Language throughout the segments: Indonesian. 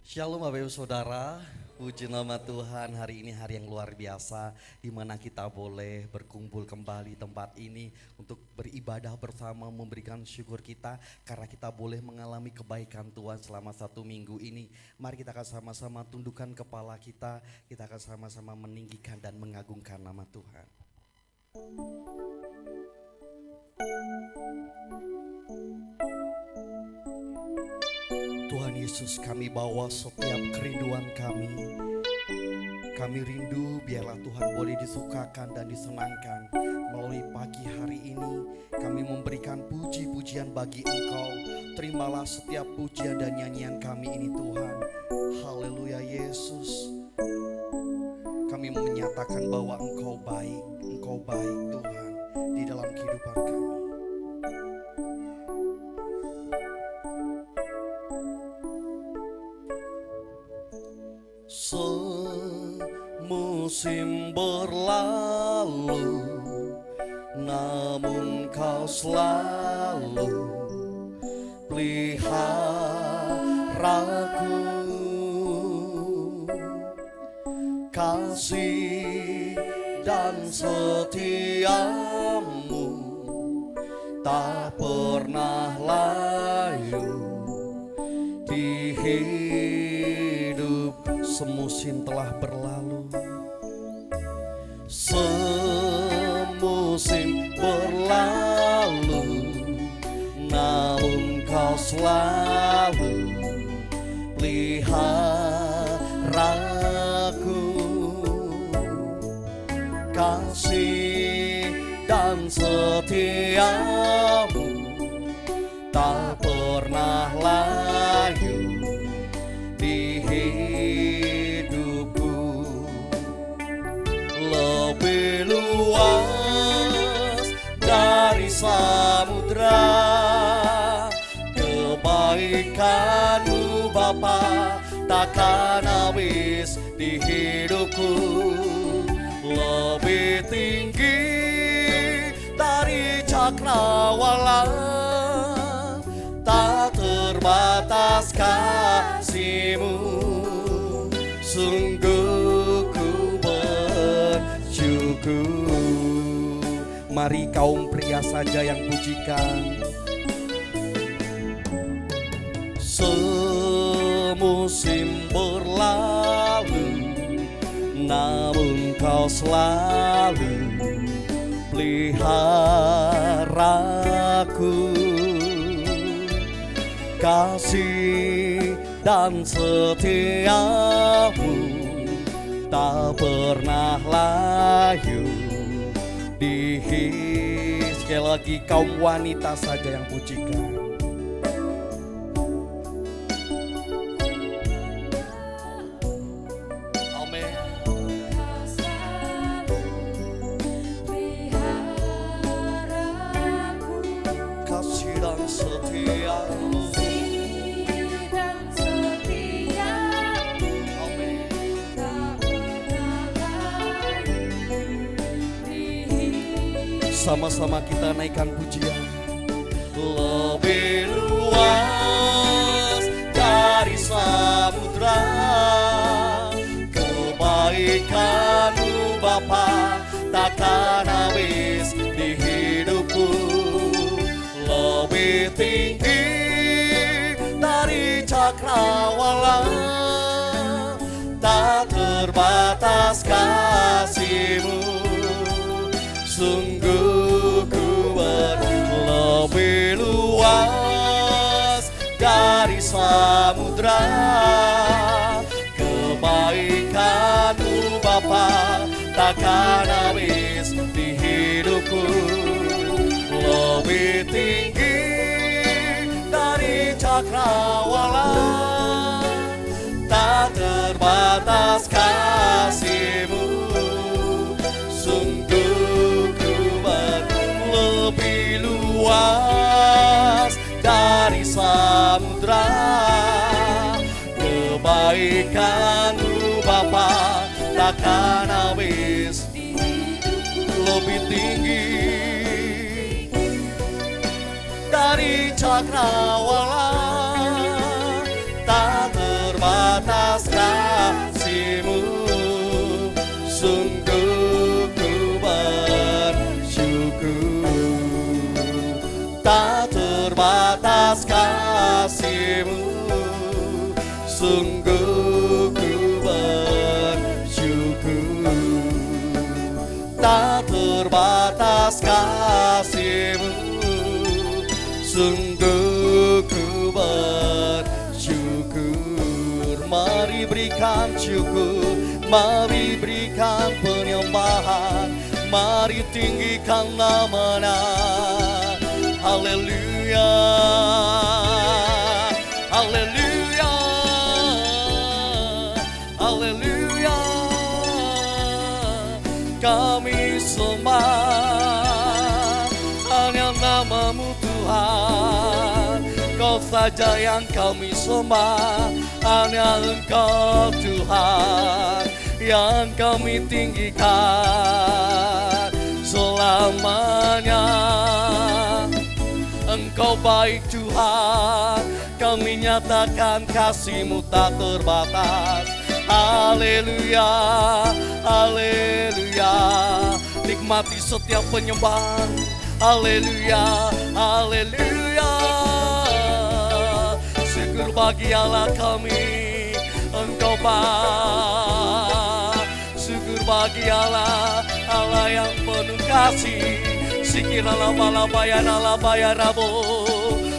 Shalom Bapak Ibu Saudara, puji nama Tuhan. Hari ini hari yang luar biasa di mana kita boleh berkumpul kembali tempat ini untuk beribadah bersama, memberikan syukur kita karena kita boleh mengalami kebaikan Tuhan selama 1 minggu ini. Mari kita akan sama-sama tundukkan kepala kita akan sama-sama meninggikan dan mengagungkan nama Tuhan. Tuhan Yesus, kami bawa setiap kerinduan kami. Kami rindu biarlah Tuhan boleh disukakan dan disenangkan. Melalui pagi hari ini kami memberikan puji-pujian bagi Engkau. Terimalah setiap pujian dan nyanyian kami ini Tuhan. Haleluya Yesus. Kami menyatakan bahwa Engkau baik Tuhan di dalam kehidupan kami. Semusim berlalu, namun Kau selalu peliharaku. Kasih dan setiamu tak pernah layu di hidup. Semusim telah berlalu, semusim berlalu, namun Kau selalu peliharaku. Kasih dan setiamu tak pernah layu di hidupku. Lebih luas dari samudra kebaikan-Mu Bapa, takkan habis di hidupku. Lebih tinggi dari cakrawala, tak terbatas kasih-Mu. Sungguh ku bersyukur. Mari kaum pria saja yang pujikan. Semusim berlalu, namun Kau selalu peliharaku. Kasih dan setiamu tak pernah layu di hidupku. Sekali lagi kaum wanita saja yang pujikan. Sama-sama kita naikkan pujian. Lebih luas dari samudra kebaikan-Mu Bapa, takkan habis di hidupku. Lebih tinggi dari cakrawala, tak terbatas kasih-Mu. Sungguh ku lebih luas dari samudra kebaikan-Mu Bapa, takkan habis di hidupku. Lebih tinggi dari cakrawala, tak terbatas kasih-Mu. Sungguh ku lebih luas dari samudra kebaikan-Mu Bapa, takkan habis. Lebih tinggi dari cakrawala, tak terbatas berikan syukur, mari berikan penyembahan, mari tinggikan nama-Nya. Haleluya, haleluya, haleluya. Kami sembah hanya nama-Mu Tuhan, Kau saja yang kami sembah, hanya Engkau Tuhan yang kami tinggikan selamanya. Engkau baik Tuhan, kami nyatakan kasih-Mu tak terbatas. Haleluya, haleluya. Nikmati setiap penyembahan. Haleluya, haleluya. Syukur bagi Allah kami, Engkau baik. Syukur bagi Allah, Allah yang penuh kasih. Sikirala bala bayarala bayarabo,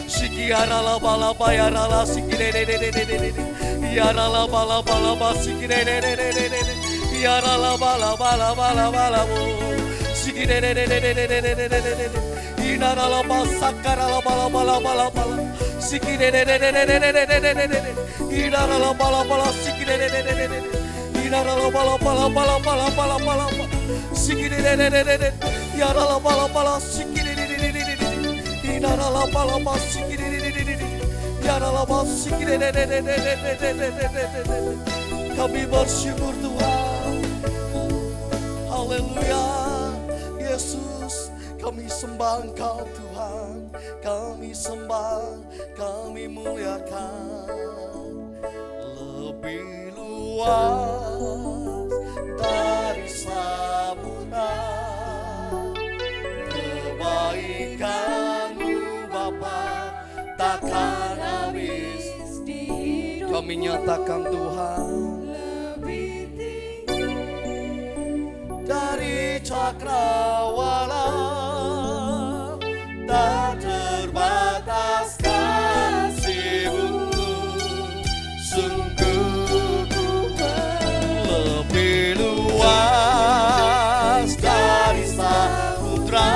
sikirala bala bayarala sikirere, yarala bala bala basikirere, yarala bala bala bala bala bo, sikirere, inarala basakarala bala bala bala bala, sikirere, inarala bala bala sikirere, inarala bala bala bala bala bala bala, sikirere. Yarala bala bala sikiriri, inarala bala bala sikiriri, yarala bala sikiriri. Kami bersyukur Tuhan. Haleluya, Yesus, kami sembah Engkau Tuhan, kami sembah, kami muliakan. Lebih luas dari samudra kebaikan-Mu Bapa takkan habis. Kami nyatakan Tuhan, lebih tinggi dari cakrawala, tak terbatas kasih-Mu, sungguh ku lebih luas dari samudra.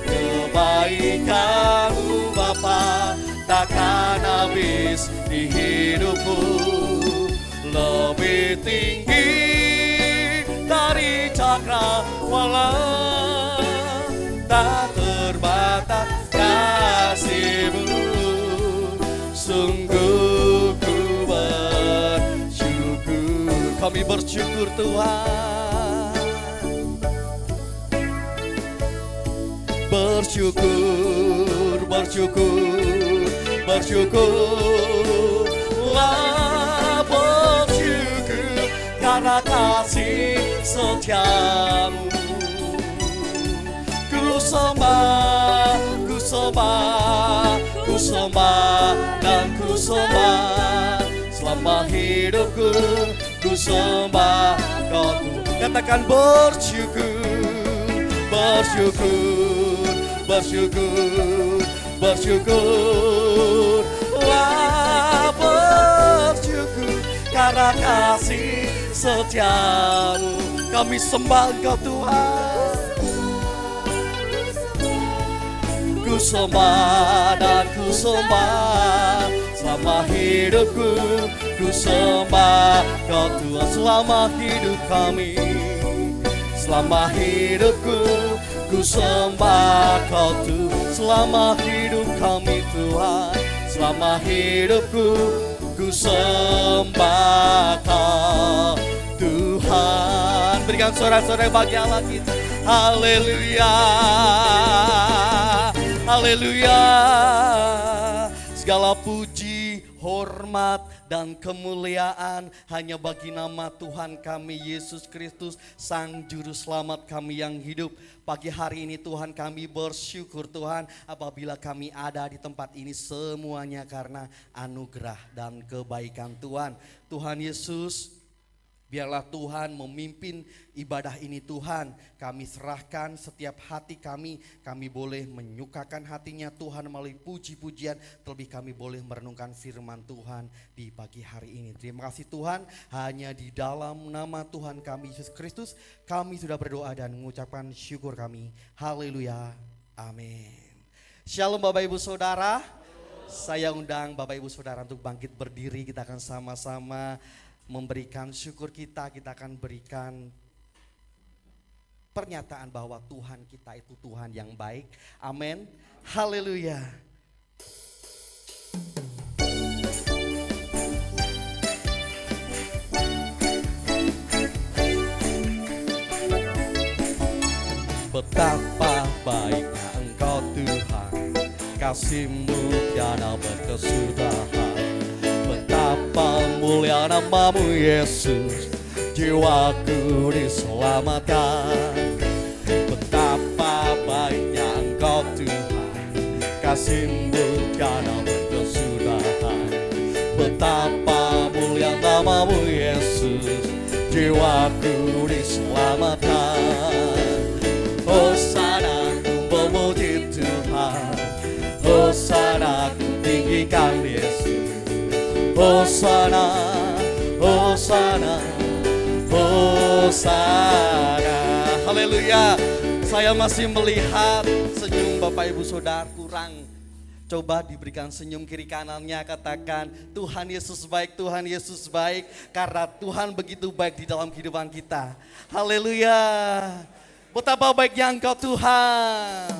Kebaikan-Mu Bapa takkan habis di hidupku, lebih tinggi dari cakrawala, tak terbatas kasih-Mu, sungguh ku bersyukur. Kami bersyukur Tuhan, bersyukur, bersyukur, bersyukurlah, bersyukur karena kasih setia-Mu. Ku sembah, ku sembah, ku sembah dan ku sembah selama hidupku. Ku sembah Kau. Katakan bersyukur, bersyukur, bersyukur, bersyukurlah, bersyukur karena kasih setia-Mu. Kami sembah Engkau Tuhan. Ku sembah dan ku sembah selama hidupku. Ku sembah Kau Tuhan selama hidup kami. Selama hidupku ku sembah Kau Tuhan, selama hidup kami Tuhan, selama hidupku ku sembah Kau Tuhan. Berikan sorak-sorai bagi Allah kita. Haleluya, haleluya. Segala puji, hormat, dan kemuliaan hanya bagi nama Tuhan kami Yesus Kristus, Sang Juru Selamat kami yang hidup. Pagi hari ini Tuhan kami bersyukur Tuhan apabila kami ada di tempat ini semuanya karena anugerah dan kebaikan Tuhan. Tuhan Yesus, Biarlah Tuhan memimpin ibadah ini Tuhan. Kami serahkan setiap hati kami. Kami boleh menyukakan hatinya Tuhan melalui puji-pujian. Terlebih kami boleh merenungkan firman Tuhan di pagi hari ini. Terima kasih Tuhan. Hanya di dalam nama Tuhan kami Yesus Kristus kami sudah berdoa dan mengucapkan syukur kami. Haleluya. Amin. Shalom Bapak Ibu Saudara. Saya undang Bapak Ibu Saudara untuk bangkit berdiri. Kita akan sama-sama memberikan syukur kita akan berikan pernyataan bahwa Tuhan kita itu Tuhan yang baik. Amin. Haleluya. Betapa baiknya Engkau Tuhan, kasih-Mu tiada berkesudahan. Betapa mulia nama-Mu Yesus, jiwaku diselamatkan. Betapa baiknya Engkau Tuhan, kasih-Mu tiada berkesudahan. Betapa mulia nama-Mu Yesus, jiwaku diselamatkan. Hosana ku memuji Tuhan, Hosana ku tinggikan Yesus. Hosana, Hosana, Hosana. Haleluya. Saya masih melihat senyum Bapak Ibu Saudara kurang. Coba diberikan senyum kiri kanannya, katakan Tuhan Yesus baik, Tuhan Yesus baik. Karena Tuhan begitu baik di dalam kehidupan kita. Haleluya. Betapa baiknya Engkau Tuhan.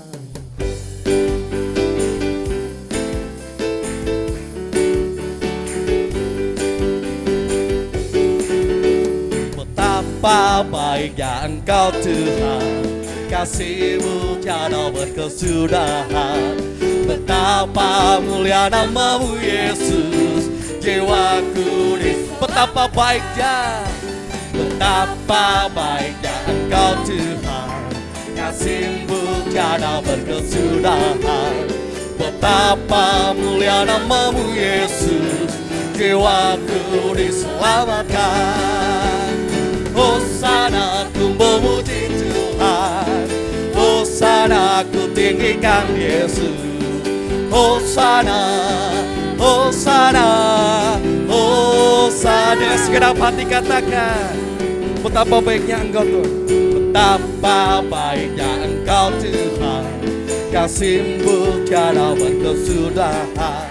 Betapa baiknya Engkau Tuhan, kasih-Mu tiada berkesudahan. Betapa mulia nama-Mu Yesus, jiwaku betapa baiknya. Betapa baiknya Engkau Tuhan, kasih-Mu tiada berkesudahan. Betapa mulia nama-Mu Yesus, jiwaku diselamatkan. Hosana ku memuji Tuhan, Hosana ku tinggikan Yesus. Hosana, Hosana, Hosana. Segenap hati katakan, betapa baiknya Engkau Tuhan. Betapa baiknya Engkau Tuhan, kasih-Mu tiada berkesudahan.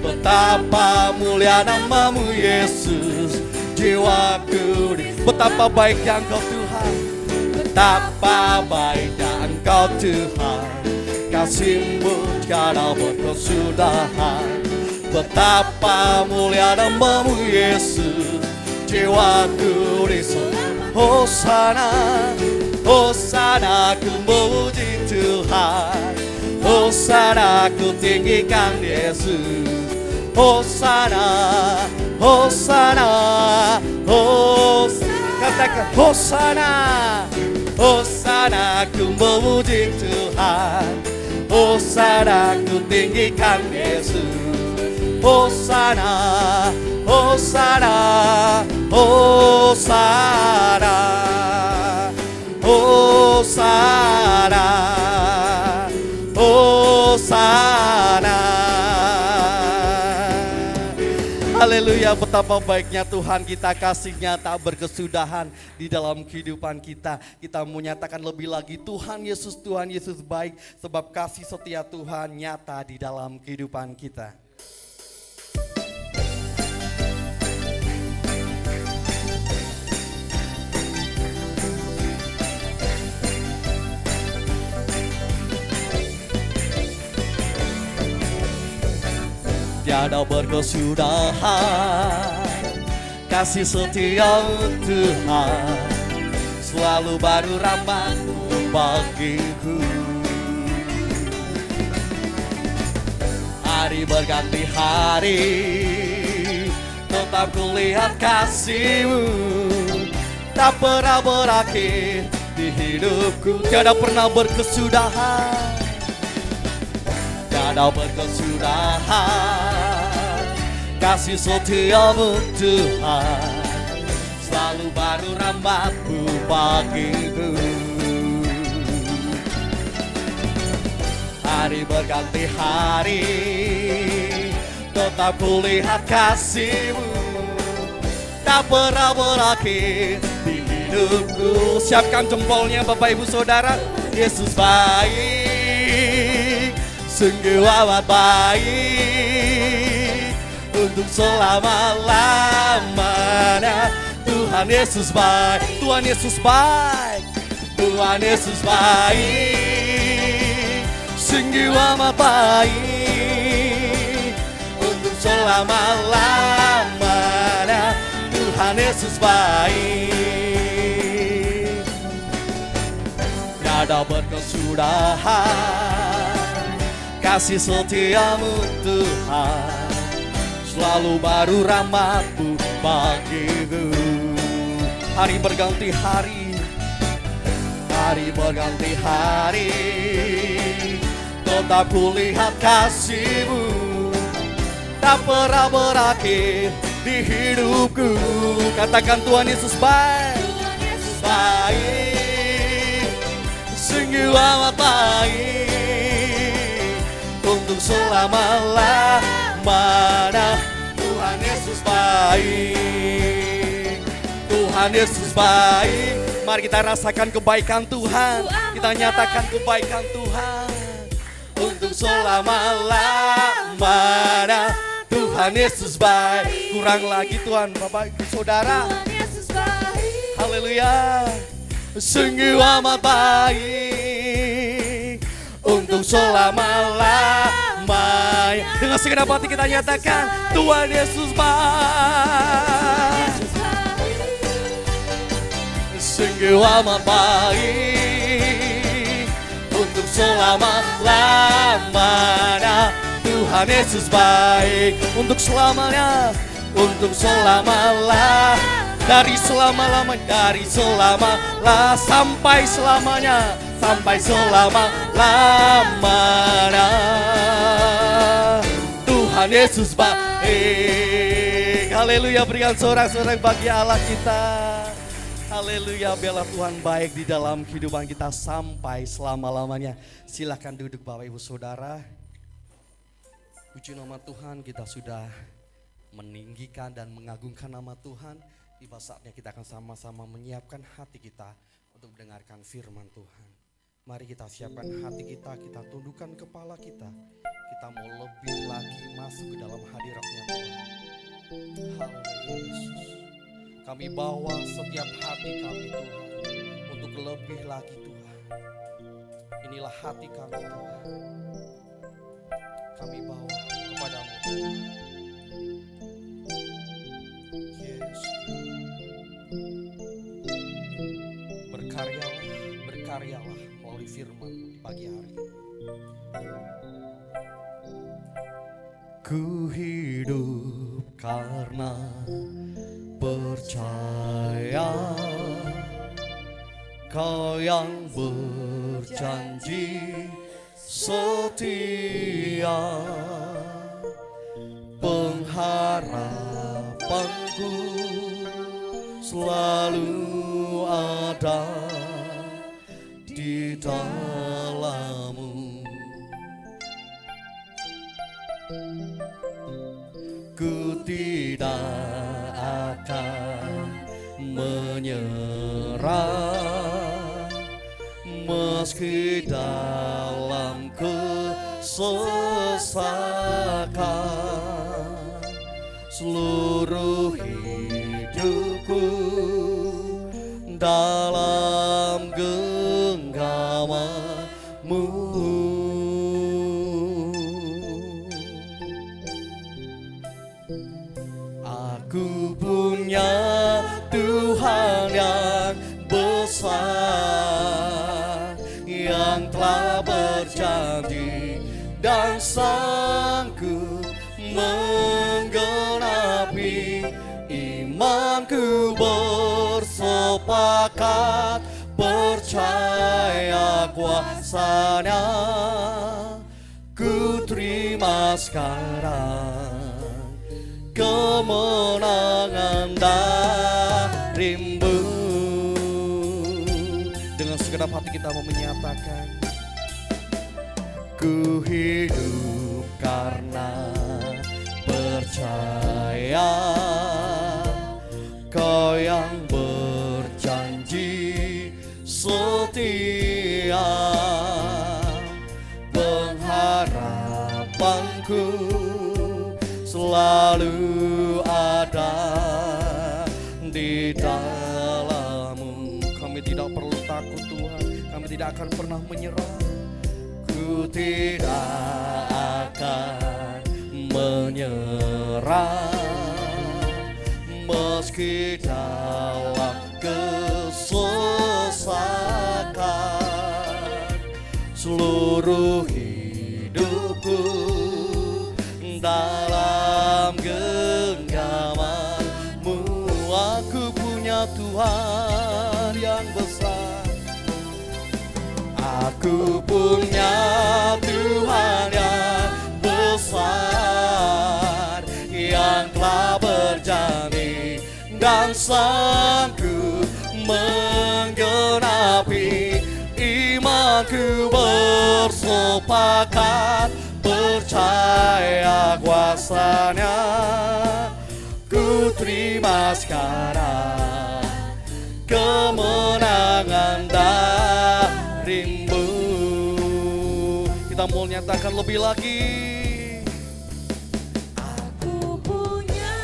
Betapa mulia nama-Mu Yesus, jiwaku. Betapa baiknya Engkau Tuhan, betapa baiknya Engkau Tuhan, kasih-Mu tiada berkesudahan. Betapa mulia nama-Mu Yesus, jiwaku diselamatkan. Hosana, Hosana ku memuji Tuhan, Hosana ku tinggikan Yesus. Hosana, Hosana, Hosana. Katakan Hosana, Hosana ku memuji Tuhan, Hosana ku tinggikan Yesus. Hosana, Hosana, Hosana, Hosana, Hosana. Haleluya, betapa baiknya Tuhan kita, kasih-Nya tak berkesudahan di dalam kehidupan kita. Kita menyatakan lebih lagi Tuhan Yesus baik, sebab kasih setia Tuhan nyata di dalam kehidupan kita. Tiada berkesudahan, kasih setia Tuhan, selalu baru rahmat-Mu bagiku. Hari berganti hari, tetap kulihat kasih-Mu, tak pernah berakhir di hidupku. Tiada pernah berkesudahan, tiada berkesudahan, kasih setia-Mu Tuhan, selalu baru rahmat-Mu bagiku. Hari berganti hari, tetap kulihat kasih-Mu, tak pernah berakhir di hidupku. Siapkan jempolnya Bapak Ibu Saudara. Yesus baik, sungguh amat baik, untuk selama-lamanya. Tuhan Yesus baik, Tuhan Yesus baik, Tuhan Yesus baik, sungguh amat baik, untuk selama-lamanya. Tuhan Yesus baik, tiada berkesudahan kasih setia-Mu Tuhan, selalu baru rahmat-Mu bagiku. Hari berganti hari, hari berganti hari, tetap kulihat kasih-Mu, tak pernah berakhir di hidupku. Katakan Tuhan Yesus baik, baik, sungguh amat baik, untuk selama-lamanya. Tuhan Yesus baik, Tuhan Yesus baik. Mari kita rasakan kebaikan Tuhan, kita nyatakan kebaikan Tuhan untuk selama-lamanya. Tuhan Yesus baik. Kurang lagi Tuhan, Bapak Ibu Saudara. Haleluya. Sungguh amat baik, untuk selama-lamanya. Dengan segenap hati kita nyatakan Tuhan Yesus baik, sungguh amat baik, untuk selama-lamanya. Tuhan Yesus baik, untuk selamanya, untuk selama-lamanya. Dari selama-lamanya, dari selama-lamanya sampai selamanya, sampai selama-lamanya. Tuhan Yesus baik. Haleluya, berikan sorak-sorai bagi Allah kita. Haleluya, biarlah Tuhan baik di dalam kehidupan kita sampai selama-lamanya. Silakan duduk Bapak Ibu Saudara. Puji nama Tuhan, kita sudah meninggikan dan mengagungkan nama Tuhan. Tiba saatnya kita akan sama-sama menyiapkan hati kita untuk mendengarkan firman Tuhan. Mari kita siapkan hati kita, kita tundukkan kepala kita. Kita mau lebih lagi masuk ke dalam hadirat-Nya Tuhan. Haleluya Yesus. Kami bawa setiap hati kami Tuhan untuk lebih lagi Tuhan. Inilah hati kami Tuhan. Kami bawa kepada-Mu Tuhan. Yesus. Berkaryalah melalui firman di pagi hari. Ku hidup karena percaya, Kau yang berjanji setia, pengharapanku selalu ada di dalam-Mu. Ku tidak akan menyerah, meski dalam kesesakan. Seluruh hidupku dalam genggaman-Mu. Aku punya Tuhan yang besar, yang telah berjanji dan sanggup menggenapi. Imanku bersepakat percaya kuasa-Nya. Ku terima sekarang kemenangan dari kita mau menyatakan, ku hidup karena percaya Kau yang berjanji setia, pengharapanku selalu ada di dalam-Mu. Kami tidak perlu takut Tuhan, kami tidak akan pernah menyerah. Ku tidak akan menyerah meski dalam kesesakan. Seluruh hidupku dalam genggaman-Mu. Aku punya Tuhan yang besar, aku punya Tuhan yang besar, yang telah berjanji dan sanggup menggenapi. Imanku bersepakat percaya kuasa-Nya. Ku terima sekarang kemenangan dari-Mu. Kita mau nyatakan lebih lagi. Aku punya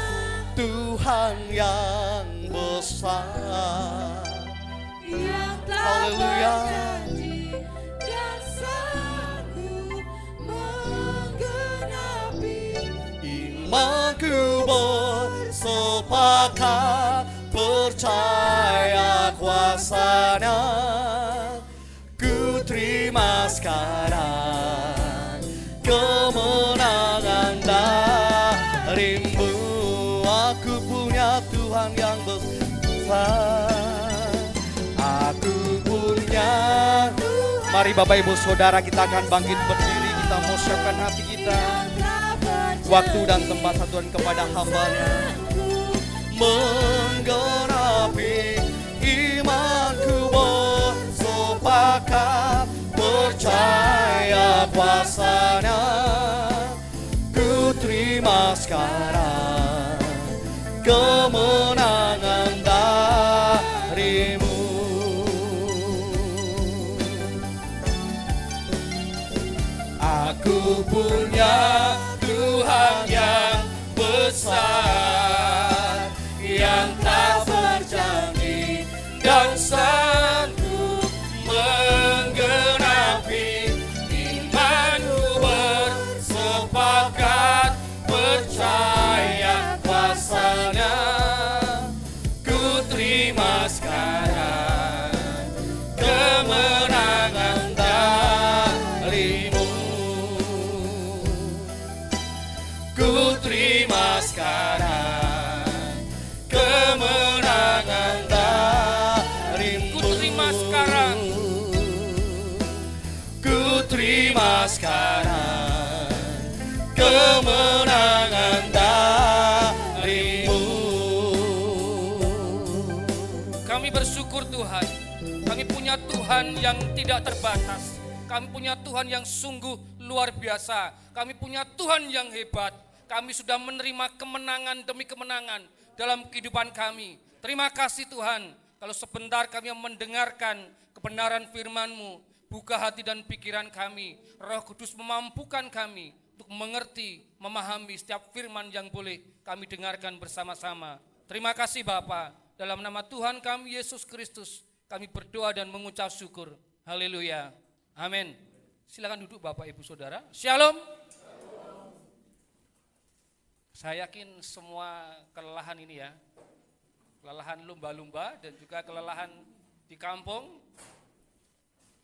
Tuhan yang besar, yang tak berjanji dan sanggup menggenapi. Imanku bersepakat percaya kuasa-Nya. Ku terima sekarang kemenangan dari-Mu. Aku punya Tuhan yang besar, aku punya. Mari Bapak Ibu Saudara, kita akan bangkit berdiri. Kita mau siapkan hati kita, waktu dan tempat satuan kepada hamba-Nya. Menggenapi imanku bersepakat percaya kuasa-Nya. Ku terima sekarang kemenangan dari-Mu. Aku punya Tuhan yang besar, yang tak berjanji dan sanggup menggenapi. Imanku bersepakat percaya kuasa-Nya. Ku terima sekarang kemenangan dari-Mu. Ku terima sekarang kemenangan dari-Mu. Ku terima sekarang, ku terima sekarang kemenangan dari-Mu. Kami bersyukur Tuhan, kami punya Tuhan yang tidak terbatas. Kami punya Tuhan yang sungguh luar biasa. Kami punya Tuhan yang hebat. Kami sudah menerima kemenangan demi kemenangan dalam kehidupan kami. Terima kasih Tuhan, kalau sebentar kami mendengarkan kebenaran firman-Mu. Buka hati dan pikiran kami. Roh Kudus memampukan kami untuk mengerti, memahami setiap firman yang boleh kami dengarkan bersama-sama. Terima kasih Bapa. Dalam nama Tuhan kami Yesus Kristus, kami berdoa dan mengucap syukur. Haleluya. Amin. Silakan duduk Bapak Ibu Saudara. Shalom. Saya yakin semua kelelahan ini ya, kelelahan lumba-lumba dan juga kelelahan di kampung.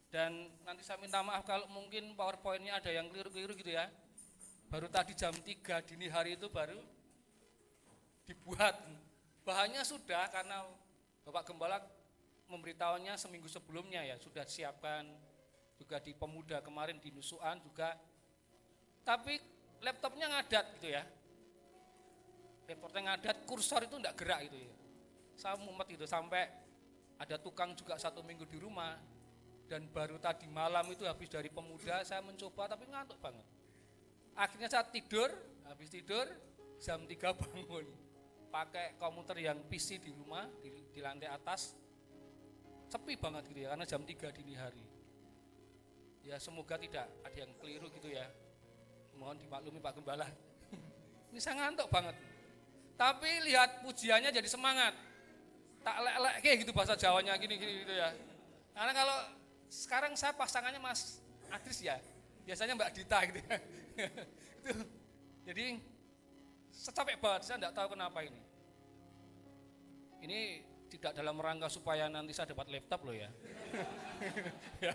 Dan nanti saya minta maaf kalau mungkin PowerPoint-nya ada yang keliru-keliru gitu ya. Baru tadi jam 3 dini hari itu baru dibuat. Bahannya sudah, karena Bapak Gembala memberitahunya seminggu sebelumnya ya, sudah siapkan juga di Pemuda kemarin, di Nusuan juga. Tapi laptopnya ngadat gitu ya. Laptopnya ngadat, kursor itu enggak gerak gitu ya. Saya mumet gitu, sampai ada tukang juga 1 minggu di rumah. Dan baru tadi malam itu habis dari pemuda saya mencoba tapi ngantuk banget. Akhirnya saya tidur, habis tidur jam 3 bangun. Pakai komputer yang PC di rumah, di lantai atas. Sepi banget gitu ya, karena jam 3 dini hari. Ya semoga tidak ada yang keliru gitu ya. Mohon dimaklumi Pak Gembala. Ini saya ngantuk banget. Tapi lihat pujiannya jadi semangat. Tak lek-lek kayak gitu bahasa Jawanya gini-gini gitu ya. Karena kalau sekarang saya pasangannya Mas Adris ya. Biasanya Mbak Dita gitu ya. Itu. Jadi saya capek banget, saya enggak tahu kenapa ini. Ini tidak dalam rangka supaya nanti saya dapat laptop loh ya. Ya.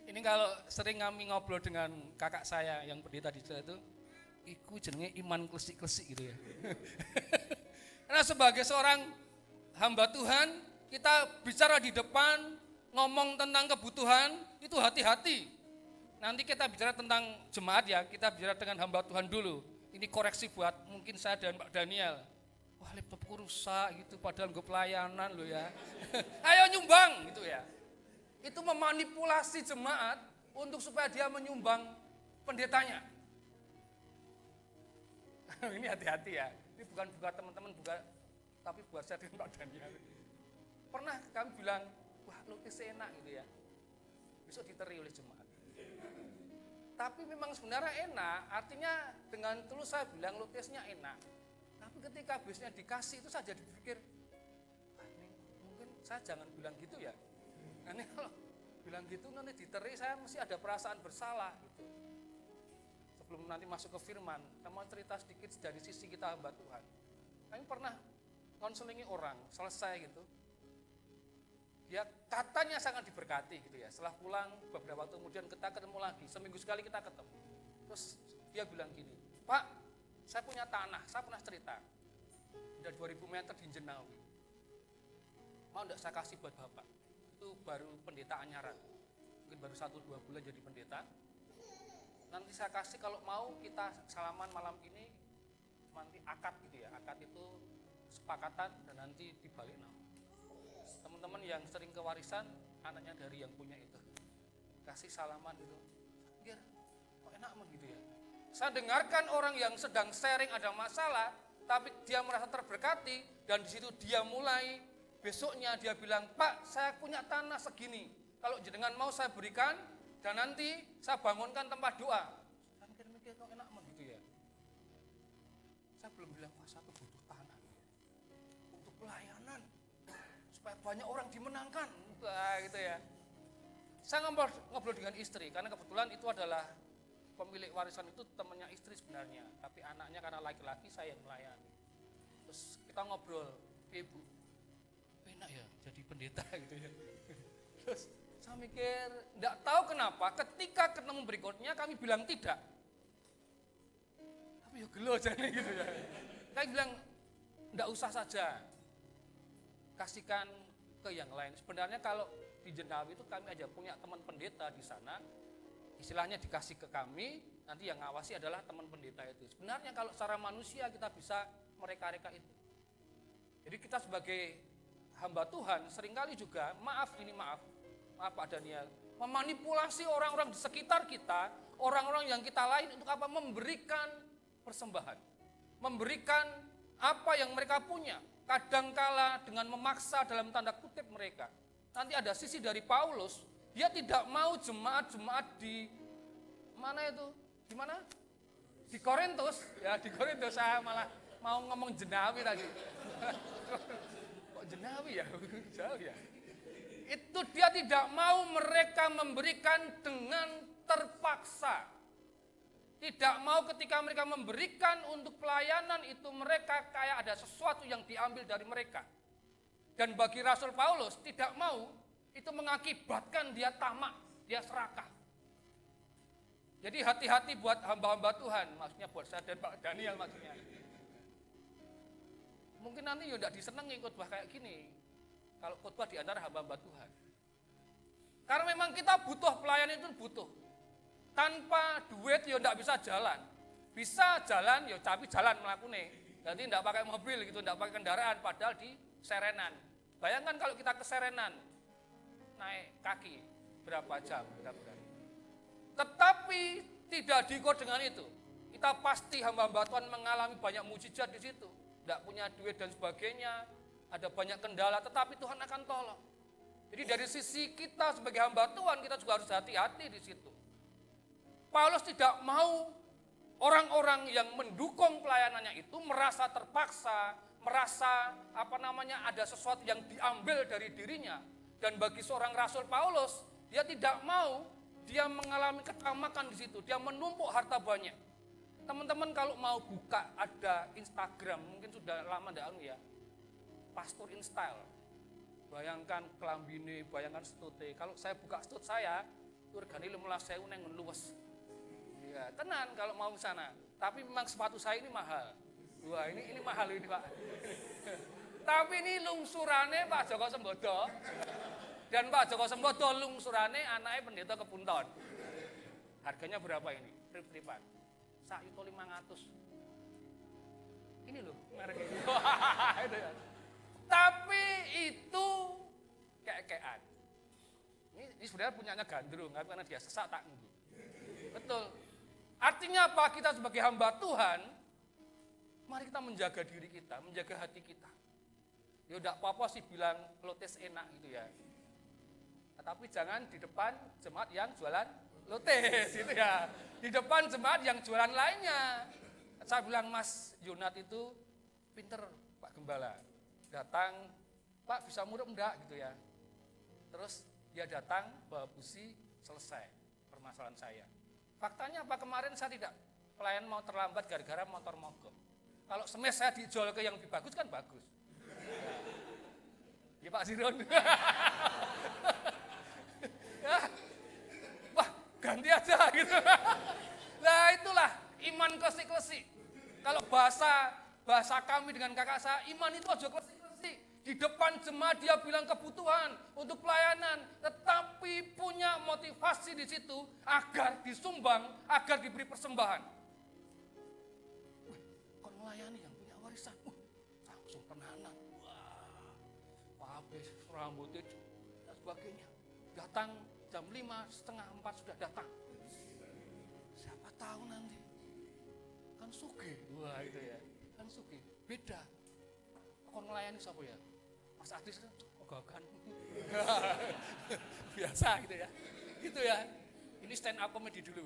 Ini kalau sering kami ngobrol dengan kakak saya yang pendeta di sana itu, iku jenenge iman klesik-klesik gitu ya. Karena sebagai seorang hamba Tuhan, kita bicara di depan, ngomong tentang kebutuhan, itu hati-hati. Nanti kita bicara tentang jemaat ya, kita bicara dengan hamba Tuhan dulu. Ini koreksi buat mungkin saya dan Pak Daniel. Wah laptopku rusak gitu, padahal gue pelayanan loh ya. Ayo nyumbang gitu ya. Itu memanipulasi jemaat untuk supaya dia menyumbang pendetanya. Ini hati-hati ya. Ini bukan buat teman-teman, tapi buat saya dan Pak Daniel. Pernah kami bilang, wah lukis enak gitu ya. Besok diteri oleh jemaat. Tapi memang sebenarnya enak, artinya dengan tulus saya bilang lukisnya enak. Tapi ketika bisnya dikasih itu saya jadi berpikir, ini mungkin saya jangan bilang gitu ya. Nanti kalau bilang gitu nanti diteri saya mesti ada perasaan bersalah gitu. Sebelum nanti masuk ke firman, saya mau cerita sedikit dari sisi kita hamba Tuhan. Kami pernah konselingi orang, selesai gitu. Dia katanya sangat diberkati gitu ya. Setelah pulang beberapa waktu kemudian kita ketemu lagi, seminggu sekali kita ketemu. Terus dia bilang gini, Pak, saya punya tanah, saya pernah cerita. Ada 2000 meter di Jenawi. Mau enggak saya kasih buat Bapak? Itu baru pendeta anyaran, mungkin baru 1-2 bulan jadi pendeta. Nanti saya kasih kalau mau kita salaman malam ini, nanti akad gitu ya, akad itu kesepakatan dan nanti dibalik nama. Teman-teman yang sering ke warisan, anaknya dari yang punya itu, kasih salaman gitu, biar kok enak gitu ya. Saya dengarkan orang yang sedang sharing ada masalah, tapi dia merasa terberkati dan di situ dia mulai. Besoknya dia bilang, Pak saya punya tanah segini, kalau jenengan mau saya berikan dan nanti saya bangunkan tempat doa. Saya mikir-mikir kok enak gitu ya. Saya belum bilang, Pak saya butuh tanah untuk pelayanan, supaya banyak orang dimenangkan. Wah gitu ya. Saya ngobrol dengan istri, karena kebetulan itu adalah pemilik warisan itu temannya istri sebenarnya. Tapi anaknya karena laki-laki saya yang melayani. Terus kita ngobrol, Ibu enak ya jadi pendeta gitu ya. Terus saya mikir, enggak tahu kenapa ketika ketemu berikutnya kami bilang tidak. Tapi ya gelo jane gitu ya. Kami bilang enggak usah saja. Kasihkan ke yang lain. Sebenarnya kalau di Jenawi itu kami aja punya teman pendeta di sana. Istilahnya dikasih ke kami, nanti yang ngawasi adalah teman pendeta itu. Sebenarnya kalau secara manusia kita bisa mereka-reka itu. Jadi kita sebagai hamba Tuhan seringkali juga, maaf Pak Daniel, memanipulasi orang-orang di sekitar kita, orang-orang yang kita lain untuk apa? Memberikan persembahan, memberikan apa yang mereka punya, kadangkala dengan memaksa dalam tanda kutip mereka. Nanti ada sisi dari Paulus, dia tidak mau jemaat-jemaat di mana itu? Di mana? Di Korintus, ya di Korintus saya malah mau ngomong Jenawi tadi. Jenawi ya, jauh ya. Itu dia tidak mau mereka memberikan dengan terpaksa. Tidak mau ketika mereka memberikan untuk pelayanan itu mereka kayak ada sesuatu yang diambil dari mereka. Dan bagi Rasul Paulus tidak mau, itu mengakibatkan dia tamak, dia serakah. Jadi hati-hati buat hamba-hamba Tuhan, maksudnya buat saya dan Pak Daniel maksudnya. Mungkin nanti ya tidak disenangi khotbah kayak gini. Kalau khotbah di antara hamba-hamba Tuhan. Karena memang kita butuh pelayanan itu butuh. Tanpa duit ya tidak bisa jalan. Bisa jalan ya tapi jalan melakukan. Jadi tidak pakai mobil gitu, tidak pakai kendaraan padahal di Serenan. Bayangkan kalau kita ke Serenan naik kaki. berapa jam kita berani. Tetapi tidak diukur dengan itu. Kita pasti hamba-hamba Tuhan mengalami banyak mujizat di situ. Tidak punya duit dan sebagainya, ada banyak kendala, tetapi Tuhan akan tolong. Jadi dari sisi kita sebagai hamba Tuhan, kita juga harus hati-hati di situ. Paulus tidak mau orang-orang yang mendukung pelayanannya itu merasa terpaksa, merasa ada sesuatu yang diambil dari dirinya. Dan bagi seorang Rasul Paulus, dia tidak mau dia mengalami ketamakan di situ, dia menumpuk harta banyak. Teman-teman kalau mau buka ada Instagram, mungkin sudah lama enggak ya. Pastor in style. Bayangkan kelambine, bayangkan stute. Kalau saya buka stut saya, regane 15.000 neng luwes. Ya, tenan kalau mau ke sana. Tapi memang sepatu saya ini mahal. Wah, ini mahal ini, Pak. Tapi ini lungsurane Pak Joko Sembodo. Dan Pak Joko Sembodo lungsurane anaknya pendeta Kepunton. Harganya berapa ini? Trip-tripan. 1.500.000. Ini loh mereknya. Tapi itu kayak-kayan. Ini sebenarnya punyanya Gandrung, karena dia sesak tak nunggu. Betul. Artinya apa? Kita sebagai hamba Tuhan, mari kita menjaga diri kita, menjaga hati kita. Ya udah apa-apa sih bilang lotes enak gitu ya. Tapi jangan di depan jemaat yang jualan lotes gitu ya. Di depan jemaat yang jualan lainnya. Saya bilang Mas Yunat itu pinter Pak Gembala. Datang, Pak bisa murah enggak gitu ya. Terus dia datang bawa busi, selesai permasalahan saya. Faktanya apa, kemarin saya tidak pelayan mau terlambat gara-gara motor mogok. Kalau semes saya dijual ke yang lebih bagus kan bagus. Ya Pak Ziron. Wah ganti aja gitu. Nah itulah iman klesi-klesi. Kalau bahasa kami dengan kakak saya, iman itu aja klesi-klesi. Di depan jemaat dia bilang kebutuhan untuk pelayanan, tetapi punya motivasi di situ agar disumbang, agar diberi persembahan. Wih, kon melayani yang punya warisan, langsung tenanan. Wah, habis rambutnya dan sebagainya. Datang jam 5, setengah 4 sudah datang. Siapa tahu nanti kan sugih. Wah itu ya, kan sugih. Beda. Kon melayani siapa ya? Mas Adis ogagan. Biasa gitu ya. Gitu ya. Ini stand up comedy dulu.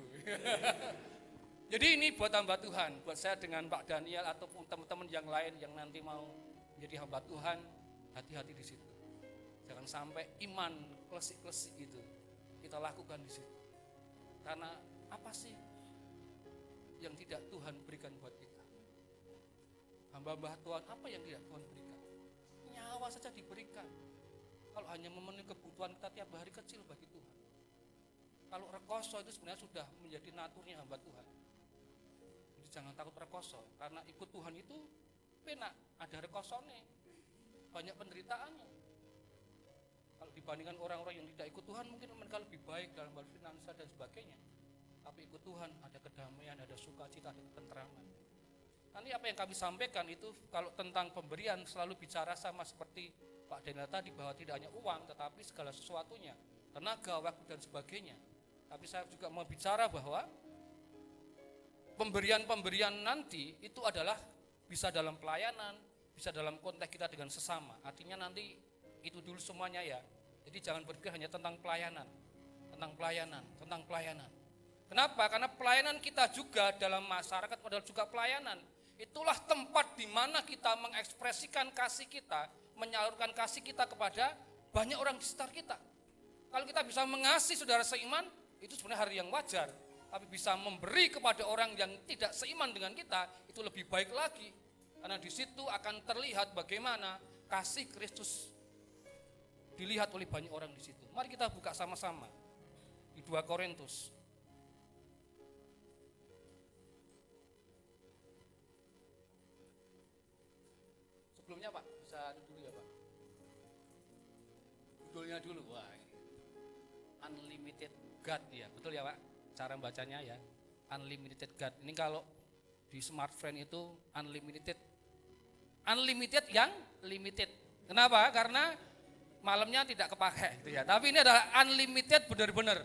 Jadi ini buat hamba Tuhan, buat saya dengan Pak Daniel ataupun teman-teman yang lain yang nanti mau menjadi hamba Tuhan, hati-hati di situ. Jangan sampai iman klesik-klesik itu kita lakukan di situ. Karena apa sih yang tidak Tuhan berikan buat kita? Hamba-hamba Tuhan apa yang tidak Tuhan berikan? Nyawa saja diberikan. Kalau hanya memenuhi kebutuhan kita tiap hari kecil bagi Tuhan. Kalau rekoso itu sebenarnya sudah menjadi naturnya hamba Tuhan. Jadi jangan takut rekoso, karena ikut Tuhan itu penak, ada rekosone, banyak penderitaannya. Kalau dibandingkan orang-orang yang tidak ikut Tuhan mungkin mereka lebih baik dalam hal finansial dan sebagainya. Tapi ikut Tuhan ada kedamaian, ada sukacita, ada ketenteraman. Nanti apa yang kami sampaikan itu kalau tentang pemberian selalu bicara sama seperti Pak Daniel tadi, bahwa tidak hanya uang tetapi segala sesuatunya, tenaga, waktu dan sebagainya. Tapi saya juga mau bicara bahwa pemberian-pemberian nanti itu adalah bisa dalam pelayanan, bisa dalam konteks kita dengan sesama. Artinya nanti itu dulu semuanya ya. Jadi jangan berpikir hanya tentang pelayanan, tentang pelayanan, tentang pelayanan. Kenapa? Karena pelayanan kita juga dalam masyarakat adalah juga pelayanan. Itulah tempat di mana kita mengekspresikan kasih kita, menyalurkan kasih kita kepada banyak orang di sekitar kita. Kalau kita bisa mengasihi saudara seiman, itu sebenarnya hal yang wajar. Tapi bisa memberi kepada orang yang tidak seiman dengan kita, itu lebih baik lagi. Karena di situ akan terlihat bagaimana kasih Kristus dilihat oleh banyak orang di situ. Mari kita buka sama-sama di 2 Korintus. Sebelumnya Pak, bisa dulu ya Pak. Judulnya dulu, wah ini. Unlimited God ya, betul ya Pak? Cara bacanya ya, Unlimited God. Ini kalau di smartphone itu unlimited yang limited. Kenapa? Karena malamnya tidak kepakai gitu ya. Tapi ini adalah unlimited benar-benar.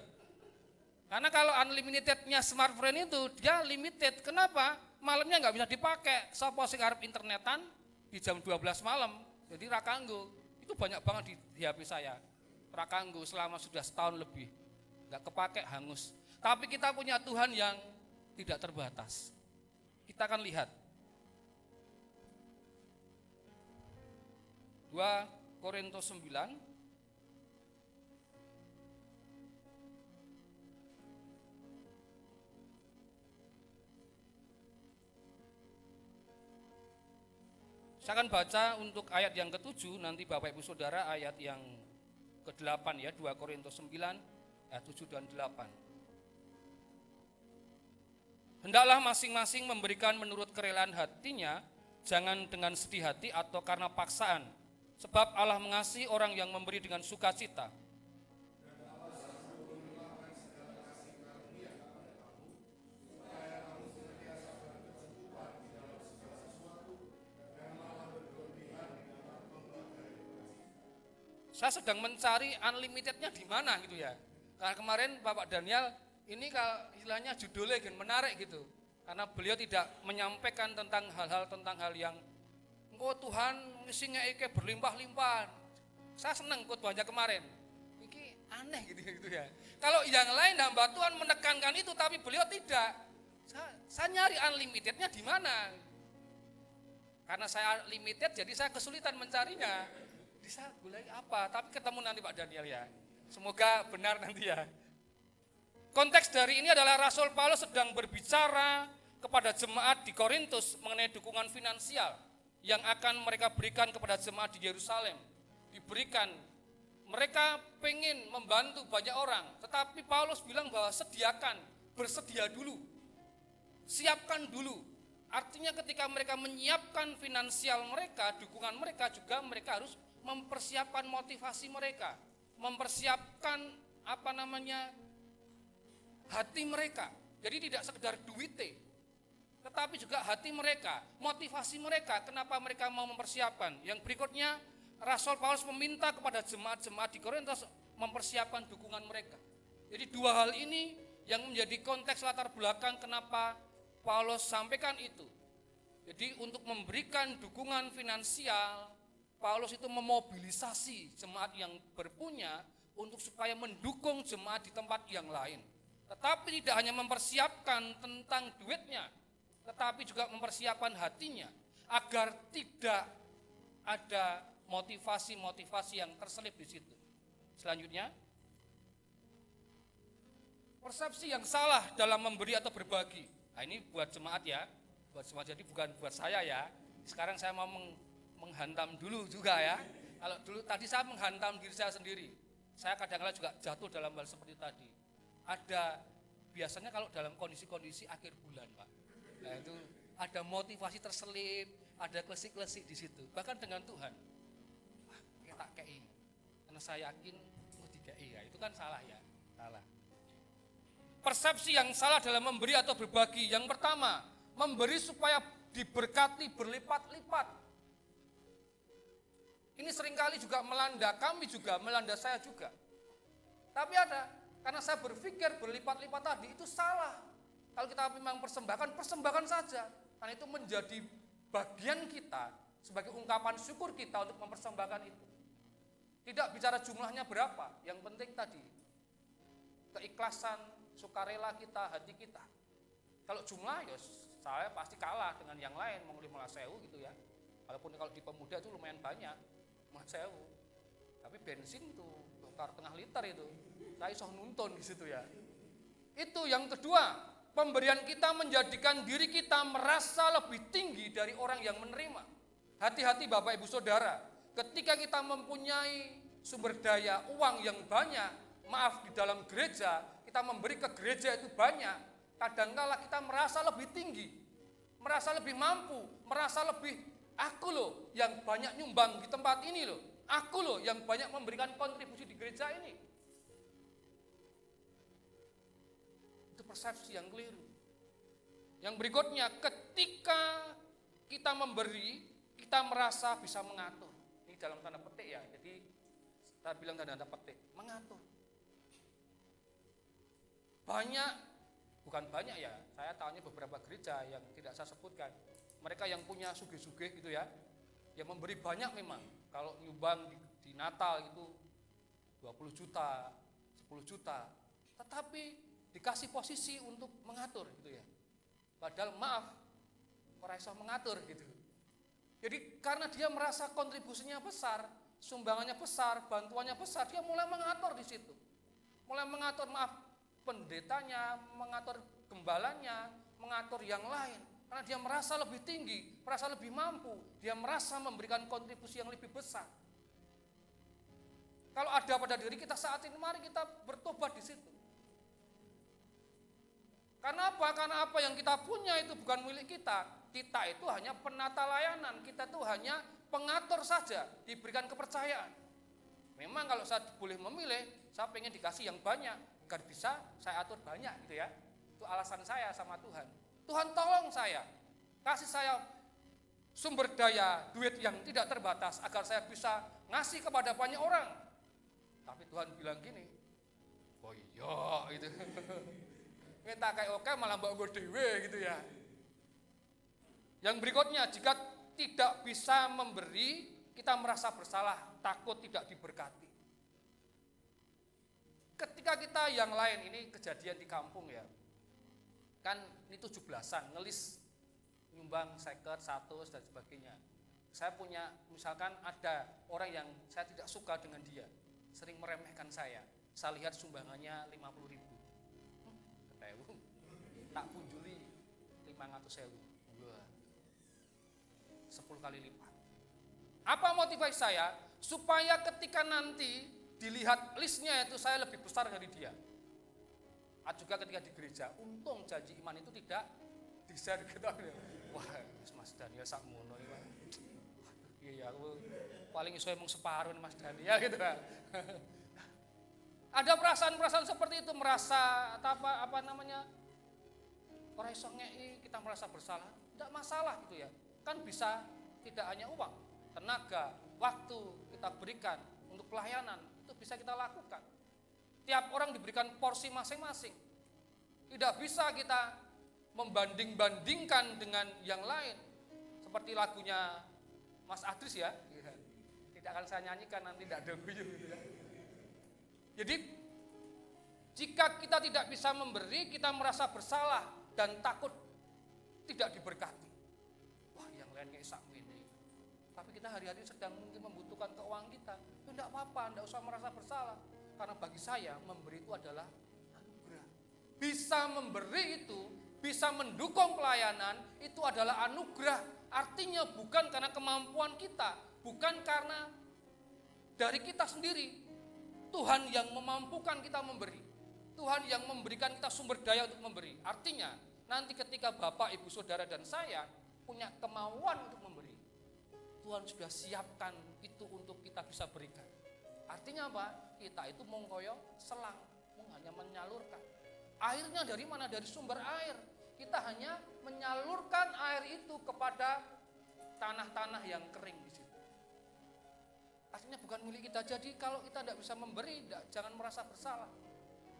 Karena kalau unlimitednya smartphone itu dia limited. Kenapa? Malamnya nggak bisa dipakai. Sapa sing arep internetan di jam 12 malam. Jadi ra kanggo. Itu banyak banget di HP saya. Ra kanggo selama sudah setahun lebih. Nggak kepakai, hangus. Tapi kita punya Tuhan yang tidak terbatas. Kita akan lihat. 2 Korintus 9 Saya akan baca untuk ayat yang ke-7, nanti Bapak Ibu Saudara ayat yang ke-8 ya, 2 Korintus 9 ayat 7 dan 8. Hendaklah masing-masing memberikan menurut kerelaan hatinya, jangan dengan sedih hati atau karena paksaan, sebab Allah mengasihi orang yang memberi dengan sukacita. Saya sedang mencari unlimitednya di mana gitu ya. Karena kemarin Bapak Daniel ini kalau istilahnya judulnya menarik gitu. Karena beliau tidak menyampaikan tentang hal yang engko Tuhan mesti ngeke berlimpah-limpah. Saya senang khotbahnya kemarin. Ini aneh gitu ya. Kalau yang lain hamba Tuhan menekankan itu tapi beliau tidak. Saya nyari unlimitednya di mana? Karena saya limited jadi saya kesulitan mencarinya. Bisa gulai apa, tapi ketemu nanti Pak Daniel ya. Semoga benar nanti ya. Konteks dari ini adalah Rasul Paulus sedang berbicara kepada jemaat di Korintus mengenai dukungan finansial yang akan mereka berikan kepada jemaat di Yerusalem. Diberikan, mereka pengen membantu banyak orang, tetapi Paulus bilang bahwa sediakan, bersedia dulu, siapkan dulu. Artinya ketika mereka menyiapkan finansial mereka, dukungan mereka juga mereka harus mempersiapkan motivasi mereka, mempersiapkan hati mereka. Jadi tidak sekedar duitnya, tetapi juga hati mereka, motivasi mereka, kenapa mereka mau mempersiapkan. Yang berikutnya, Rasul Paulus meminta kepada jemaat-jemaat di Korintus mempersiapkan dukungan mereka. Jadi dua hal ini yang menjadi konteks latar belakang kenapa Paulus sampaikan itu. Jadi untuk memberikan dukungan finansial, Paulus itu memobilisasi jemaat yang berpunya untuk supaya mendukung jemaat di tempat yang lain. Tetapi tidak hanya mempersiapkan tentang duitnya, tetapi juga mempersiapkan hatinya agar tidak ada motivasi-motivasi yang terselip di situ. Selanjutnya, persepsi yang salah dalam memberi atau berbagi. Nah, ini buat jemaat ya, buat jemaat, jadi bukan buat saya ya. Sekarang saya mau menghantam dulu juga ya. Kalau dulu tadi saya menghantam diri saya sendiri. Saya kadang-kadang juga jatuh dalam hal seperti tadi. Ada biasanya kalau dalam kondisi-kondisi akhir bulan, Pak. Nah, itu ada motivasi terselip, ada klesik-klesik di situ. Bahkan dengan Tuhan. Wah, kita kei. Karena saya yakin dikei ya. Itu kan salah ya. Salah. Persepsi yang salah dalam memberi atau berbagi. Yang pertama, memberi supaya diberkati berlipat-lipat. Ini seringkali juga melanda kami juga, melanda saya juga. Tapi karena saya berpikir berlipat-lipat tadi itu salah. Kalau kita memang persembahkan saja. Karena itu menjadi bagian kita sebagai ungkapan syukur kita untuk mempersembahkan itu. Tidak bicara jumlahnya berapa, yang penting tadi keikhlasan, sukarela kita, hati kita. Kalau jumlah ya saya pasti kalah dengan yang lain, mau 15.000 gitu ya. Walaupun kalau di pemuda itu lumayan banyak. 15.000, tapi bensin tuh tukar tengah liter itu, saya iso nuntun di situ ya. Itu yang kedua, pemberian kita menjadikan diri kita merasa lebih tinggi dari orang yang menerima. Hati-hati Bapak Ibu Saudara, ketika kita mempunyai sumber daya uang yang banyak, maaf di dalam gereja, kita memberi ke gereja itu banyak, kadangkala kita merasa lebih tinggi, merasa lebih mampu, merasa lebih aku loh yang banyak nyumbang di tempat ini loh. Aku loh yang banyak memberikan kontribusi di gereja ini. Itu persepsi yang keliru. Yang berikutnya, ketika kita memberi, kita merasa bisa mengatur. Ini dalam tanda petik ya. Jadi Saya bilang tanda petik, mengatur. Banyak, bukan banyak ya, saya tahunya beberapa gereja yang tidak saya sebutkan. Mereka yang punya sugih-sugih gitu ya, yang memberi banyak memang. Kalau nyumbang di Natal itu 20 juta, 10 juta. Tetapi dikasih posisi untuk mengatur gitu ya. Padahal maaf, orang iso mengatur gitu. Jadi karena dia merasa kontribusinya besar, sumbangannya besar, bantuannya besar, dia mulai mengatur di situ. Mulai mengatur, maaf, pendetanya, mengatur gembalanya, mengatur yang lain. Karena dia merasa lebih tinggi, merasa lebih mampu, dia merasa memberikan kontribusi yang lebih besar. Kalau ada pada diri kita saat ini, mari kita bertobat di situ. Karena apa? Karena apa yang kita punya itu bukan milik kita. Kita itu hanya penata layanan, kita itu hanya pengatur saja, diberikan kepercayaan. Memang kalau saya boleh memilih, saya pengen dikasih yang banyak, agar bisa saya atur banyak gitu ya. Itu alasan saya sama Tuhan. Tuhan tolong saya, kasih saya sumber daya, duit yang tidak terbatas, agar saya bisa ngasih kepada banyak orang. Tapi Tuhan bilang gini, oh iya gitu. Minta kayak oke malah mbak gue dewe gitu ya. Yang berikutnya, jika tidak bisa memberi, kita merasa bersalah, takut tidak diberkati. Ketika kita yang lain, ini kejadian di kampung ya, kan ini 17-an, ngelis, nyumbang 50, 100 dan sebagainya. Saya punya, misalkan ada orang yang saya tidak suka dengan dia, sering meremehkan saya lihat sumbangannya 50 ribu, tak punjuli 500.000, 10 kali lipat. Apa motivasi saya? Supaya ketika nanti dilihat listnya itu saya lebih besar dari dia. Juga ketika di gereja, untung janji iman itu tidak di-share gitu. Wah, Mas Daniel sakmono iki. Iya, aku paling iso emang separuh Mas Daniel gitu kan. Ada perasaan-perasaan seperti itu, merasa apa namanya? Ora iso ngeki, kita merasa bersalah. Tidak masalah gitu ya. Kan bisa tidak hanya uang, tenaga, waktu kita berikan untuk pelayanan, itu bisa kita lakukan. Tiap orang diberikan porsi masing-masing. Tidak bisa kita membanding-bandingkan dengan yang lain. Seperti lagunya Mas Adris ya. Tidak akan saya nyanyikan, nanti tidak ada guyu gitu ya. Jadi jika kita tidak bisa memberi, kita merasa bersalah dan takut tidak diberkati. Wah, yang lain kayak sak ini. Tapi kita hari-hari sedang mungkin membutuhkan keuangan kita. Itu tidak apa-apa, tidak usah merasa bersalah. Karena bagi saya memberi itu adalah anugerah. Bisa memberi itu, bisa mendukung pelayanan, itu adalah anugerah. Artinya bukan karena kemampuan kita, bukan karena dari kita sendiri. Tuhan yang memampukan kita memberi. Tuhan yang memberikan kita sumber daya untuk memberi. Artinya nanti ketika Bapak, Ibu, Saudara, dan saya punya kemauan untuk memberi, Tuhan sudah siapkan itu untuk kita bisa berikan. Artinya apa? Kita itu mengkoyo selang, hanya menyalurkan. Airnya dari mana? Dari sumber air. Kita hanya menyalurkan air itu kepada tanah-tanah yang kering di situ. Artinya bukan milik kita. Jadi kalau kita tidak bisa memberi, jangan merasa bersalah.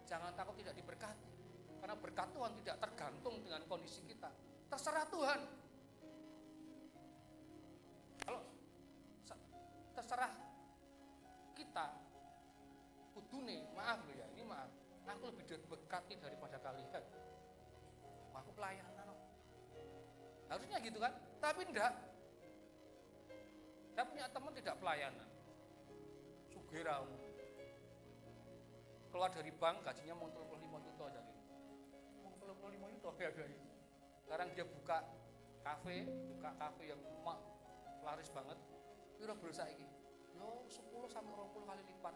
Jangan takut tidak diberkati. Karena berkat Tuhan tidak tergantung dengan kondisi kita. Terserah Tuhan. Kalau terserah kita, kudune, maaf ya, ini maaf, aku lebih diberkati daripada kalian. Aku pelayanan. Harusnya gitu kan? Tapi enggak. Saya punya teman tidak pelayanan. Sugirau. Keluar dari bank gajinya mau 35 juta dari. Mau 35 juta ya guys. Sekarang dia buka kafe yang laris banget. Piro berusaha iki? Yo 10 sampai 20 kali lipat.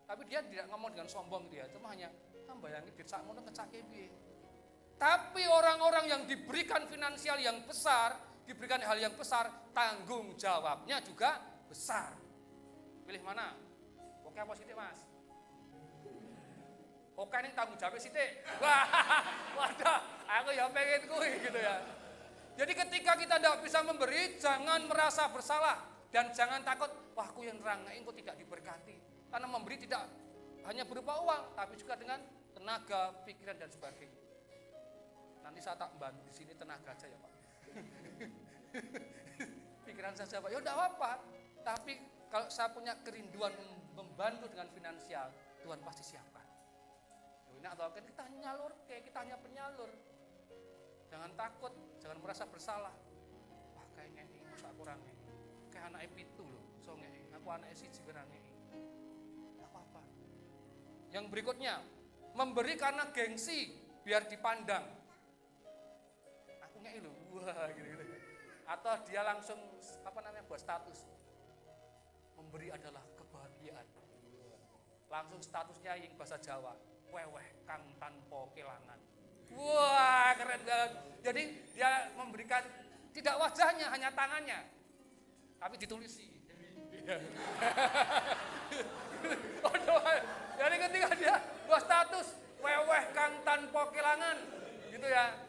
Tapi dia tidak ngomong dengan sombong dia, cuma hanya bayangin duit sakmono ngecake piye. Tapi orang-orang yang diberikan finansial yang besar, diberikan hal yang besar, tanggung jawabnya juga besar. Pilih mana? Oke apa sithik, Mas? Oke ini tanggung jawabnya sithik. Wah, waduh, aku ya pengen kuwi gitu ya. Jadi ketika kita tidak bisa memberi, jangan merasa bersalah Dan jangan takut, wah aku yang nerangin kok tidak diberkati. Karena memberi tidak hanya berupa uang, tapi juga dengan tenaga, pikiran dan sebagainya. Nanti saya tak bantu di sini tenaga aja ya Pak. Pikiran saja Pak, ya udah apa. Tapi kalau saya punya kerinduan membantu dengan finansial, Tuhan pasti siapkan. Nah, atau kita nyalur, kita hanya penyalur. Jangan takut, jangan merasa bersalah. Wah kayak ngene, masa kurang ngene. Kayak anak itu loh, so ngene. Aku anak siji kurang ngene. Enggak apa-apa. Yang berikutnya, memberi karena gengsi biar dipandang. Aku ngene loh, wah gitu-gitu. Atau dia langsung buat status. Memberi adalah kebahagiaan. Langsung statusnya yang bahasa Jawa. Weweh kang tanpa kelangan. Wah keren banget. Jadi dia memberikan tidak wajahnya, hanya tangannya. Tapi ditulisi. Jadi ketika dia buat status weweh kang tanpa kelangan, gitu ya.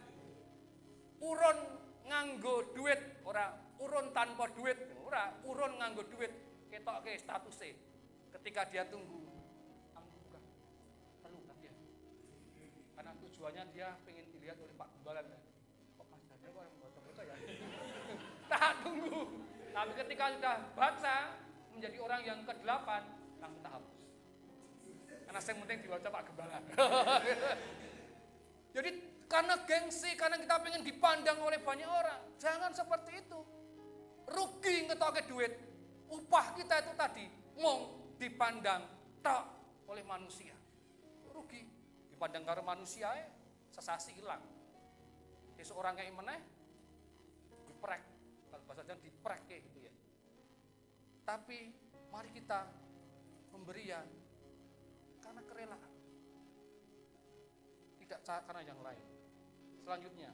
Urun nganggo duit, ora urun tanpa duit, ora urun nganggo duit. Ketoke statusnya. Ketika dia tunggu, karena tujuannya dia pengen dilihat oleh Pak Gembala. Kok Mas Daniel kok yang bocor-bocor ya? Tak tunggu. Tapi ketika sudah baca menjadi orang yang ke-8, langsung tak hapus. Karena yang penting dibaca Pak Gembala. Jadi karena gengsi, karena kita pengen dipandang oleh banyak orang. Jangan seperti itu. Rugi ngetoke duit. Upah kita itu tadi mong dipandang tok oleh manusia. Rugi. Dipandang karo manusia sesasi hilang. Seorang kayak meneh diprek, kalau bahasa Jawa diprek gitu ya. Tapi mari kita pemberian karena kerelaan, tidak karena yang lain. Selanjutnya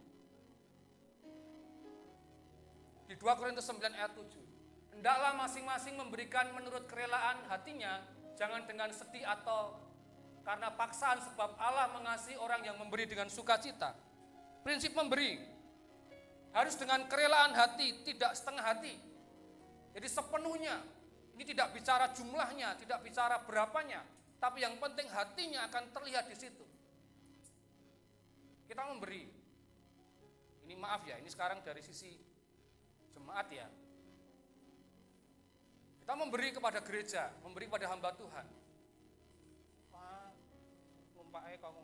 di 2 Korintus 9 ayat 7, hendaklah masing-masing memberikan menurut kerelaan hatinya, jangan dengan sedih atau karena paksaan, sebab Allah mengasihi orang yang memberi dengan sukacita. Prinsip memberi harus dengan kerelaan hati, tidak setengah hati. Jadi sepenuhnya. Ini tidak bicara jumlahnya, tidak bicara berapanya, tapi yang penting hatinya akan terlihat di situ. Kita memberi. Ini maaf ya, ini sekarang dari sisi jemaat ya. Kita memberi kepada gereja, memberi kepada hamba Tuhan. Pak kamu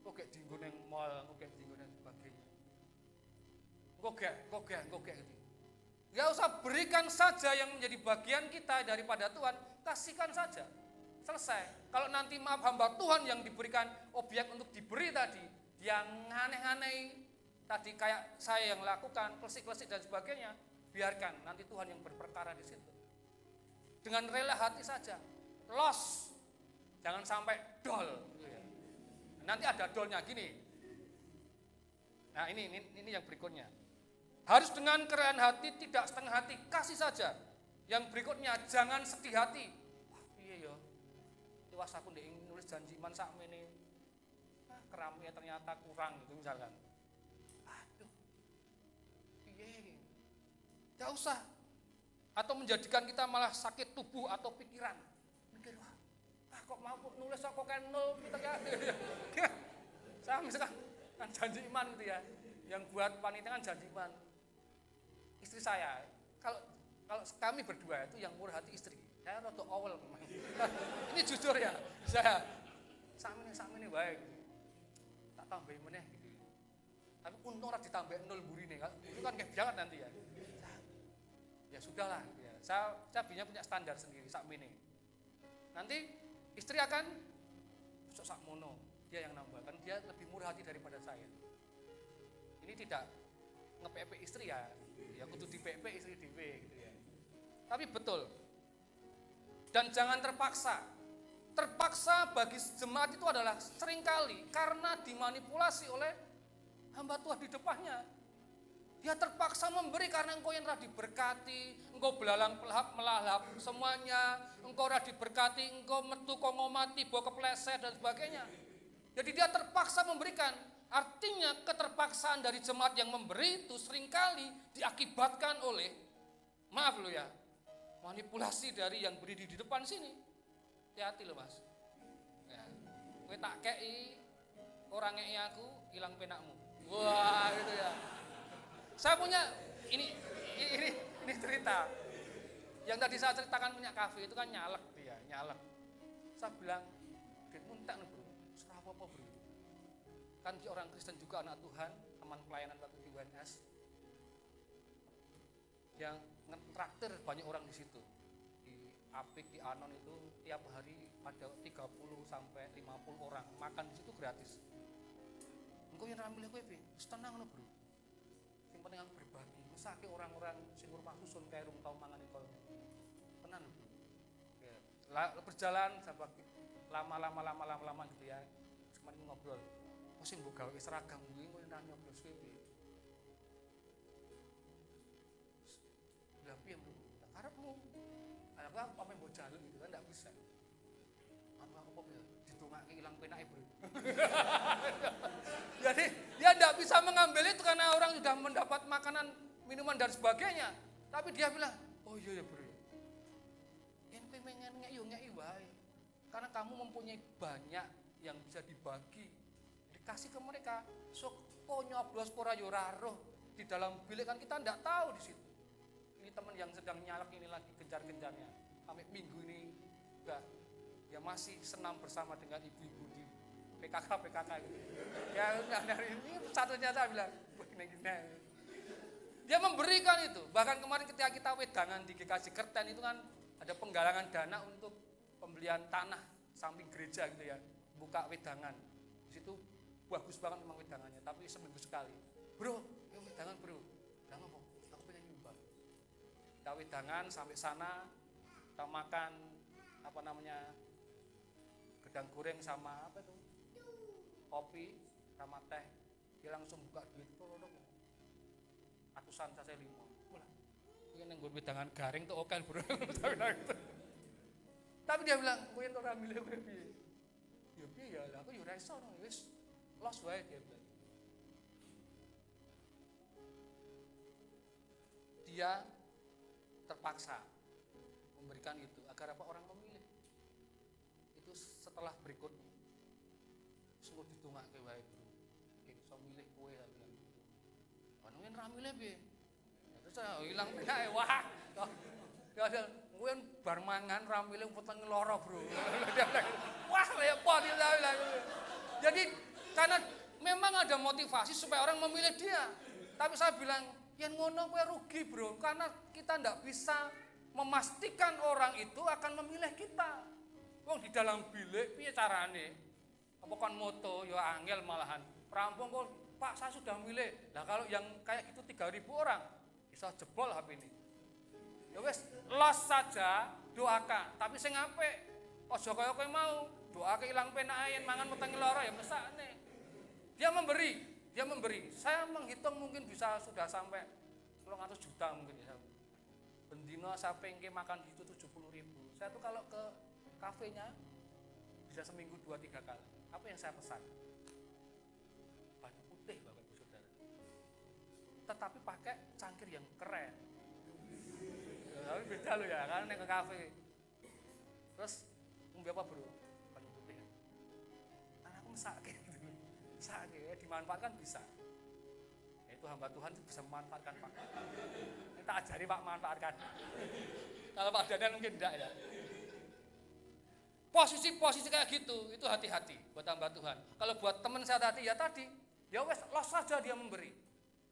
kok kayak dinggo nang mall, kok kayak dinggo nang sebagainya. Kok kayak gitu. Ya usah, berikan saja yang menjadi bagian kita daripada Tuhan, kasihkan saja. Selesai. Kalau nanti maaf hamba Tuhan yang diberikan objek untuk diberi tadi, yang aneh-aneh tadi kayak saya yang lakukan, klesik-klesik dan sebagainya, biarkan nanti Tuhan yang berperkara di situ. Dengan rela hati saja. Los. Jangan sampai dol. Nanti ada dolnya gini. Nah ini yang berikutnya. Harus dengan kerelaan hati, tidak setengah hati, kasih saja. Yang berikutnya, jangan sedih hati. Wah iya ya, tewas aku ndek nulis janji iman sakmene. Keramnya ternyata kurang gitu misalkan. Aduh, piye? Tidak usah. Atau menjadikan kita malah sakit tubuh atau pikiran. Mikir, wah kok mau nulis kok kan nol gitu ya. Saya misalkan kan janji iman gitu ya. Yang buat panitia kan janji iman. Istri saya, kalau kami berdua itu yang murah hati istri. Saya rada awal memang. Ini jujur ya. Saya sakmene wae. Tak tambahin meneh gitu. Tapi untung ora ditambahin nol burine kan. Itu kan kayak banget nanti ya. Ya sudahlah gitu ya. Saya punya standar sendiri sakmene. Nanti istri akan sok sakmono, dia yang nambahkan, dia lebih murah hati daripada saya. Ini tidak nge-PP istri ya kudu di-PP istri dhewe gitu ya. Tapi betul. Dan jangan terpaksa. Terpaksa bagi jemaat itu adalah seringkali karena dimanipulasi oleh hamba Tuhan di depannya. Dia terpaksa memberi karena engkau yang telah diberkati, engkau belalang pelahap melalap semuanya, engkau telah diberkati, engkau metu kok ngomati, bawa kepleset dan sebagainya. Jadi dia terpaksa memberikan. Artinya keterpaksaan dari jemaat yang memberi itu seringkali diakibatkan oleh maaf lo ya, manipulasi dari yang berdiri di depan sini. Hati-hati lo mas. Ya, gue tak kei, orang ngei aku, hilang penakmu. Wah gitu ya. Saya punya ini cerita. Yang tadi saya ceritakan punya kafe itu kan nyalek dia, nyalek. Saya bilang, "Dit muntak nih bro, serah apa bro." Kan dia orang Kristen juga, anak Tuhan, teman pelayanan waktu di UNS. Yang ngetraktir banyak orang di situ. Di Apik, di Anon itu tiap hari ada 30 sampai 50 orang makan di situ gratis. Engko yang ramil kowe piye? Wis tenang lho, Bro. Sing penting aku berbagi. Mesake orang-orang sing rumah susun kae rung tau mangan kok. Tenan, Bro. Ya, berjalan sampai lama gitu ya. Cuman ngobrol. Oh sing mbok gawe seragam kuwi kowe nanya bos kowe piye? Lah piye, Bro? Karepmu. Aku apa mbok jalan gitu kan enggak bisa. Aku apa ya? Ditungake ilang penake, Bro. Jadi dia tidak bisa mengambil itu karena orang sudah mendapat makanan, minuman dan sebagainya. Tapi dia bilang, oh iya ya bro, yang pengen ngeyuk wae. Karena kamu mempunyai banyak yang bisa dibagi, dikasih ke mereka. Sok nyoblos pora yo ora roh di dalam bilik kan kita tidak tahu di situ. Ini teman yang sedang nyalek ini lagi gencar-gencarnya. Sampai minggu ini enggak, dia masih senam bersama dengan ibu-ibu di PKK gitu. Ya dari ini satunya saya bilang, dia memberikan itu. Bahkan kemarin ketika kita wedangan di GKJ Kerten itu kan ada penggalangan dana untuk pembelian tanah samping gereja gitu ya, buka wedangan. Di situ bagus banget memang wedangannya, tapi seminggu sekali. Bro, ya wedangan bro. Wedangan apa? Aku pengen nyumbang. Kita wedangan sampai sana, kita makan apa namanya gedang goreng sama apa itu? Kopi sama teh, dia langsung buka duit ratusan saya 5. Ini yang gue wedangan garing tuh oke bro. Tapi dia bilang, gue yang orang milih gue piye? Ya piye ya, aku yo reso wis los wae dia bilang. Dia terpaksa memberikan itu agar apa orang memilih. Itu setelah berikutnya. Sungguh ditungake wae, Bro. Ki iso milih kowe ta bilang. Panungen ra milih piye? Terus saya ilang penake wah. Ya kowe bar mangan ra milih weteng lara, Bro. Wah, repot dia bilang. Jadi karena memang ada motivasi supaya orang memilih dia. Tapi saya bilang, yen ngono kowe rugi, Bro. Karena kita ndak bisa memastikan orang itu akan memilih kita. Wong di dalam bilik piye carane? Apa kan moto ya angel malahan. Rampung kok Pak saya sudah milih. Nah kalau yang kayak gitu 3.000 orang bisa jebol HP ini. Ya wes los saja doakan. Tapi sing apik aja kaya kowe mau doake ilang penake yen mangan wetenge lara ya mesakne. Dia memberi. Saya menghitung mungkin bisa sudah sampai 200 juta mungkin ya. Bendino saya pengke makan gitu 70.000. Saya tuh kalau ke kafenya bisa seminggu 2-3 kali. Apa yang saya pesan? Baju putih Bapak Ibu Saudara. Tetapi pakai cangkir yang keren. Tapi beda loh ya, karena ke kafe. Terus ngombe apa bro? Baju putih. Karena aku sakit gitu. Sakit, dimanfaatkan bisa. Itu hamba Tuhan bisa memanfaatkan Pak. Kita ajari Pak manfaatkan. Kalau Pak Dadan mungkin enggak ya. Posisi kayak gitu, itu hati-hati buat hamba Tuhan. Kalau buat teman saya tadi, ya wes los saja dia memberi.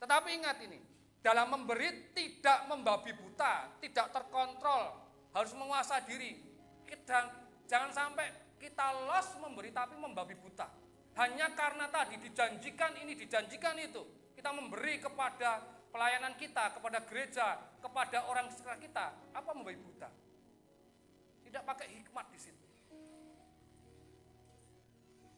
Tetapi ingat ini, dalam memberi tidak membabi buta, tidak terkontrol, harus menguasai diri. Jangan sampai kita los memberi tapi membabi buta. Hanya karena tadi dijanjikan ini, dijanjikan itu, kita memberi kepada pelayanan kita, kepada gereja, kepada orang sekitar kita, apa membabi buta? Tidak pakai hikmat di situ.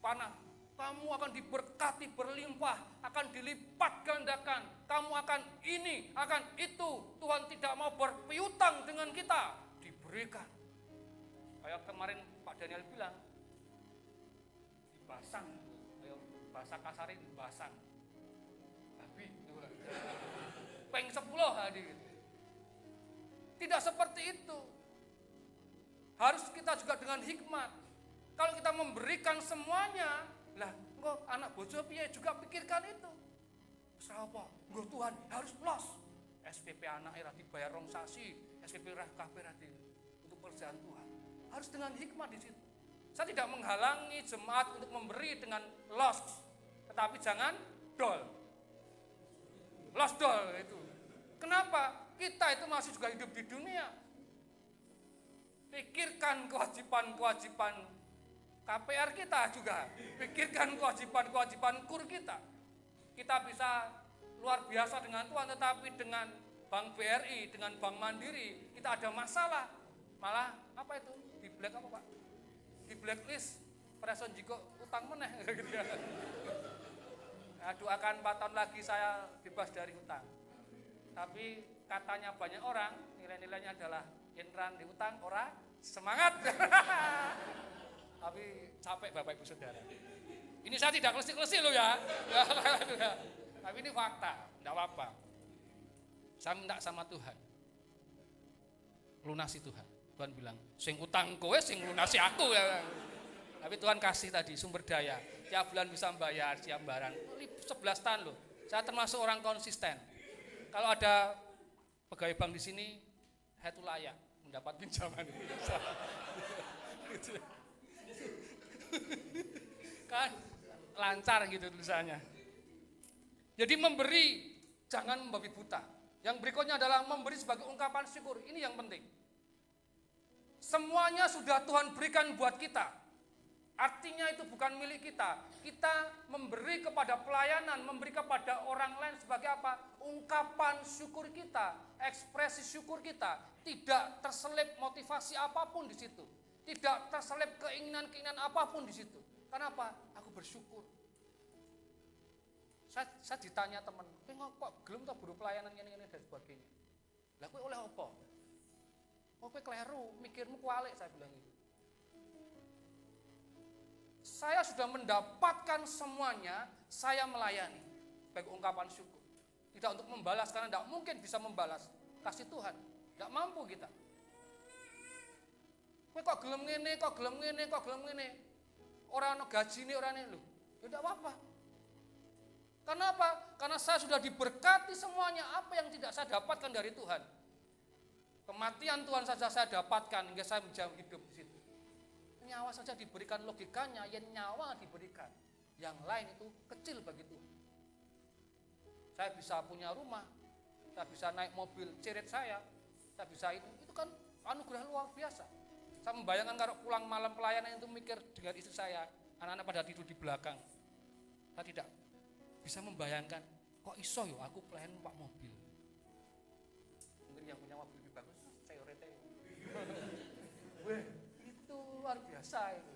Panah, kamu akan diberkati berlimpah, akan dilipat gandakan, kamu akan ini, akan itu. Tuhan tidak mau berpiutang dengan kita, diberikan. Kayak kemarin Pak Daniel bilang, dibasang, bahasa kasarin dibasang. Tapi, peng 10 hadir. seperti itu. Harus kita juga dengan hikmat. Kalau kita memberikan semuanya, lah kok anak bojo piye juga pikirkan itu. Apa? Nggo Tuhan harus los. SPP anak era dibayar rong sasi, SPP rah kabeh untuk pekerjaan Tuhan. Harus dengan hikmat di situ. Saya tidak menghalangi jemaat untuk memberi dengan los, tetapi jangan dol. Los dol itu. Kenapa? Kita itu masih juga hidup di dunia. Pikirkan kewajiban-kewajiban KPR kita juga. Pikirkan kewajiban-kewajiban KUR kita. Kita bisa luar biasa dengan Tuhan, tetapi dengan Bank BRI, dengan Bank Mandiri, kita ada masalah. Malah apa itu? Di black apa Pak? Di blacklist, person jiko utang meneh gitu ya. Nah, doakan 4 tahun lagi saya bebas dari utang. Tapi katanya banyak orang, nilai-nilainya adalah inran di utang, ora semangat. Tapi capek Bapak Ibu Saudara. Ini saya tidak klesi-klesi loh ya. Tapi ini fakta, enggak apa-apa. Saya minta sama Tuhan. Lunasi Tuhan. Tuhan bilang, sing utang kowe sing lunasi aku ya. Tapi Tuhan kasih tadi sumber daya. Tiap bulan bisa bayar, siap barang. 11 tahun loh. Saya termasuk orang konsisten. Kalau ada pegawai bank di sini, saya tuh layak mendapat pinjaman. Kan lancar gitu tulisannya. Jadi memberi, jangan membabi buta. Yang berikutnya adalah memberi sebagai ungkapan syukur. Ini yang penting. Semuanya sudah Tuhan berikan buat kita. Artinya itu bukan milik kita. Kita memberi kepada pelayanan, memberi kepada orang lain sebagai apa? Ungkapan syukur kita, ekspresi syukur kita. Tidak terselip motivasi apapun di situ. Tidak terselip keinginan-keinginan apapun di situ. Kenapa? Aku bersyukur. Saya ditanya teman, kok gelem tak buru pelayanan ini dan sebagainya. Lah kowe oleh apa? Oh kowe kleru, mikirmu kualik, saya bilang itu. Saya sudah mendapatkan semuanya, saya melayani sebagai ungkapan syukur. Tidak untuk membalas, karena tidak mungkin bisa membalas. Kasih Tuhan, tidak mampu kita. Kowe kok gelem ngene, kok gelem ngene, kok gelem ngene. Ora ono gajine, ora ngene lho. Ya tidak apa-apa. Karena apa? Karena saya sudah diberkati semuanya. Apa yang tidak saya dapatkan dari Tuhan? Kematian Tuhan saja saya dapatkan hingga saya menjauh hidup di situ. Nyawa saja diberikan logikanya, yang nyawa diberikan. Yang lain itu kecil bagi Tuhan. Saya bisa punya rumah, saya bisa naik mobil ceret saya bisa itu kan anugerah luar biasa. Saya membayangkan kalau pulang malam pelayanan itu mikir dengan istri saya, anak-anak pada tidur di belakang. Saya tidak bisa membayangkan, kok iso yo aku pelayan numpak mobil. Mungkin yang punya mobil lebih bagus, saya orete. Weh, itu luar biasa itu.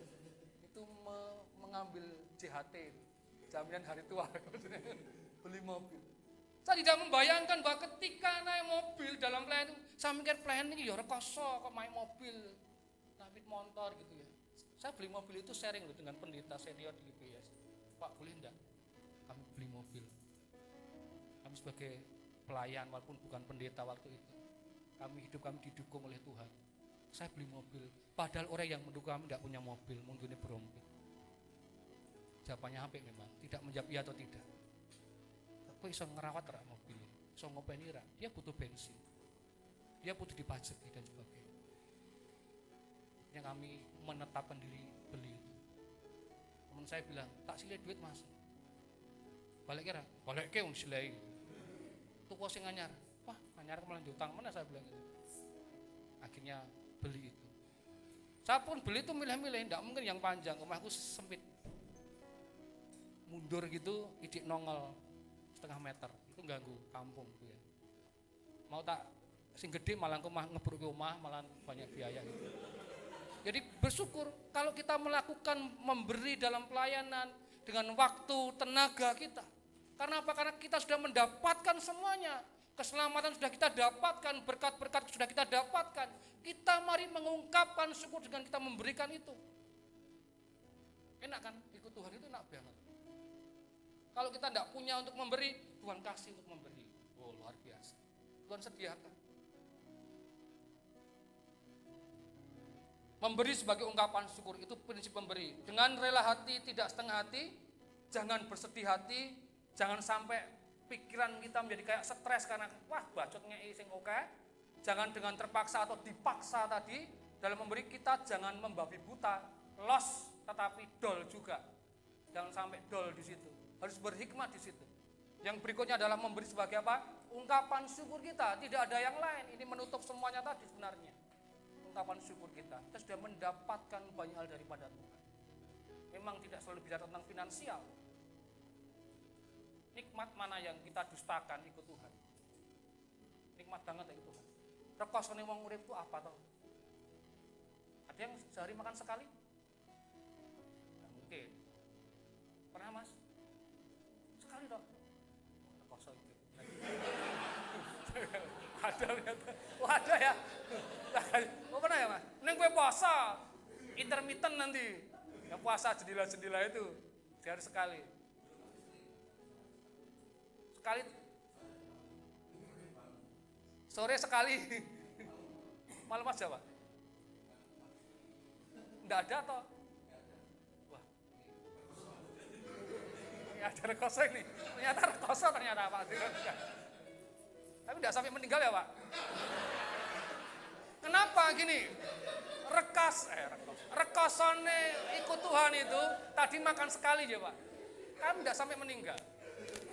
Itu mengambil JHT, jaminan hari tua, beli mobil. Saya tidak membayangkan bahwa ketika naik mobil dalam pelayan itu, saya mikir pelayan ini ya rekoso kok main mobil, naik motor gitu ya. Saya beli mobil itu sharing loh dengan pendeta senior di IPS. Pak boleh enggak? Kami beli mobil. Kami sebagai pelayan walaupun bukan pendeta waktu itu. Kami didukung oleh Tuhan. Saya beli mobil. Padahal orang yang mendukung kami tidak punya mobil, mungkin ini berompit. Jawabannya hampir memang, tidak menjawab iya atau tidak. Aku bisa ngerawat rak mobil, bisa ngopeni rak. Dia butuh bensin, dia butuh dipajaki dan sebagainya. Yang kami menetapkan diri beli itu. Teman saya bilang, tak silih duit mas. Balik kira, balik ke silih. Tuku sing anyar, wah anyar malah diutang mana saya bilang itu. Akhirnya beli itu. Saya pun beli itu milih-milih, tidak mungkin yang panjang, rumahku sempit. Mundur gitu, idik nongol setengah meter, itu ganggu kampung itu ya. Mau tak sing gede malah rumah ngebruk rumah malah banyak biaya gitu. Jadi bersyukur kalau kita melakukan memberi dalam pelayanan dengan waktu, tenaga kita. Karena apa? Karena kita sudah mendapatkan semuanya. Keselamatan sudah kita dapatkan, berkat-berkat sudah kita dapatkan. Kita mari mengungkapkan syukur dengan kita memberikan itu. Enak kan? Ikut Tuhan itu enak banget. Kalau kita tidak punya untuk memberi, Tuhan kasih untuk memberi. Oh luar biasa. Tuhan sediakan. Memberi sebagai ungkapan syukur itu prinsip memberi. Dengan rela hati, tidak setengah hati, jangan bersedih hati, jangan sampai pikiran kita menjadi kayak stres karena wah bacotnya sing oke. Jangan dengan terpaksa atau dipaksa tadi dalam memberi kita jangan membabi buta, los tetapi dol juga. Jangan sampai dol di situ. Harus berhikmat di situ. Yang berikutnya adalah memberi sebagai apa? Ungkapan syukur kita, tidak ada yang lain. Ini menutup semuanya tadi sebenarnya. Ungkapan syukur kita sudah mendapatkan banyak hal daripada Tuhan. Memang tidak selalu bicara tentang finansial. Nikmat mana yang kita dustakan ikut Tuhan? Nikmat banget ikut Tuhan. Rekosone wong urip itu apa toh? Ada yang sehari makan sekali? Nah, mungkin. Pernah mas? Sekali toh? Rekoso itu. Ada ternyata. Oh ada ya? Oh pernah ya mas? Neng gue puasa, intermittent nanti. Yang puasa jendela-jendela itu sehari sekali. Sekali. Sore sekali. Malam mas Jawa. Enggak ada toh? Wah. Ini ada rekoso ini. Ternyata rekoso ternyata Pak. Tapi enggak sampai meninggal ya Pak. Kenapa gini? Rekosone ikut Tuhan itu tadi makan sekali ya Pak. Kan enggak sampai meninggal.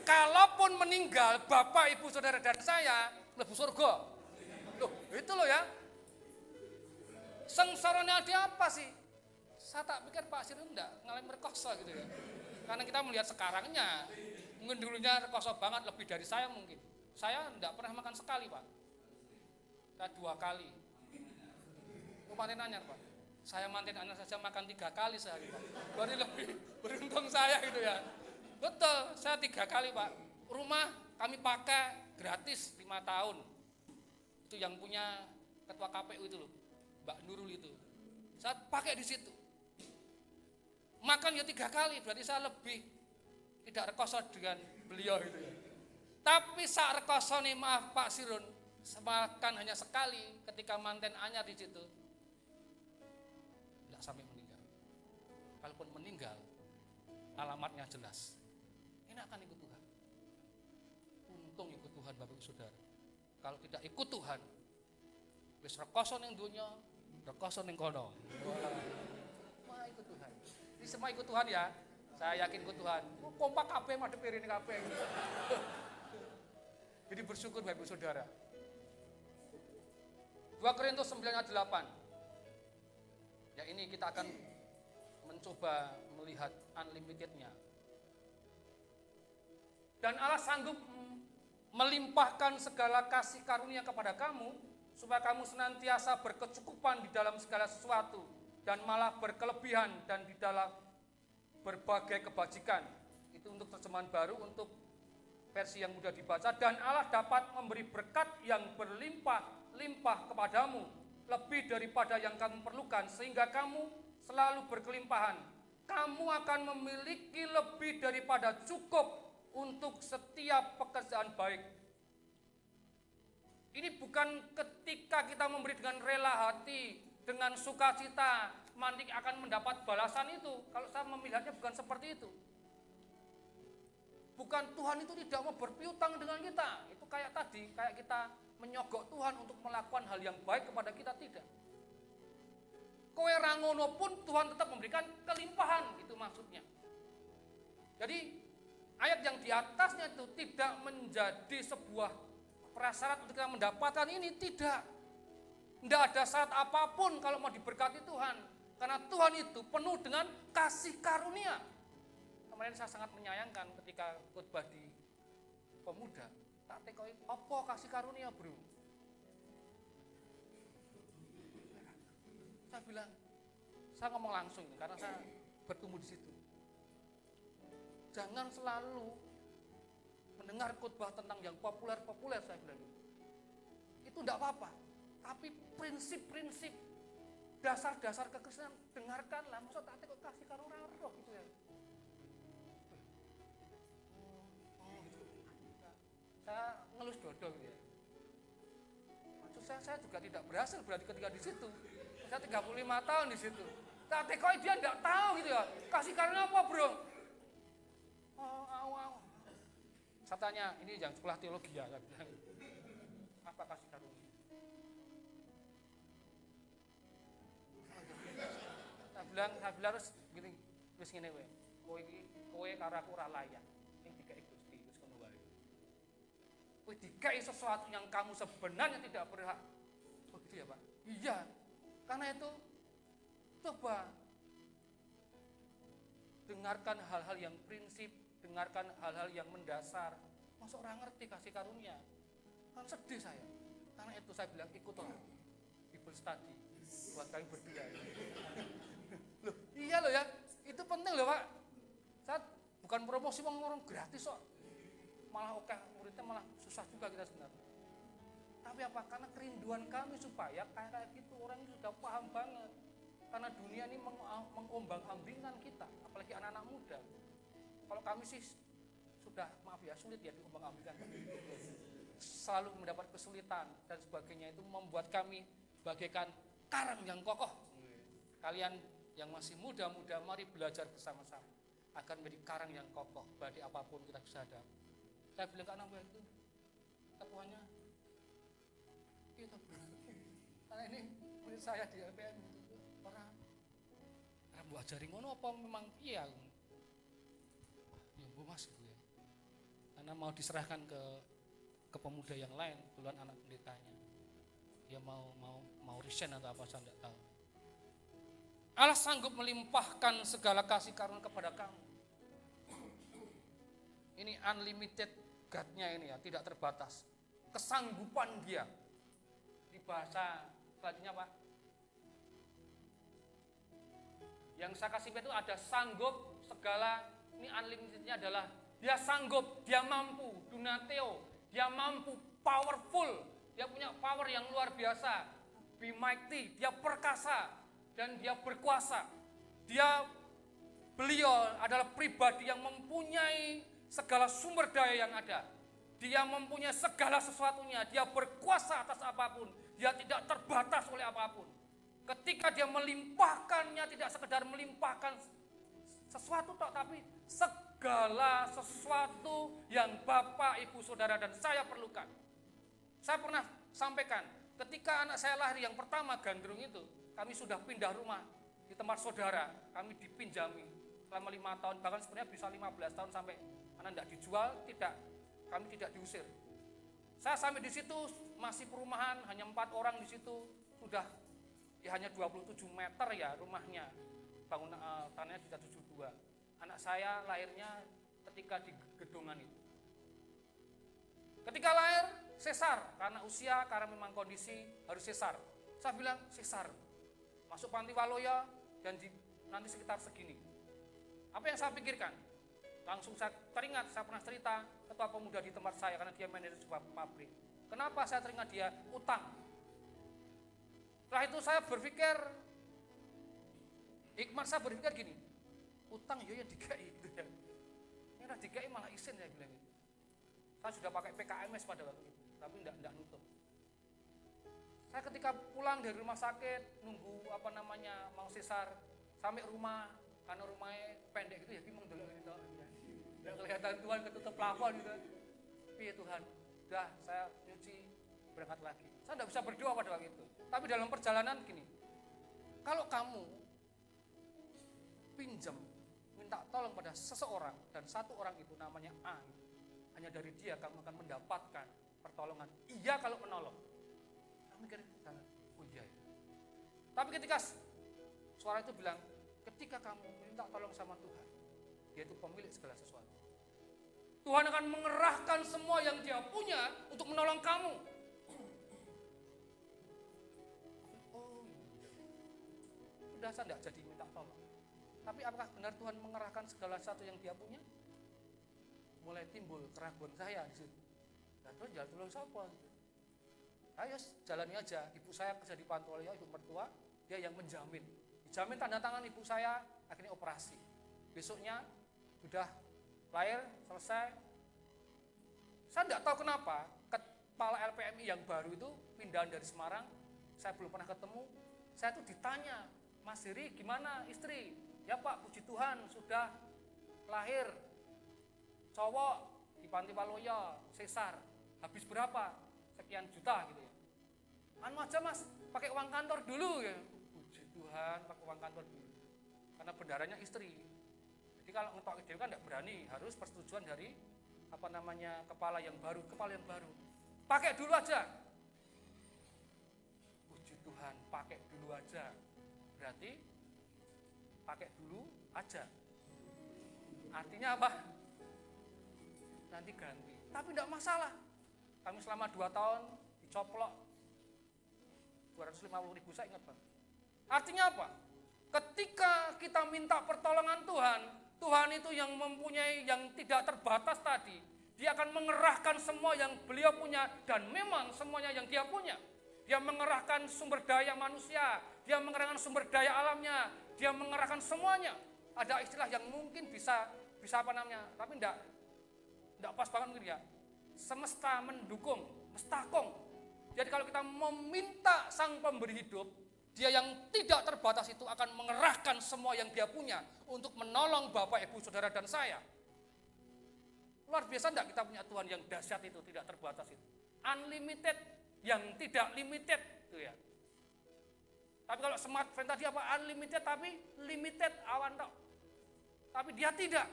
Kalaupun meninggal, Bapak, Ibu, Saudara dan saya mlebu surga. Loh, itu loh ya. Sengsaranya ada apa sih? Saya tak pikir Pak Sirun enggak ngalamin rekoso gitu ya. Karena kita melihat sekarangnya, mungkin dulunya rekoso banget lebih dari saya mungkin. Saya enggak pernah makan sekali Pak. Saya 2 kali. Itu manten anyar Pak. Saya manten anyar saja makan 3 kali sehari Pak. Berarti lebih beruntung saya gitu ya. Betul, saya 3 kali Pak. Rumah kami pakai gratis 5 tahun. Itu yang punya ketua KPU itu loh, Mbak Nurul itu. Saya pakai di situ. Makan ya 3 kali, berarti saya lebih tidak rekoso dengan beliau itu ya. Tapi saat rekoso nih, maaf Pak Sirun, makan hanya sekali ketika manten anyar di situ. Tidak sampai meninggal. Kalaupun meninggal, alamatnya jelas. Enak kan ikut Tuhan. Untung ikut Tuhan Bapak Saudara. Kalau tidak ikut Tuhan, wis rekoso ning dunya, rekoso ning kono. Wah, ikut Tuhan. Ini semua ikut Tuhan ya. Saya yakin ikut Tuhan. Kompak kabeh madhep rene kabeh. Jadi bersyukur Bapak Saudara. 2 Korintus 9 ayat 8. Ya ini kita akan mencoba melihat unlimitednya. Dan Allah sanggup melimpahkan segala kasih karunia kepada kamu, supaya kamu senantiasa berkecukupan di dalam segala sesuatu, dan malah berkelebihan dan di dalam berbagai kebajikan. Itu untuk terjemahan baru, untuk versi yang mudah dibaca. Dan Allah dapat memberi berkat yang berlimpah-limpah kepadamu, lebih daripada yang kamu perlukan, sehingga kamu selalu berkelimpahan. Kamu akan memiliki lebih daripada cukup untuk setiap pekerjaan baik. Ini bukan ketika kita memberi dengan rela hati, dengan sukacita, nanti akan mendapat balasan itu. Kalau saya melihatnya bukan seperti itu. Bukan Tuhan itu tidak mau berpiutang dengan kita. Itu kayak tadi, kayak kita menyogok Tuhan untuk melakukan hal yang baik kepada kita, tidak. Kowe rangono pun Tuhan tetap memberikan kelimpahan, itu maksudnya. Jadi ayat yang di atasnya itu tidak menjadi sebuah prasyarat untuk kita mendapatkan ini, tidak. Tidak ada syarat apapun kalau mau diberkati Tuhan. Karena Tuhan itu penuh dengan kasih karunia. Kemarin saya sangat menyayangkan ketika khotbah di pemuda. Tak tekoi, apa kasih karunia bro? Saya bilang, saya ngomong langsung karena saya bertumbuh di situ. Jangan selalu mendengar khotbah tentang yang populer-populer, saya bilang. Itu enggak apa-apa. Tapi prinsip-prinsip, dasar-dasar kekristenan, dengarkanlah. Maksud tak kok kasih karunia roh gitu ya. Saya ngelus dodol gitu ya. Maksud saya juga tidak berhasil berarti ketika di situ. Saya 35 tahun di situ. Tak kok dia enggak tahu gitu ya. Kasih karunia apa, Bro? Oh. Saya tanya, ini yang sekolah teologi ya, saya bilang. Apa kasih karunia? Saya bilang harus gini, wis ngene wae. Kowe karo aku ora layak. Ning dikai Gusti wis ngono wae. Kowe dikai sesuatu yang kamu sebenarnya tidak berhak. Oh gitu ya, Pak? Iya. Karena itu coba dengarkan hal-hal yang prinsip, dengarkan hal-hal yang mendasar. Masa orang ngerti kasih karunia? Kan sedih saya. Karena itu saya bilang ikutlah Bible study buat kami berdua. Loh, iya loh ya, itu penting loh Pak. Saya bukan promosi orang gratis kok. Malah oke, muridnya malah susah juga kita sebenarnya. Tapi apa? Karena kerinduan kami supaya kayak gitu orang ini sudah paham banget. Karena dunia ini mengombang-ambingkan kita, apalagi anak-anak muda. Kalau kami sih sudah maaf ya sulit ya diombang-ambingkan. Selalu mendapat kesulitan dan sebagainya, itu membuat kami bagaikan karang yang kokoh. Kalian yang masih muda-muda, mari belajar bersama-sama agar menjadi karang yang kokoh badai apapun kita bisa hadapi. Saya bilang ke anak buah itu, ketuanya, itu karena ini murid saya di LPM itu orang buat ajarin ngono apa memang iya? Ya Bu Mas gitu ya. Karena mau diserahkan ke pemuda yang lain, duluan anak pendetanya. Dia mau resign atau apa saya tidak tahu. Allah sanggup melimpahkan segala kasih karunia kepada kamu. Ini unlimited God-nya ini ya, tidak terbatas. Kesanggupan dia. Di bahasa selanjutnya Pak. Yang saya kasih itu ada sanggup segala, ini unlimitednya adalah dia sanggup, dia mampu, dunateo, dia mampu, powerful, dia punya power yang luar biasa, be mighty, dia perkasa, dan dia berkuasa. Beliau adalah pribadi yang mempunyai segala sumber daya yang ada. Dia mempunyai segala sesuatunya, dia berkuasa atas apapun, dia tidak terbatas oleh apapun. Ketika dia melimpahkannya, tidak sekedar melimpahkan sesuatu tapi segala sesuatu yang Bapak, Ibu, Saudara, dan saya perlukan. Saya pernah sampaikan, ketika anak saya lahir yang pertama gandrung itu, kami sudah pindah rumah di tempat saudara, kami dipinjami selama 5 tahun, bahkan sebenarnya bisa 15 tahun sampai anak tidak dijual, kami tidak diusir. Saya sampai di situ masih perumahan, hanya 4 orang di situ, sudah ya hanya 27 meter ya rumahnya, bangunan tanahnya sudah 72. Anak saya lahirnya ketika di gedungan itu. Ketika lahir, sesar, karena usia, karena memang kondisi harus sesar. Saya bilang sesar, masuk panti Waloya dan nanti sekitar segini. Apa yang saya pikirkan? Langsung saya teringat, saya pernah cerita ketua pemuda di tempat saya karena dia manajer sebuah pabrik. Kenapa saya teringat dia? Utang. Setelah itu saya berpikir, hikmat saya berpikir gini, utang ya dikai gitu ya. Ini udah dikai malah isin saya bilang gitu. Saya sudah pakai PKMS pada waktu itu, tapi enggak nutup. Saya ketika pulang dari rumah sakit, nunggu mau sesar, sampai rumah, karena rumahnya pendek gitu ya, bingung dulu gitu. Enggak kelihatan Tuhan, ketutup plafon gitu. Piye Tuhan, udah saya nyuci, berangkat lagi. Saya enggak bisa berdoa pada waktu itu. Tapi dalam perjalanan gini, kalau kamu pinjam, minta tolong pada seseorang, dan satu orang itu namanya A, hanya dari dia kamu akan mendapatkan pertolongan. Iya kalau menolong. Mikir, oh iya. Tapi ketika suara itu bilang, ketika kamu minta tolong sama Tuhan, dia itu pemilik segala sesuatu. Tuhan akan mengerahkan semua yang dia punya untuk menolong kamu. Oh iya. Sudah saya tidak jadi minta tolong. Tapi apakah benar Tuhan mengerahkan segala sesuatu yang dia punya? Mulai timbul keraguan saya di situ. Nah, terus jalan tolong siapa? Ayo jalani aja, ibu saya kerja di Pantualia, ibu mertua, dia yang menjamin. Dijamin tanda tangan ibu saya, akhirnya operasi. Besoknya sudah lahir, selesai. Saya tidak tahu kenapa, kepala LPMI yang baru itu pindahan dari Semarang, saya belum pernah ketemu, Saya tuh ditanya, Mas Heri gimana istri? Ya Pak, puji Tuhan sudah lahir cowok di Panti Paloyo, sesar. Habis berapa? Sekian juta gitu ya. Anu aja Mas, pakai uang kantor dulu ya. Puji Tuhan, pakai uang kantor dulu. Karena bendaranya istri. Jadi kalau ngetok ide kan enggak berani, harus persetujuan dari kepala yang baru. Pakai dulu aja. Puji Tuhan, pakai dulu aja. Berarti pakai dulu aja. Artinya apa? Nanti ganti. Tapi tidak masalah. Kami selama 2 tahun dicoplok 250.000, saya ingat Bang. Artinya apa? Ketika kita minta pertolongan Tuhan, Tuhan itu yang mempunyai yang tidak terbatas tadi. Dia akan mengerahkan semua yang beliau punya, dan memang semuanya yang dia punya. Dia mengerahkan sumber daya manusia, dia mengerahkan sumber daya alamnya, dia mengerahkan semuanya. Ada istilah yang mungkin bisa tapi enggak pas banget mungkin ya. Semesta mendukung, mestakong. Jadi kalau kita meminta sang pemberi hidup, dia yang tidak terbatas itu akan mengerahkan semua yang dia punya untuk menolong Bapak, Ibu, Saudara, dan saya. Luar biasa enggak kita punya Tuhan yang dahsyat itu, tidak terbatas itu. Unlimited, yang tidak limited itu ya. Tapi kalau smartphone tadi apa? Unlimited tapi limited awan tok. Tapi dia tidak.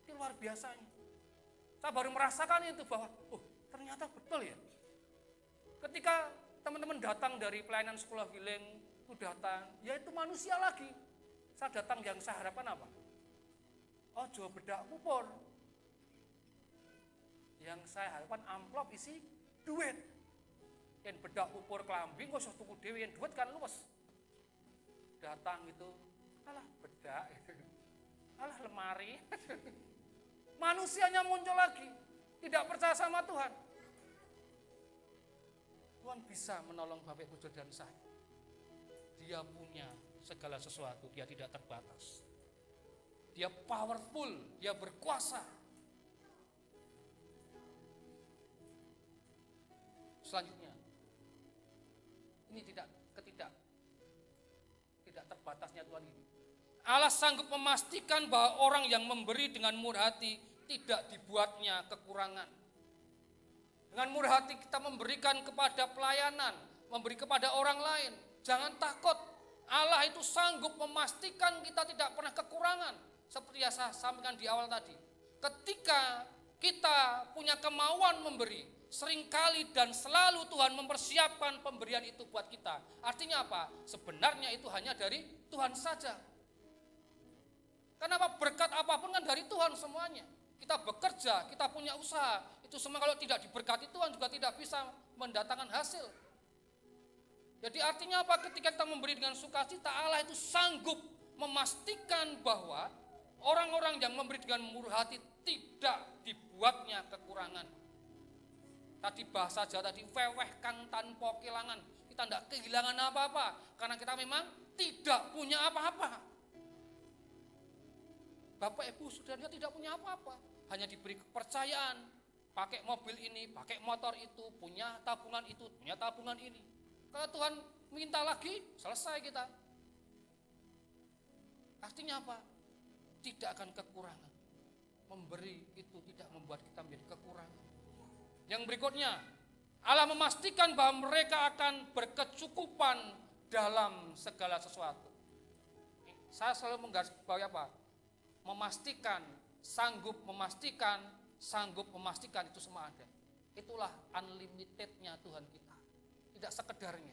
Itu luar biasanya. Saya baru merasakan itu bahwa, ternyata betul ya. Ketika teman-teman datang dari pelayanan sekolah healing, itu datang, ya itu manusia lagi. Saya datang yang saya harapkan apa? Ojo bedak kupur. Yang saya harapkan amplop isi duit. Yang bedak kupur kelambing, kok tuku dewe yang duit kan luwes. Datang itu, alah bedak, alah lemari. Manusianya muncul lagi, tidak percaya sama Tuhan. Tuhan bisa menolong Bapak, Ibu, dan saya. Dia punya segala sesuatu, dia tidak terbatas. Dia powerful, dia berkuasa. Selanjutnya, ini tidak terbatasnya Tuhan ini. Allah sanggup memastikan bahwa orang yang memberi dengan murah hati tidak dibuatnya kekurangan. Dengan murah hati kita memberikan kepada pelayanan, memberi kepada orang lain. Jangan takut, Allah itu sanggup memastikan kita tidak pernah kekurangan. Seperti yang saya sampaikan di awal tadi. Ketika kita punya kemauan memberi, seringkali dan selalu Tuhan mempersiapkan pemberian itu buat kita. Artinya apa? Sebenarnya itu hanya dari Tuhan saja. Kenapa? Berkat apapun kan dari Tuhan semuanya. Kita bekerja, kita punya usaha, itu semua kalau tidak diberkati Tuhan juga tidak bisa mendatangkan hasil. Jadi artinya apa? Ketika kita memberi dengan sukacita, Allah itu sanggup memastikan bahwa orang-orang yang memberi dengan murah hati tidak dibuatnya kekurangan. Tadi bahasa Jawa tadi, weweh kang tanpa kehilangan. Kita tidak kehilangan apa-apa, karena kita memang tidak punya apa-apa. Bapak, Ibu, Saudara tidak punya apa-apa, hanya diberi kepercayaan, pakai mobil ini, pakai motor itu, punya tabungan itu, punya tabungan ini. Kalau Tuhan minta lagi, selesai kita. Artinya apa? Tidak akan kekurangan. Memberi itu tidak membuat kita menjadi kekurangan. Yang berikutnya, Allah memastikan bahwa mereka akan berkecukupan dalam segala sesuatu. Saya selalu menggarisbawahi apa? Memastikan, sanggup memastikan itu semua ada. Itulah unlimitednya Tuhan kita. Tidak sekedarnya.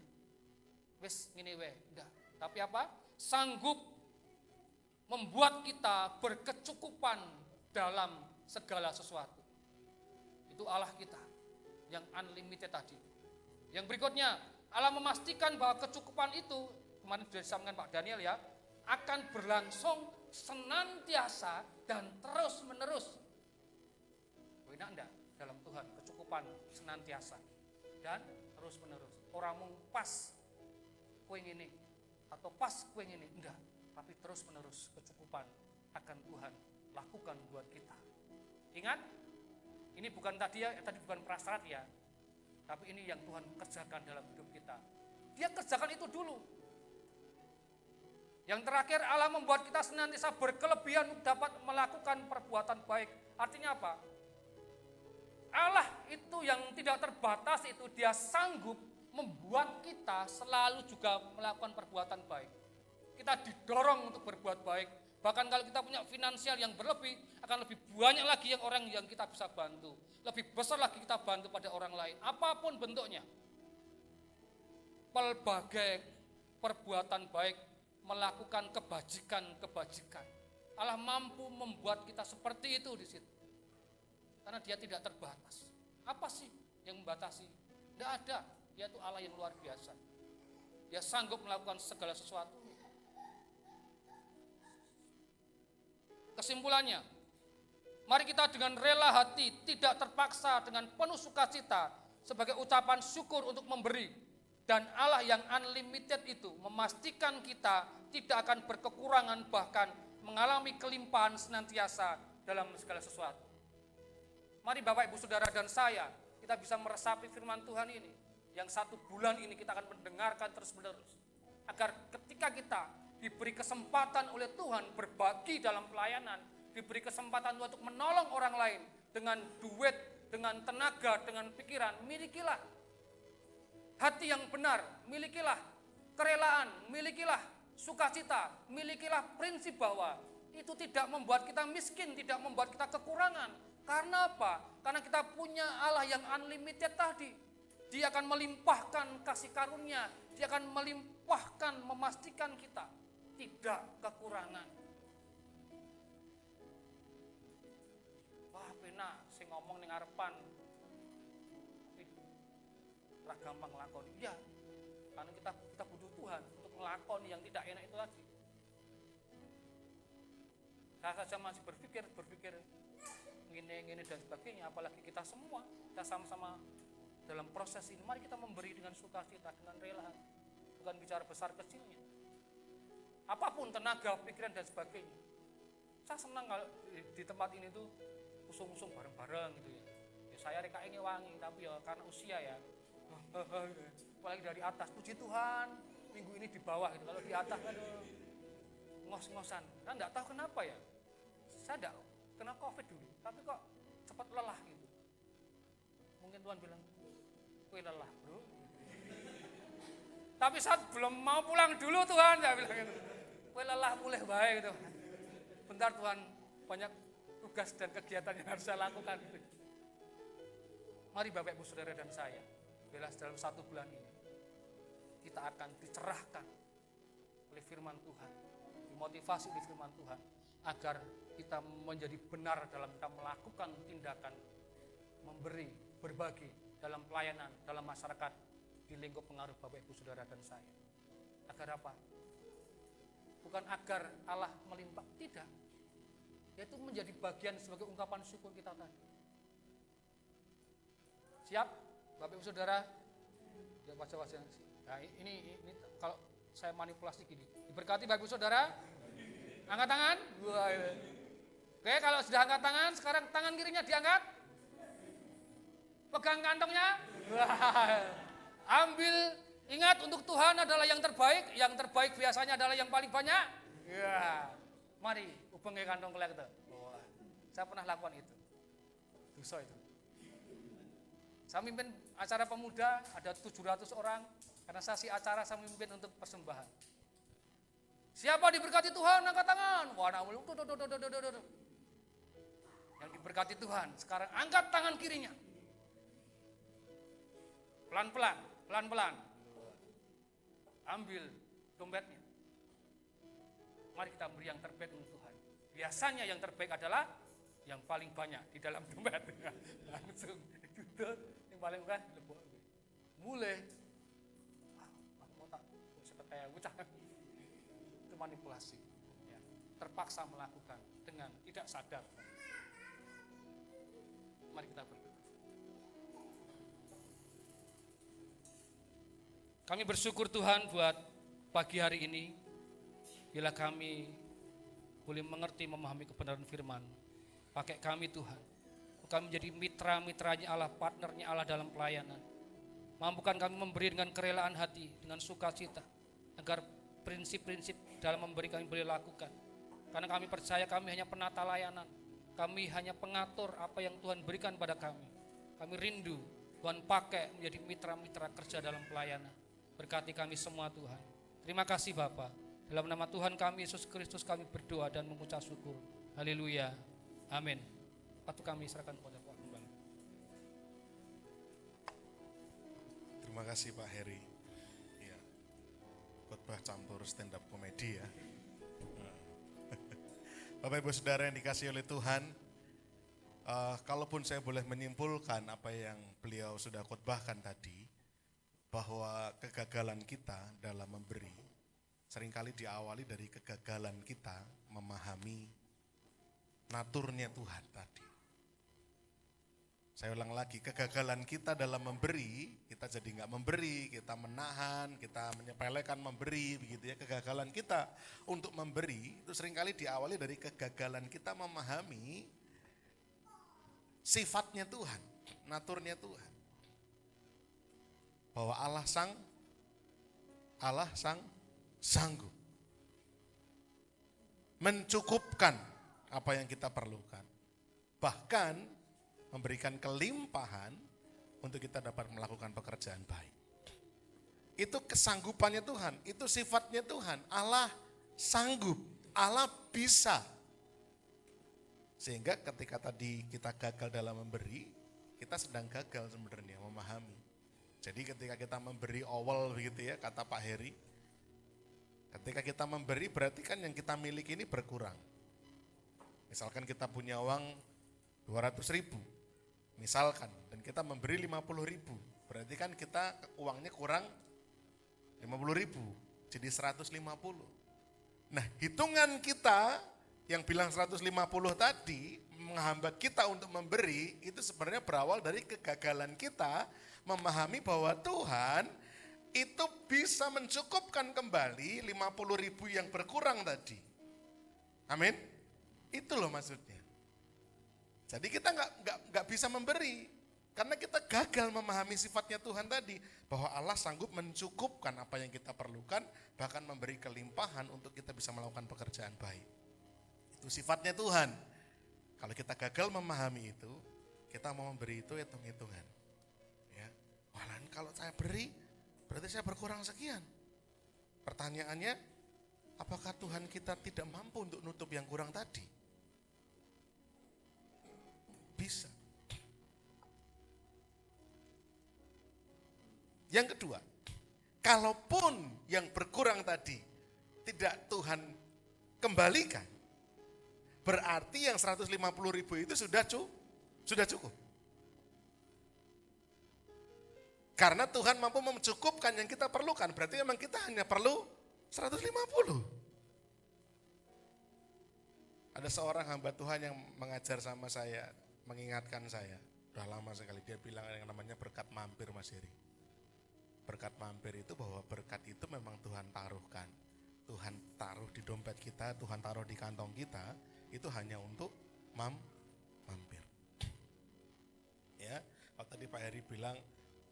Wes ngene wae, enggak. Tapi apa? Sanggup membuat kita berkecukupan dalam segala sesuatu. Itu Allah kita yang unlimited tadi. Yang berikutnya, Allah memastikan bahwa kecukupan itu, kemarin sudah disampaikan Pak Daniel ya, akan berlangsung senantiasa dan terus menerus. Enak enggak dalam Tuhan kecukupan senantiasa dan terus menerus. Orang mung pas kue ini atau pas kue ini enggak, tapi terus menerus kecukupan akan Tuhan lakukan buat kita. Ingat, ini bukan tadi bukan prasyarat ya, tapi ini yang Tuhan kerjakan dalam hidup kita. dia kerjakan itu dulu. Yang terakhir, Allah membuat kita senantiasa berkelebihan untuk dapat melakukan perbuatan baik. Artinya apa? Allah itu yang tidak terbatas itu, dia sanggup membuat kita selalu juga melakukan perbuatan baik. Kita didorong untuk berbuat baik. Bahkan kalau kita punya finansial yang berlebih, akan lebih banyak lagi yang orang yang kita bisa bantu. Lebih besar lagi kita bantu pada orang lain, apapun bentuknya. Pelbagai perbuatan baik, melakukan kebajikan. Allah mampu membuat kita seperti itu di situ. Karena dia tidak terbatas. Apa sih yang membatasi? Tidak ada. Dia itu Allah yang luar biasa. Dia sanggup melakukan segala sesuatu. Kesimpulannya, mari kita dengan rela hati, tidak terpaksa, dengan penuh sukacita sebagai ucapan syukur untuk memberi. Dan Allah yang unlimited itu memastikan kita tidak akan berkekurangan, bahkan mengalami kelimpahan senantiasa dalam segala sesuatu. Mari Bapak Ibu Saudara dan saya, kita bisa meresapi firman Tuhan ini. Yang 1 bulan ini kita akan mendengarkan terus menerus. Agar ketika kita diberi kesempatan oleh Tuhan berbagi dalam pelayanan, diberi kesempatan untuk menolong orang lain dengan duit, dengan tenaga, dengan pikiran, milikilah hati yang benar, milikilah kerelaan, milikilah sukacita, milikilah prinsip bahwa itu tidak membuat kita miskin, tidak membuat kita kekurangan. Karena apa? Karena kita punya Allah yang unlimited tadi. Dia akan melimpahkan kasih karunia, dia akan melimpahkan, memastikan kita tidak kekurangan. Wah, pena sing ngomong ning ngarepan ora gampang nglakoni. Iya. Karena kita butuh Tuhan untuk nglakoni yang tidak enak itu tadi. Saya saja masih berpikir ngene dan sebagainya, apalagi kita semua, kita sama-sama dalam proses ini. Mari kita memberi dengan sukacita, dengan rela, bukan bicara besar kecilnya. Apapun tenaga, pikiran dan sebagainya. Saya senang kalau di tempat ini tuh usung-usung bareng-bareng gitu ya. Ya saya reka ini wangi, tapi ya karena usia ya. Apalagi dari atas, puji Tuhan, minggu ini di bawah gitu. Kalau di atas aduh, ngos-ngosan. Saya enggak tahu kenapa ya. Saya enggak kena COVID dulu, tapi kok cepat lelah gitu. Mungkin Tuhan bilang, "Kowe lelah, Bro." Tapi saat belum mau pulang dulu Tuhan, saya bilang gitu. "Kowe lelah, mulai baik gitu." Bentar Tuhan, banyak tugas dan kegiatan yang harus saya lakukan gitu. Mari Bapak Ibu Saudara dan saya, jelas dalam 1 bulan ini kita akan dicerahkan oleh firman Tuhan, dimotivasi oleh firman Tuhan agar kita menjadi benar dalam kita melakukan tindakan memberi, berbagi dalam pelayanan, dalam masyarakat di lingkup pengaruh Bapak Ibu Saudara dan saya. Agar apa? Bukan agar Allah melimpah, tidak. Yaitu menjadi bagian sebagai ungkapan syukur kita tadi. Siap? Bapak Ibu Saudara, ya wajah-wajah. Nah, ini kalau saya manipulasi gini. Diberkati Bapak Ibu Saudara. Angkat tangan. Wah, ya. Oke, kalau sudah angkat tangan, sekarang tangan kirinya diangkat. Pegang kantongnya. Wah. Ambil, ingat untuk Tuhan adalah yang terbaik. Yang terbaik biasanya adalah yang paling banyak. Ya. Mari, hubungi kantong kita. Wah. Saya pernah lakukan itu. Dosa itu. Saya mimpin acara pemuda, ada 700 orang, karena saya acara saya mimpin untuk persembahan. Siapa diberkati Tuhan, angkat tangan. Wah, yang diberkati Tuhan, sekarang angkat tangan kirinya. Pelan-pelan. Ambil dompetnya. Mari kita beri yang terbaik untuk Tuhan. Biasanya yang terbaik adalah yang paling banyak di dalam dompet. Langsung duduk. Paling kan mulai mau tak kayak ucap itu manipulasi ya. Terpaksa melakukan dengan tidak sadar. Mari kita berdoa. Kami bersyukur Tuhan buat pagi hari ini, bila kami boleh mengerti, memahami kebenaran firman. Pakai kami Tuhan, kami menjadi mitra-mitranya Allah, partnernya Allah dalam pelayanan. Mampukan kami memberi dengan kerelaan hati, dengan sukacita, agar prinsip-prinsip dalam memberi kami boleh lakukan. Karena kami percaya kami hanya penata layanan, kami hanya pengatur apa yang Tuhan berikan pada kami. Kami rindu Tuhan pakai menjadi mitra-mitra kerja dalam pelayanan. Berkati kami semua Tuhan. Terima kasih Bapa. Dalam nama Tuhan kami Yesus Kristus kami berdoa dan mengucap syukur. Haleluya. Amin. Waktu kami serahkan kepada Pak Gembala. Terima kasih Pak Heri. Ya, khotbah campur stand up komedi ya. Bapak Ibu Saudara yang dikasihi oleh Tuhan, kalaupun saya boleh menyimpulkan apa yang beliau sudah khotbahkan tadi, bahwa kegagalan kita dalam memberi seringkali diawali dari kegagalan kita memahami naturnya Tuhan tadi. Saya ulang lagi, kegagalan kita dalam memberi, kita jadi nggak memberi, kita menahan, kita menyepelekan memberi, begitu ya. Kegagalan kita untuk memberi itu seringkali diawali dari kegagalan kita memahami sifatnya Tuhan, naturnya Tuhan. Bahwa Allah sang sanggup mencukupkan apa yang kita perlukan. Bahkan memberikan kelimpahan untuk kita dapat melakukan pekerjaan baik. Itu kesanggupannya Tuhan, itu sifatnya Tuhan. Allah sanggup, Allah bisa. Sehingga ketika tadi kita gagal dalam memberi, kita sedang gagal sebenarnya memahami. Jadi ketika kita memberi awal begitu ya, kata Pak Heri, ketika kita memberi berarti kan yang kita miliki ini berkurang. Misalkan kita punya uang 200.000, misalkan, dan kita memberi 50.000, berarti kan kita uangnya kurang 50.000, jadi 150. Nah, hitungan kita yang bilang 150 tadi menghambat kita untuk memberi, itu sebenarnya berawal dari kegagalan kita memahami bahwa Tuhan itu bisa mencukupkan kembali 50.000 yang berkurang tadi. Amin. Itu loh maksudnya. Jadi kita nggak bisa memberi karena kita gagal memahami sifatnya Tuhan tadi, bahwa Allah sanggup mencukupkan apa yang kita perlukan, bahkan memberi kelimpahan untuk kita bisa melakukan pekerjaan baik. Itu sifatnya Tuhan. Kalau kita gagal memahami itu, kita mau memberi itu hitung-hitungan. Ya, walan kalau saya beri berarti saya berkurang sekian. Pertanyaannya, apakah Tuhan kita tidak mampu untuk nutup yang kurang tadi? Bisa. Yang kedua, kalaupun yang berkurang tadi tidak Tuhan kembalikan, berarti yang 150.000 itu sudah cukup. Karena Tuhan mampu mencukupkan yang kita perlukan, berarti memang kita hanya perlu 150. Ada seorang hamba Tuhan yang mengajar sama saya, mengingatkan saya, udah lama sekali, dia bilang yang namanya berkat mampir, Mas Heri. Berkat mampir itu bahwa berkat itu memang Tuhan taruhkan. Tuhan taruh di dompet kita, Tuhan taruh di kantong kita, itu hanya untuk mampir. Ya, kalau tadi Pak Heri bilang,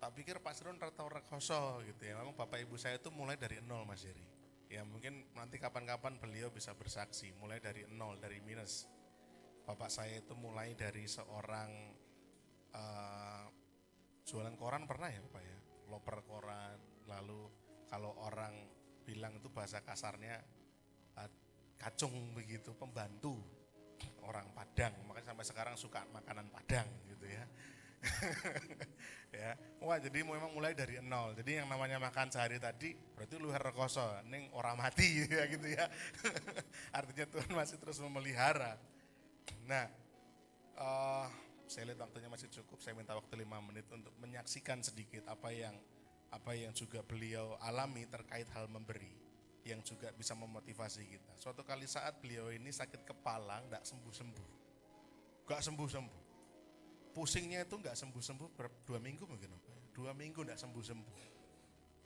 tak pikir Pak Sirun atau rekoso gitu ya. Memang Bapak Ibu saya itu mulai dari nol, Mas Heri. Ya mungkin nanti kapan-kapan beliau bisa bersaksi, mulai dari nol, dari minus. Bapak saya itu mulai dari seorang jualan koran pernah ya Pak ya, loper koran, lalu kalau orang bilang itu bahasa kasarnya kacung begitu, pembantu orang Padang, makanya sampai sekarang suka makanan Padang gitu ya. Ya, wah jadi memang mulai dari nol. Jadi yang namanya makan sehari tadi berarti luar rekoso, ning orang mati ya gitu ya. Artinya Tuhan masih terus memelihara. Nah, saya lihat waktunya masih cukup. Saya minta waktu 5 menit untuk menyaksikan sedikit apa yang juga beliau alami terkait hal memberi, yang juga bisa memotivasi kita. Suatu kali saat beliau ini sakit kepala, enggak sembuh-sembuh. Enggak sembuh-sembuh. Pusingnya itu enggak sembuh-sembuh 2 minggu mungkin. 2 minggu enggak sembuh-sembuh.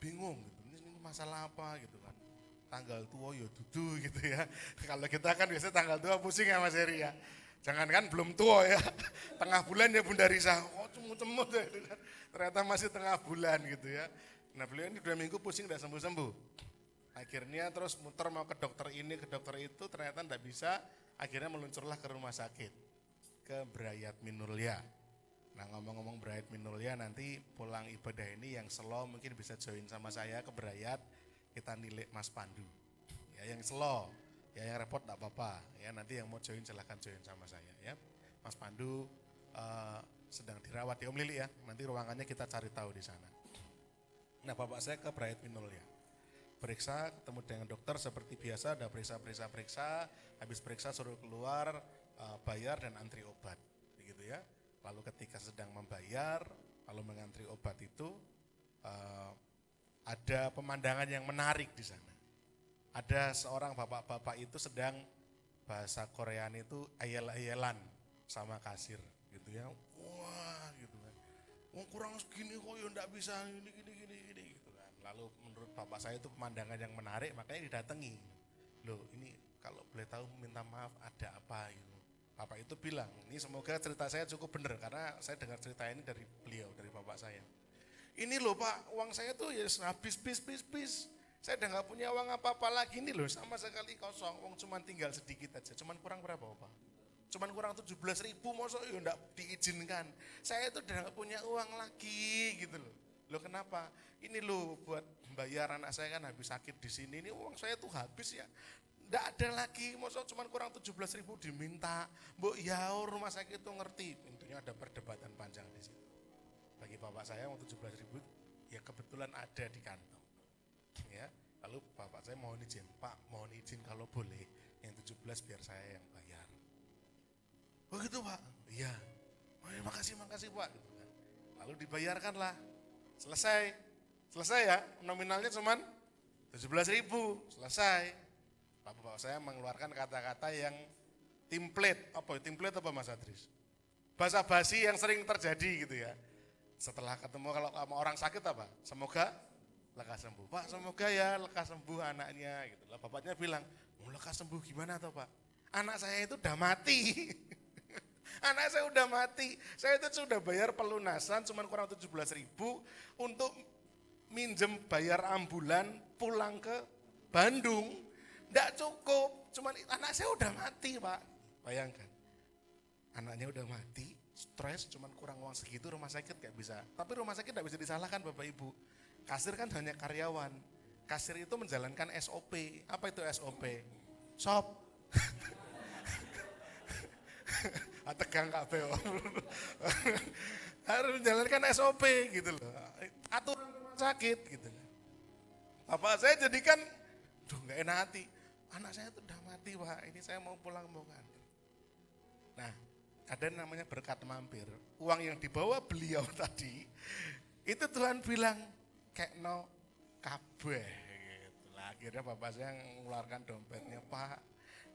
Bingung gitu. Ini masalah apa gitu kan. Tanggal tua ya dudu gitu ya. Kalau kita kan biasanya tanggal tua pusing ya Mas Heri ya. Jangankan belum tua ya, tengah bulan ya Bunda Risa, oh cemut-cemut ya, ternyata masih tengah bulan gitu ya. Nah beliau ini 2 minggu pusing udah sembuh-sembuh. Akhirnya terus muter mau ke dokter ini, ke dokter itu, ternyata enggak bisa. Akhirnya meluncurlah ke rumah sakit, ke Brayat Minulya. Nah ngomong-ngomong Brayat Minulya, nanti pulang ibadah ini yang selo mungkin bisa join sama saya ke Brayat, kita nilik Mas Pandu. Ya yang selo. Ya yang repot enggak apa-apa, ya nanti yang mau join silahkan join sama saya ya. Mas Pandu sedang dirawat ya Om Lili ya, nanti ruangannya kita cari tahu di sana. Nah bapak saya ke Brayat Minulya, periksa ketemu dengan dokter seperti biasa, ada periksa, habis periksa suruh keluar, bayar dan antri obat, begitu ya. Lalu ketika sedang membayar, lalu mengantri obat itu, ada pemandangan yang menarik di sana. Ada seorang bapak-bapak itu sedang bahasa Koreaan itu ayel-ayelan sama kasir gitu ya. Wah gitu kan. Kurang segini kok ya enggak bisa gini gitu kan. Lalu menurut bapak saya itu pemandangan yang menarik, makanya didatangi. Loh ini kalau boleh tahu minta maaf ada apa gitu. Bapak itu bilang, ini semoga cerita saya cukup benar karena saya dengar cerita ini dari beliau, dari bapak saya. Ini loh Pak, uang saya tuh ya habis bis. Saya udah gak punya uang apa-apa lagi nih loh, sama sekali kosong, uang cuman tinggal sedikit aja, cuman kurang berapa Pak? Cuman kurang 17.000, masa ya enggak diizinkan. Saya itu udah gak punya uang lagi gitu loh. Loh kenapa? Ini loh buat bayar anak saya kan habis sakit di sini, ini uang saya tuh habis ya. Enggak ada lagi, masa cuman kurang 17.000 diminta. Mbok yaur rumah sakit itu ngerti, tentunya ada perdebatan panjang di situ. Bagi bapak saya uang 17.000 ya kebetulan ada di kantong. Ya, lalu bapak saya mohon izin, Pak mohon izin kalau boleh yang 17 biar saya yang bayar. Oh gitu Pak? Iya. Oh ya, makasih Pak. Gitu kan. Lalu dibayarkanlah, selesai ya, nominalnya cuman 17.000, selesai. Bapak saya mengeluarkan kata-kata yang template apa Mas Adris? Basa-basi yang sering terjadi gitu ya. Setelah ketemu kalau sama orang sakit apa? Semoga lekas sembuh. Pak semoga ya lekas sembuh anaknya gitu. Lah bapaknya bilang, mau lekas sembuh gimana toh Pak? Anak saya itu udah mati. Anak saya udah mati. Saya itu sudah bayar pelunasan cuman kurang 17.000 untuk minjem bayar ambulan pulang ke Bandung. Nggak cukup, cuman anak saya udah mati Pak. Bayangkan, anaknya udah mati, stres cuman kurang uang segitu rumah sakit gak bisa. Tapi rumah sakit gak bisa disalahkan Bapak Ibu. Kasir kan hanya karyawan. Kasir itu menjalankan SOP. Apa itu SOP? Sop. Tegang kabeh. Harus menjalankan SOP gitu loh. Aturan rumah sakit gitu. Bapak saya jadikan, duh gak enak hati. Anak saya itu udah mati Pak, ini saya mau pulang mau nganter. Nah, ada namanya berkat mampir. Uang yang dibawa beliau tadi, itu Tuhan bilang, kayak no kabeh gitu lah. Akhirnya bapak saya mengeluarkan dompetnya, Pak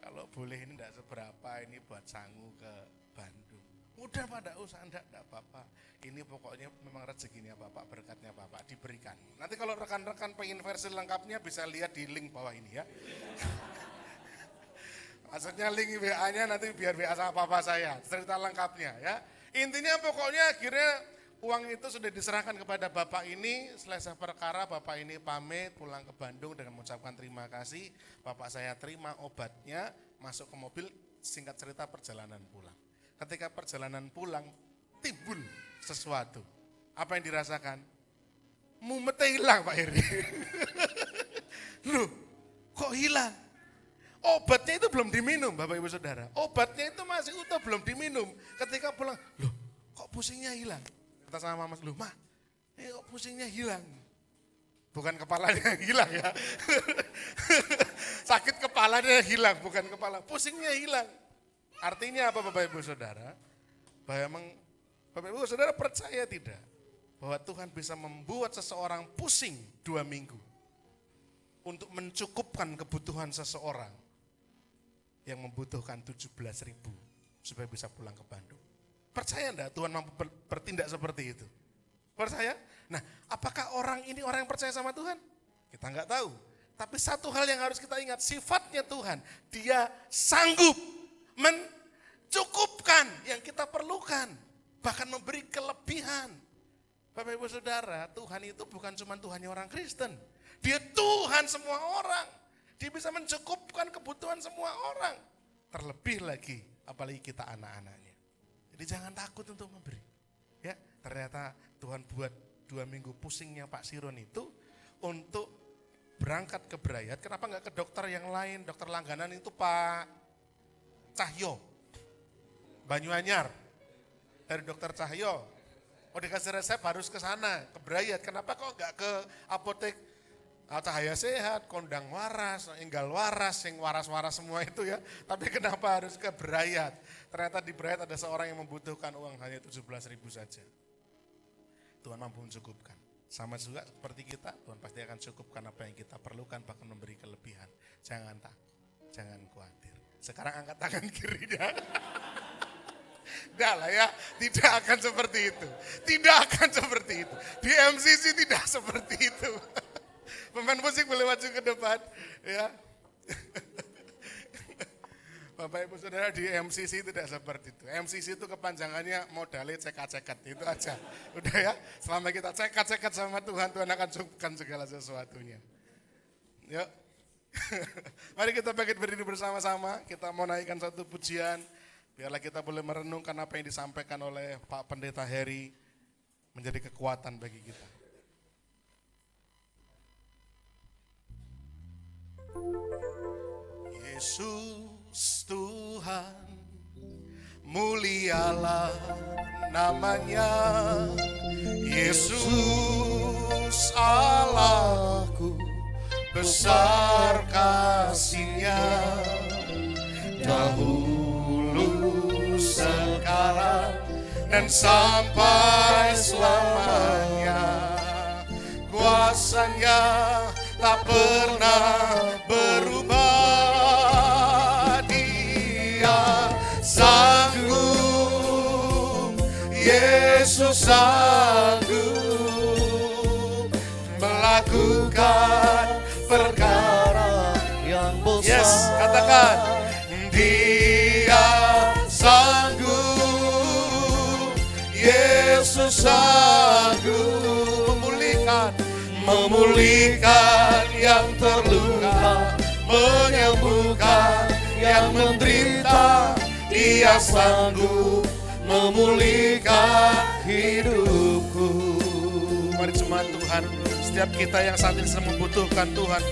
kalau boleh ini enggak seberapa, ini buat sangu ke Bandung. Udah Pak, enggak usah, enggak apa-apa. Ini pokoknya memang rezekinya Bapak, berkatnya Bapak diberikan. Nanti kalau rekan-rekan pengen versi lengkapnya bisa lihat di link bawah ini ya. Maksudnya link WA-nya nanti biar WA sama papa saya, cerita lengkapnya ya. Intinya pokoknya akhirnya uang itu sudah diserahkan kepada bapak ini, selesai perkara bapak ini pamit pulang ke Bandung dengan mengucapkan terima kasih. Bapak saya terima obatnya, masuk ke mobil, singkat cerita perjalanan pulang. Ketika perjalanan pulang, timbul sesuatu. Apa yang dirasakan? Mumetnya hilang Pak Heri. Loh, kok hilang? Obatnya itu belum diminum Bapak Ibu Saudara. Obatnya itu masih utuh belum diminum. Ketika pulang, loh kok pusingnya hilang? Kata sama Mas, loh Ma, kok pusingnya hilang? Bukan kepalanya yang hilang ya. Sakit kepalanya hilang, bukan kepala. Pusingnya hilang. Artinya apa Bapak Ibu Saudara? Bahwa Bapak Ibu Saudara percaya tidak? Bahwa Tuhan bisa membuat seseorang pusing 2 minggu. Untuk mencukupkan kebutuhan seseorang yang membutuhkan 17.000 supaya bisa pulang ke Bandung. Percaya enggak Tuhan mampu bertindak seperti itu? Percaya? Nah, apakah orang ini orang yang percaya sama Tuhan? Kita enggak tahu. Tapi satu hal yang harus kita ingat, sifatnya Tuhan, Dia sanggup mencukupkan yang kita perlukan, bahkan memberi kelebihan. Bapak Ibu Saudara, Tuhan itu bukan cuma Tuhannya orang Kristen. Dia Tuhan semua orang. Dia bisa mencukupkan kebutuhan semua orang. Terlebih lagi, apalagi kita anak-anaknya. Jadi jangan takut untuk memberi. Ya, ternyata Tuhan buat 2 minggu pusingnya Pak Siron itu untuk berangkat ke Brayat. Kenapa nggak ke dokter yang lain? Dokter langganan itu Pak Cahyo, Banyuanyar. Dari dokter Cahyo. Oh dikasih resep harus ke sana, ke Brayat. Kenapa kok nggak ke apotek Cahaya Sehat, Kondang Waras, Enggal Waras, yang waras-waras semua itu ya. Tapi kenapa harus ke Brayat? Ternyata di Brayat ada seorang yang membutuhkan uang hanya 17.000 saja. Tuhan mampu mencukupkan. Sama juga seperti kita, Tuhan pasti akan cukupkan apa yang kita perlukan, bahkan memberi kelebihan. Jangan takut, jangan khawatir. Sekarang angkat tangan kirinya. Enggak lah ya, tidak akan seperti itu. Tidak akan seperti itu. Di MCC tidak seperti itu. Pemain musik boleh maju ke depan. Ya. Bapak Ibu Saudara, di MCC tidak seperti itu. MCC itu kepanjangannya modalnya cekat-cekat, itu aja. Udah ya, selama kita cekat-cekat sama Tuhan, Tuhan akan cukupkan segala sesuatunya. Yuk. Mari kita bangkit berdiri bersama-sama, kita mau naikkan satu pujian. Biarlah kita boleh merenungkan apa yang disampaikan oleh Pak Pendeta Heri menjadi kekuatan bagi kita. Yesus Tuhan, mulialah namanya. Yesus Allahku, besar kasih-Nya. Dahulu, sekarang, dan sampai selamanya. Kuasa-Nya tak pernah berubah. Dia sanggup, Yesus sanggup melakukan perkara yang besar. Yes, katakan. Dia sanggup, Yesus sanggup memulihkan yang terluka, menyembuhkan yang menderita. Dia sanggup memulihkan hidupku. Mari jemaat Tuhan, setiap kita yang saat ini sedang membutuhkan Tuhan,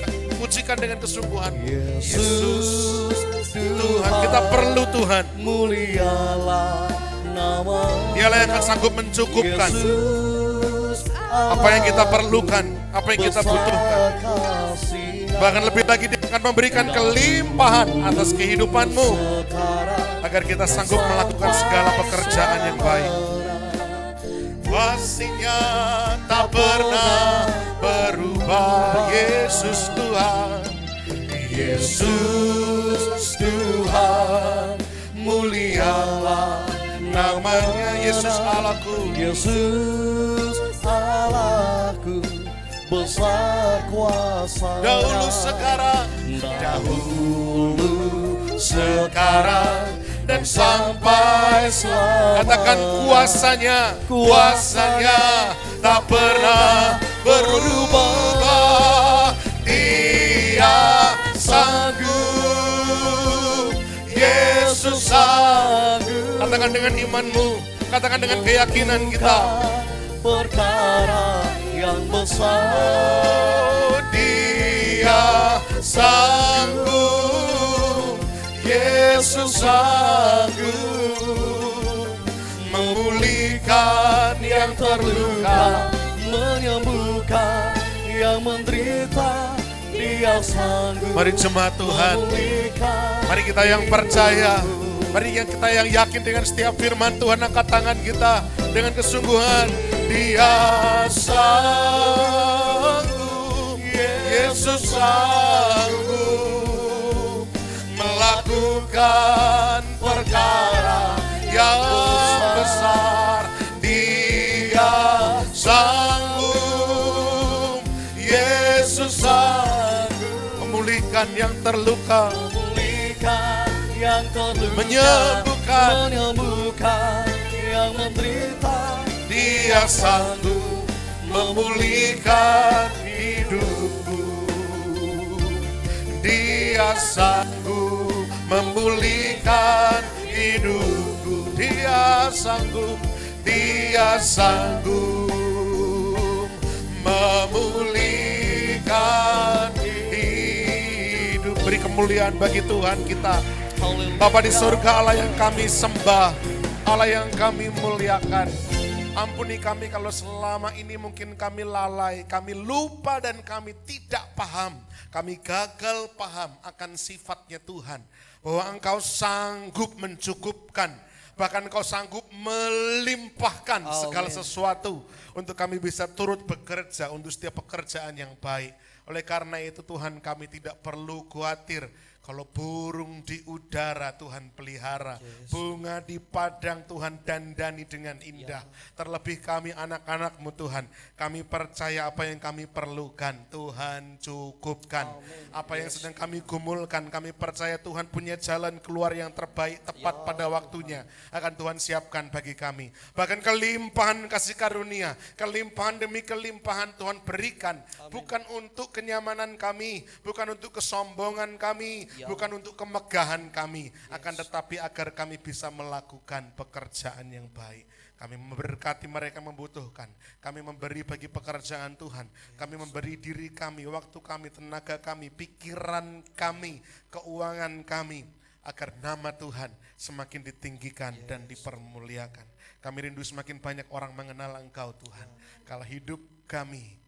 pujikan dengan kesungguhan. Yesus Tuhan, kita perlu Tuhan. Mulialah nama. Dialah yang akan sanggup mencukupkan apa yang kita perlukan, apa yang kita butuhkan. Bahkan lebih lagi Dia akan memberikan kelimpahan atas kehidupanmu, agar kita sanggup melakukan segala pekerjaan yang baik. Kasih-Nya tak pernah berubah. Yesus Tuhan, Yesus Tuhan, mulialah namanya. Yesus Allahku, Yesus Allahku, besar kuasa. Dahulu, sekarang, dan sampai selamanya. Katakan kuasa-Nya tak pernah berubah. Dia sanggup, Yesus sanggup. Katakan dengan imanmu, katakan dengan keyakinan kita. Perkara yang besar. Dia sanggup, Yesus sanggup memulihkan yang terluka, menyembuhkan yang menderita. Dia sanggup. Mari jemaat Tuhan, mari kita yang percaya, mari kita yang yakin dengan setiap firman Tuhan, angkat tangan kita dengan kesungguhan. Dia sanggup, Yesus sanggup melakukan perkara yang besar. Dia sanggup, Yesus sanggup memulihkan yang terluka, menyembuhkan menyembuhkan yang menderita. Dia sanggup memulihkan hidupku. Dia sanggup memulihkan hidupku. Dia sanggup memulihkan hidup. Beri kemuliaan bagi Tuhan kita. Bapa di surga, Allah yang kami sembah, Allah yang kami muliakan. Ampuni kami kalau selama ini mungkin kami lalai, kami lupa dan kami tidak paham. Kami gagal paham akan sifatnya Tuhan. Bahwa Engkau sanggup mencukupkan, bahkan Engkau sanggup melimpahkan segala sesuatu untuk kami bisa turut bekerja untuk setiap pekerjaan yang baik. Oleh karena itu Tuhan, kami tidak perlu khawatir. Kalau burung di udara Tuhan pelihara, bunga di padang Tuhan dandani dengan indah. Terlebih kami anak-anak-Mu Tuhan, kami percaya apa yang kami perlukan Tuhan cukupkan. Apa yang sedang kami gumulkan, kami percaya Tuhan punya jalan keluar yang terbaik tepat pada waktunya. Akan Tuhan siapkan bagi kami. Bahkan kelimpahan kasih karunia, kelimpahan demi kelimpahan Tuhan berikan. Bukan untuk kenyamanan kami, bukan untuk kesombongan kami, bukan untuk kemegahan kami, akan tetapi agar kami bisa melakukan pekerjaan yang baik. Kami memberkati mereka membutuhkan, kami memberi bagi pekerjaan Tuhan, kami memberi diri kami, waktu kami, tenaga kami, pikiran kami, keuangan kami, agar nama Tuhan semakin ditinggikan dan dipermuliakan. Kami rindu semakin banyak orang mengenal Engkau Tuhan. Kalau hidup kami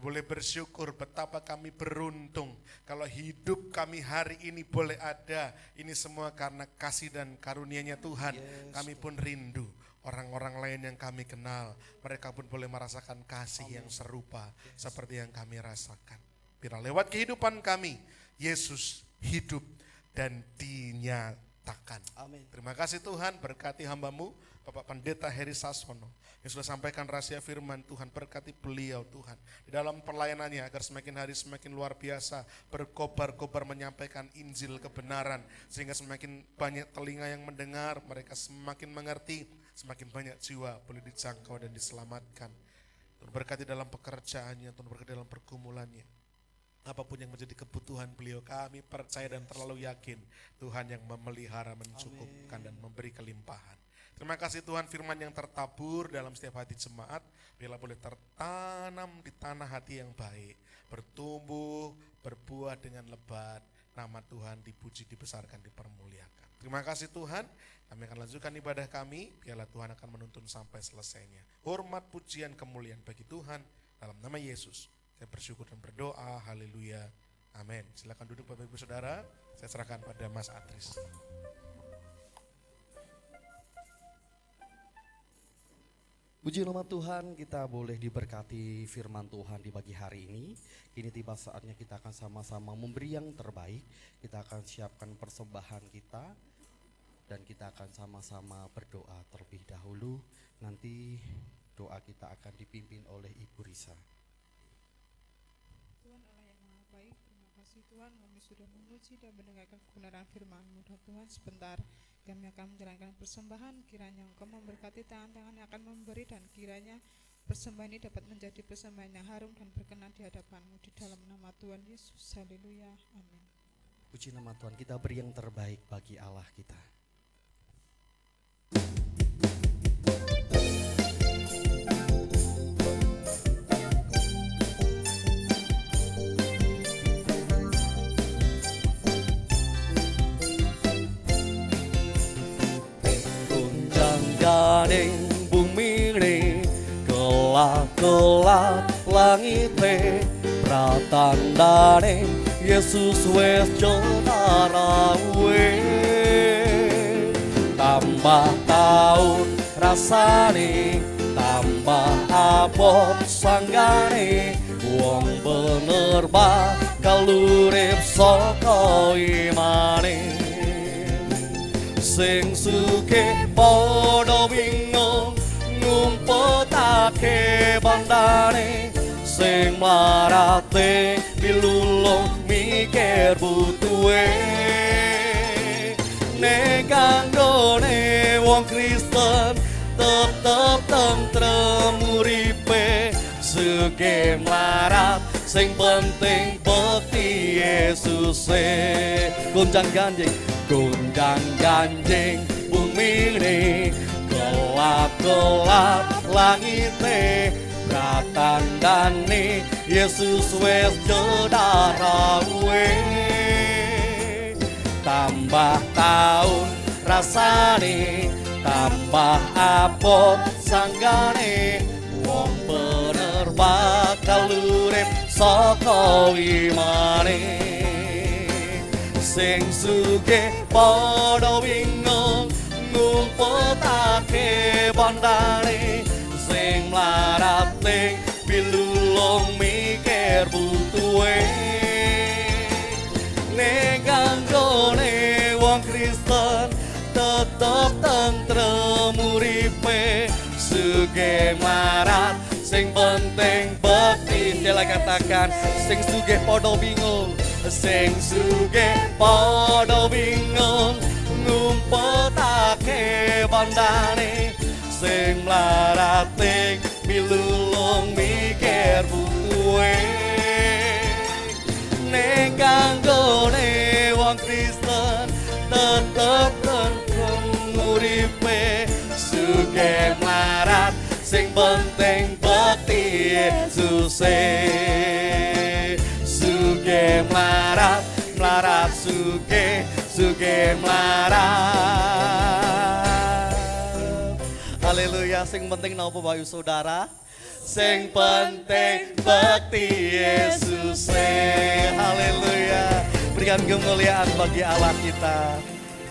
boleh bersyukur betapa kami beruntung kalau hidup kami hari ini boleh ada. Ini semua karena kasih dan karunia-Nya Tuhan. Kami pun rindu orang-orang lain yang kami kenal, mereka pun boleh merasakan kasih yang serupa seperti yang kami rasakan. Biar lewat kehidupan kami, Yesus hidup dan dinyatakan. Amin. Terima kasih Tuhan, berkati hamba-Mu Bapak Pendeta Heri Sasono yang sudah sampaikan rahasia firman Tuhan. Berkati beliau Tuhan di dalam pelayanannya agar semakin hari semakin luar biasa, berkobar-kobar menyampaikan Injil kebenaran, sehingga semakin banyak telinga yang mendengar, mereka semakin mengerti, semakin banyak jiwa boleh dijangkau dan diselamatkan. Tuhan berkati dalam pekerjaannya, Tuhan berkati dalam pergumulannya. Apapun yang menjadi kebutuhan beliau, kami percaya dan terlalu yakin Tuhan yang memelihara, mencukupkan dan memberi kelimpahan. Terima kasih Tuhan, firman yang tertabur dalam setiap hati jemaat, biarlah boleh tertanam di tanah hati yang baik, bertumbuh, berbuah dengan lebat, nama Tuhan dipuji, dibesarkan, dipermuliakan. Terima kasih Tuhan, kami akan lanjutkan ibadah kami, biarlah Tuhan akan menuntun sampai selesainya. Hormat, pujian, kemuliaan bagi Tuhan, dalam nama Yesus. Saya bersyukur dan berdoa, haleluya, amin. Silakan duduk Bapak Ibu Saudara, saya serahkan pada Mas Atris. Puji nama Tuhan, kita boleh diberkati firman Tuhan di pagi hari ini. Kini tiba saatnya kita akan sama-sama memberi yang terbaik. Kita akan siapkan persembahan kita dan kita akan sama-sama berdoa terlebih dahulu. Nanti doa kita akan dipimpin oleh Ibu Risa. Tuhan Allah yang maha baik, terima kasih Tuhan, kami sudah memuji dan mendengarkan kebenaran firman-Mu. Dan Tuhan, sebentar kami akan menjalankan persembahan, kiranya Engkau memberkati tangan-tangan yang akan memberi, dan kiranya persembahan ini dapat menjadi persembahan yang harum dan berkenan di hadapan-Mu, di dalam nama Tuhan Yesus, haleluya, amin. Puji nama Tuhan, kita beri yang terbaik bagi Allah kita. Ganing bumi ini, kelap-kelap langit ini, pratandane Yesus wes jonarawe. Tambah tahun rasane, tambah abot sanggane, wong bener bakal urip saka imane. Sing sugih padha bingung ngumpetake bandane, sing marate pilulung mikir butuhe ning kanggone wong Kristen tetep tentrem uripe sugih mlarat sing penting bekti Yesuse gonjang ganjing bumi ini gelap langite pratandane Yesus wis jedarawe tambah tahun rasane tambah abot sanggane wong bener bakal urip saka imane sing sugih padha bingung ngumpetake bandane sing mlarat ning pilulung mikir butuhe ning kanggone wong Kristen tetep tentrem uripe sugih mlarat sing penting bekti Dela katakan sing sugih padha bingung sing sugih padha bingung ngumpetake bandane sing mlarat ning pilulung mikir butuhe ning kanggone wong Kristen tetep tentrem uripe sugih mlarat sing penting bekti Yesuse sugih mlarat sugih mlarat haleluya sing penting napa Bapak Saudara sing penting bekti Yesuse haleluya berikan kemuliaan bagi Allah kita.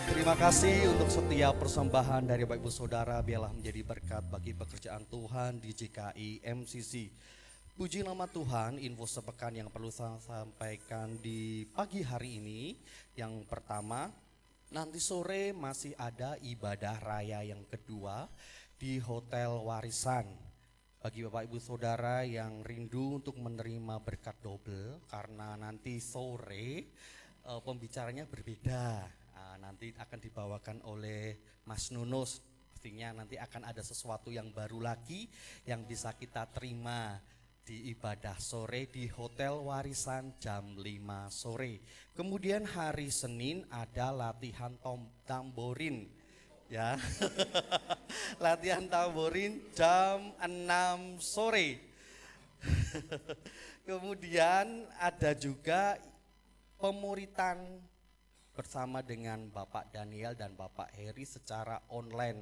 Terima kasih untuk setiap persembahan dari Bapak Ibu Saudara biarlah menjadi berkat bagi pekerjaan Tuhan di GKI MCC. Puji nama Tuhan, info sepekan yang perlu saya sampaikan di pagi hari ini. Yang pertama, nanti sore masih ada ibadah raya yang kedua di Hotel Warisan. Bagi Bapak Ibu Saudara yang rindu untuk menerima berkat double karena nanti sore pembicaranya berbeda. Nanti akan dibawakan oleh Mas Nunus. Pastinya nanti akan ada sesuatu yang baru lagi yang bisa kita terima di ibadah sore di Hotel Warisan jam 5 sore. Kemudian hari Senin ada latihan tamborin. Ya. Latihan tamborin jam 6 sore. Kemudian ada juga pemuritan bersama dengan Bapak Daniel dan Bapak Heri secara online.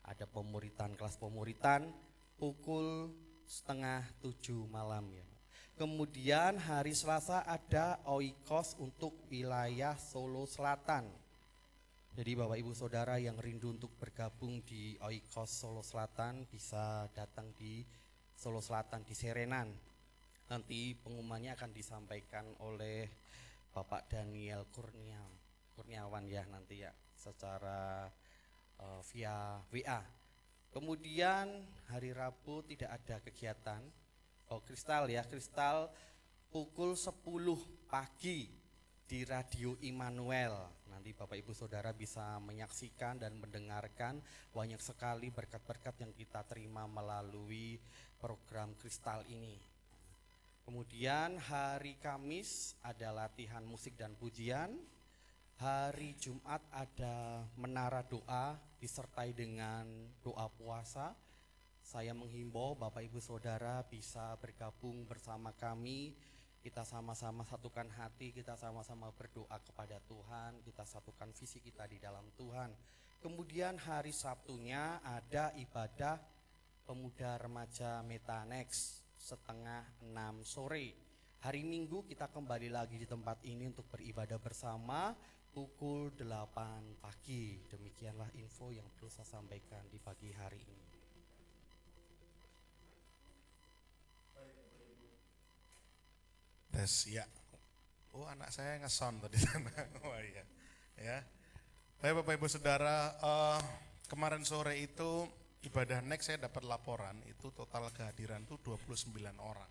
Ada pemuritan, kelas pemuritan pukul 6:30 malam ya. Kemudian hari Selasa ada oikos untuk wilayah Solo Selatan. Jadi Bapak Ibu Saudara yang rindu untuk bergabung di oikos Solo Selatan bisa datang di Solo Selatan di Serenan. Nanti pengumumannya akan disampaikan oleh Bapak Daniel Kurniawan ya nanti ya secara via WA. Kemudian hari Rabu tidak ada kegiatan. Kristal pukul 10 pagi di Radio Immanuel. Nanti Bapak Ibu Saudara bisa menyaksikan dan mendengarkan banyak sekali berkat-berkat yang kita terima melalui program Kristal ini. Kemudian hari Kamis ada latihan musik dan pujian. Hari Jumat ada menara doa disertai dengan doa puasa. Saya menghimbau Bapak Ibu Saudara bisa bergabung bersama kami. Kita sama-sama satukan hati, kita sama-sama berdoa kepada Tuhan, kita satukan visi kita di dalam Tuhan. Kemudian hari Sabtunya ada ibadah pemuda remaja Metanex 5:30 sore. Hari Minggu kita kembali lagi di tempat ini untuk beribadah bersama pukul 8 pagi. Demikianlah info yang perlu saya sampaikan di pagi hari ini. Tes ya. Oh anak saya ngesound tadi sana. Oh iya. Ya. Baik Bapak Ibu Saudara, kemarin sore itu ibadah next saya dapat laporan itu total kehadiran itu 29 orang.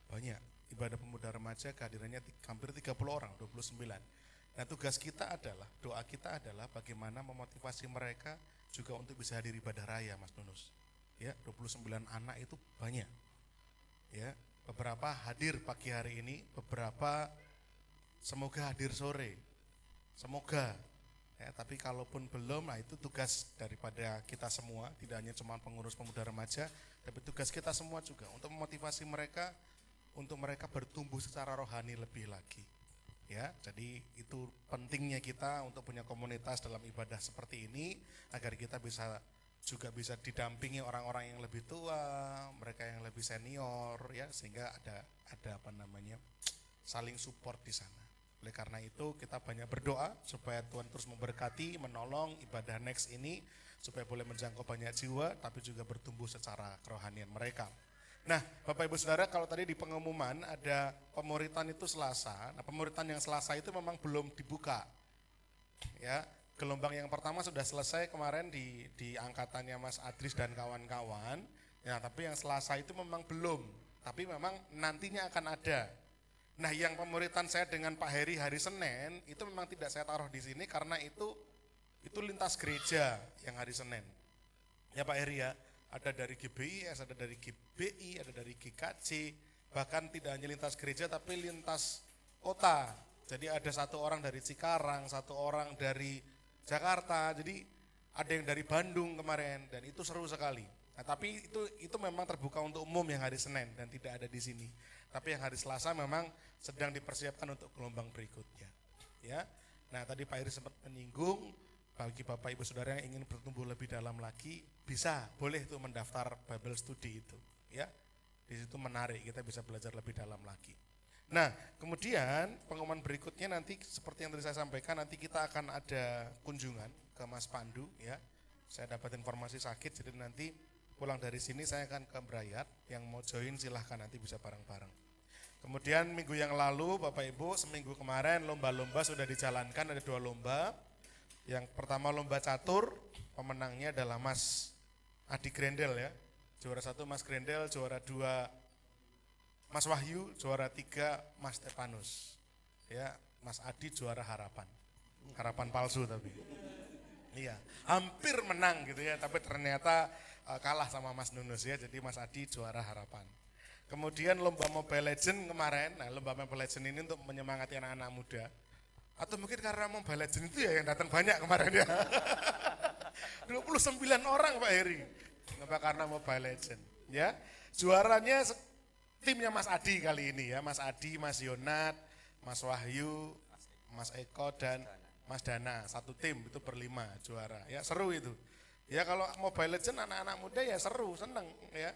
Banyak. Ibadah pemuda remaja kehadirannya hampir 30 orang, 29. Nah tugas kita adalah, doa kita adalah bagaimana memotivasi mereka juga untuk bisa hadir ibadah raya Mas Nunus. Ya, 29 anak itu banyak. Ya, beberapa hadir pagi hari ini, beberapa semoga hadir sore. Semoga. Ya, tapi kalaupun belum, nah itu tugas daripada kita semua, tidak hanya cuma pengurus pemuda remaja, tapi tugas kita semua juga untuk memotivasi mereka, untuk mereka bertumbuh secara rohani lebih lagi. Ya, jadi itu pentingnya kita untuk punya komunitas dalam ibadah seperti ini, agar kita juga bisa didampingi orang-orang yang lebih tua, mereka yang lebih senior, ya, sehingga ada saling support di sana. Oleh karena itu kita banyak berdoa supaya Tuhan terus memberkati, menolong ibadah next ini supaya boleh menjangkau banyak jiwa tapi juga bertumbuh secara kerohanian mereka. Nah, Bapak Ibu Saudara, kalau tadi di pengumuman ada pemuritan itu Selasa. Nah, pemuritan yang Selasa itu memang belum dibuka. Ya, gelombang yang pertama sudah selesai kemarin di angkatannya Mas Adris dan kawan-kawan. Ya, tapi yang Selasa itu memang belum, tapi memang nantinya akan ada. Nah, yang pemuritan saya dengan Pak Heri hari Senin itu memang tidak saya taruh di sini karena itu lintas gereja yang hari Senin. Ya Pak Heri ya, ada dari GBIS, ada dari GBI, ada dari GKC, bahkan tidak hanya lintas gereja tapi lintas kota. Jadi ada satu orang dari Cikarang, satu orang dari Jakarta, jadi ada yang dari Bandung kemarin dan itu seru sekali. Nah, tapi itu memang terbuka untuk umum yang hari Senin dan tidak ada di sini. Tapi yang hari Selasa memang sedang dipersiapkan untuk gelombang berikutnya. Ya. Nah, tadi Pak Iri sempat menyinggung bagi Bapak Ibu Saudara yang ingin bertumbuh lebih dalam lagi, boleh tuh mendaftar Bible Study itu, ya. Di situ menarik, kita bisa belajar lebih dalam lagi. Nah, kemudian pengumuman berikutnya nanti seperti yang tadi saya sampaikan, nanti kita akan ada kunjungan ke Mas Pandu, ya. Saya dapat informasi sakit, jadi nanti pulang dari sini saya akan ke Brayat, yang mau join silahkan nanti bisa bareng-bareng. Kemudian minggu yang lalu Bapak Ibu, seminggu kemarin lomba-lomba sudah dijalankan, ada 2 lomba. Yang pertama lomba catur, pemenangnya adalah Mas Adi Grendel ya. Juara 1 Mas Grendel, juara 2 Mas Wahyu, juara 3 Mas Stefanus. Ya, Mas Adi juara harapan. Harapan palsu tapi. Iya, hampir menang gitu ya, tapi ternyata kalah sama Mas Nunus ya, jadi Mas Adi juara harapan. Kemudian lomba Mobile Legend kemarin, nah lomba Mobile Legend ini untuk menyemangati anak-anak muda. Atau mungkin karena Mobile Legend itu ya yang datang banyak kemarin ya. 29 orang Pak Heri, karena Mobile Legend. Ya, juaranya timnya Mas Adi kali ini ya, Mas Adi, Mas Yonat, Mas Wahyu, Mas Eko dan Mas Dana, satu tim itu berlima juara. Ya seru itu. Ya kalau Mobile Legend anak-anak muda ya seru, seneng ya.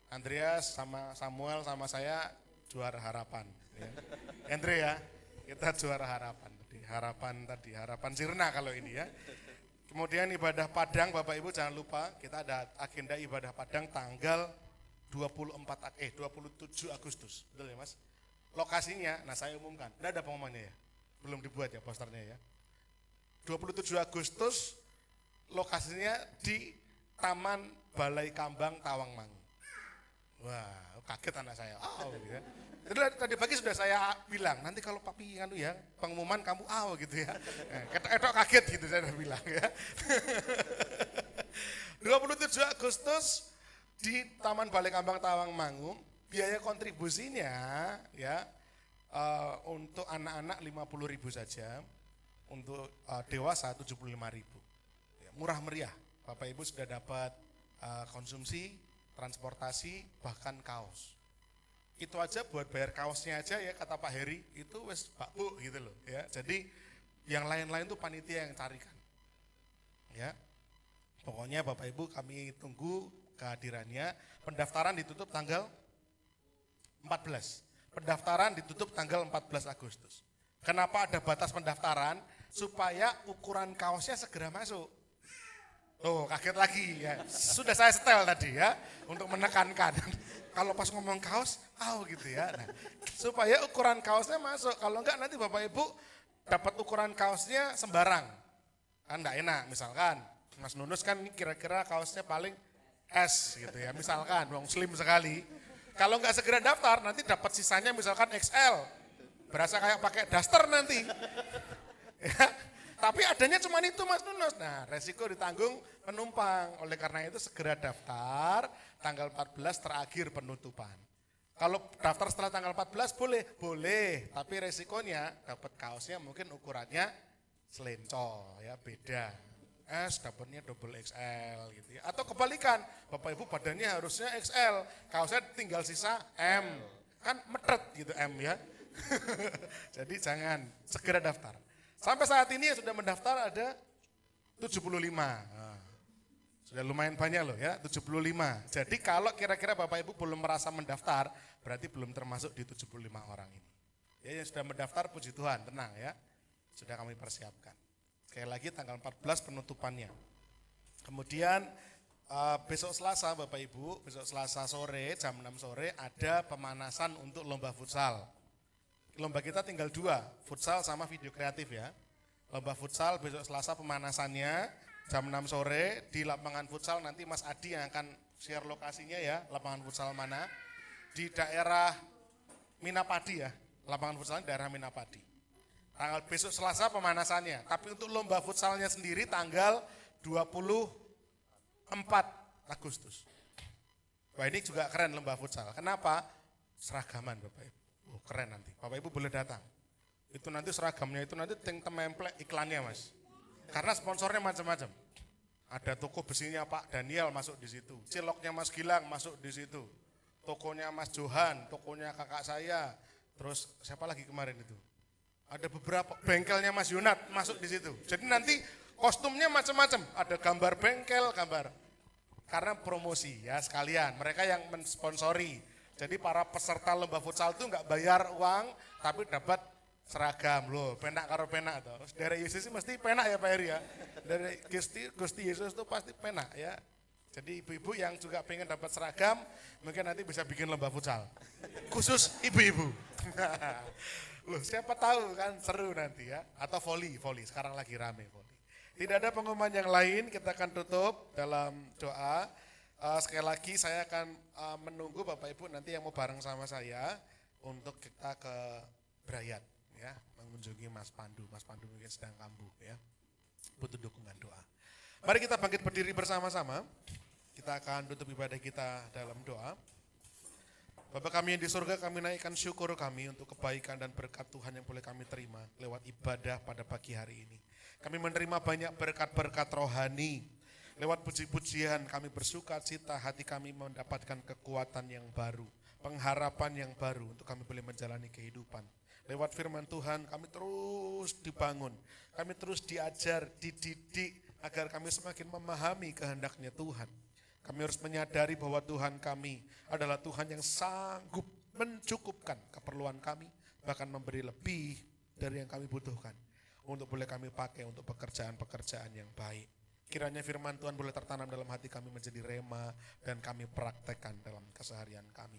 Andreas sama Samuel sama saya juara harapan. Ya. Andre ya, kita juara harapan. Harapan sirna kalau ini ya. Kemudian ibadah Padang Bapak Ibu jangan lupa kita ada agenda ibadah Padang tanggal 27 Agustus. Betul ya Mas? Lokasinya, nah saya umumkan, tidak ada pengumumannya ya? Belum dibuat ya posternya ya? 27 Agustus lokasinya di Taman Balai Kambang Tawangmangu. Wah, kaget anak saya. Oh, gitu ya. Tadi pagi sudah saya bilang, nanti kalau papi ya, pengumuman kamu gitu ya. Ketok kaget gitu saya udah bilang ya. 27 Agustus di Taman Balai Kambang Tawangmangu, biaya kontribusinya ya untuk anak-anak 50.000 saja, untuk dewasa 75.000. Ya, murah meriah. Bapak Ibu sudah dapat konsumsi, transportasi, bahkan kaos. Itu aja buat bayar kaosnya aja ya kata Pak Heri, itu wes bakbu gitu loh ya. Jadi yang lain-lain tuh panitia yang carikan. Ya. Pokoknya Bapak Ibu kami tunggu kehadirannya. Pendaftaran ditutup tanggal 14. Pendaftaran ditutup tanggal 14 Agustus. Kenapa ada batas pendaftaran? Supaya ukuran kaosnya segera masuk. Oh, kaget lagi ya. Sudah saya setel tadi ya untuk menekankan. Kalau pas ngomong kaos, gitu ya. Nah, supaya ukuran kaosnya masuk. Kalau enggak nanti Bapak Ibu dapat ukuran kaosnya sembarang. Kan enggak enak. Misalkan Mas Nunus kan kira-kira kaosnya paling S gitu ya. Misalkan wong slim sekali. Kalau enggak segera daftar nanti dapat sisanya misalkan XL. Berasa kayak pakai daster nanti. Ya. Tapi adanya cuma itu Mas Nunus. Nah, resiko ditanggung penumpang. Oleh karena itu segera daftar, tanggal 14 terakhir penutupan. Kalau daftar setelah tanggal 14 boleh. Tapi resikonya dapat kaosnya mungkin ukurannya selenco ya, beda. S dapatnya double XL gitu ya. Atau kebalikan, Bapak Ibu badannya harusnya XL, kaosnya tinggal sisa M. Kan metret gitu M ya. Jadi jangan, segera daftar. Sampai saat ini yang sudah mendaftar ada 75. Nah, sudah lumayan banyak loh ya, 75. Jadi kalau kira-kira Bapak Ibu belum merasa mendaftar, berarti belum termasuk di 75 orang ini. Ya, yang sudah mendaftar puji Tuhan, tenang ya. Sudah kami persiapkan. Sekali lagi tanggal 14 penutupannya. Kemudian besok Selasa Bapak Ibu, besok Selasa sore jam 6 sore ada pemanasan untuk lomba futsal. Lomba kita tinggal 2, futsal sama video kreatif ya. Lomba futsal besok Selasa pemanasannya jam 6 sore di lapangan futsal, nanti Mas Adi yang akan share lokasinya ya, lapangan futsal mana. Di daerah Minapadi ya, lapangan futsalnya daerah Minapadi. Tanggal besok Selasa pemanasannya, tapi untuk lomba futsalnya sendiri tanggal 24 Agustus. Wah ini juga keren lomba futsal, kenapa? Seragaman Bapak Ibu, oh, keren nanti, Bapak Ibu boleh datang. Itu nanti seragamnya itu nanti template iklannya Mas, karena sponsornya macam-macam. Ada toko besinya Pak Daniel masuk di situ, ciloknya Mas Gilang masuk di situ, tokonya Mas Johan, tokonya kakak saya, terus siapa lagi kemarin itu? Ada beberapa bengkelnya Mas Yunat masuk di situ. Jadi nanti kostumnya macam-macam, ada gambar bengkel, gambar. Karena promosi ya sekalian, mereka yang mensponsori. Jadi para peserta lomba futsal itu nggak bayar uang, tapi dapat seragam loh, penak karo penak tuh. Dari Yesus sih mesti penak ya Pak Heri ya. Dari Gusti Yesus itu pasti penak ya. Jadi ibu-ibu yang juga pengen dapat seragam, mungkin nanti bisa bikin lomba futsal. Khusus ibu-ibu. Loh, siapa tahu kan seru nanti ya. Atau volley, sekarang lagi rame volley. Tidak ada pengumuman yang lain, kita akan tutup dalam doa. Sekali lagi saya akan menunggu Bapak Ibu nanti yang mau bareng sama saya untuk kita ke Brayat ya, mengunjungi Mas Pandu. Mas Pandu mungkin sedang kambuh ya, butuh dukungan doa. Mari kita bangkit berdiri bersama-sama. Kita akan tutup ibadah kita dalam doa. Bapa kami yang di surga, kami naikkan syukur kami untuk kebaikan dan berkat Tuhan yang boleh kami terima lewat ibadah pada pagi hari ini. Kami menerima banyak berkat-berkat rohani. Lewat puji-pujian kami bersuka cita, hati kami mendapatkan kekuatan yang baru, pengharapan yang baru untuk kami boleh menjalani kehidupan. Lewat firman Tuhan kami terus dibangun, kami terus diajar, dididik agar kami semakin memahami kehendaknya Tuhan. Kami harus menyadari bahwa Tuhan kami adalah Tuhan yang sanggup mencukupkan keperluan kami, bahkan memberi lebih dari yang kami butuhkan untuk boleh kami pakai untuk pekerjaan-pekerjaan yang baik. Kiranya firman Tuhan boleh tertanam dalam hati kami menjadi rema dan kami praktekkan dalam keseharian kami.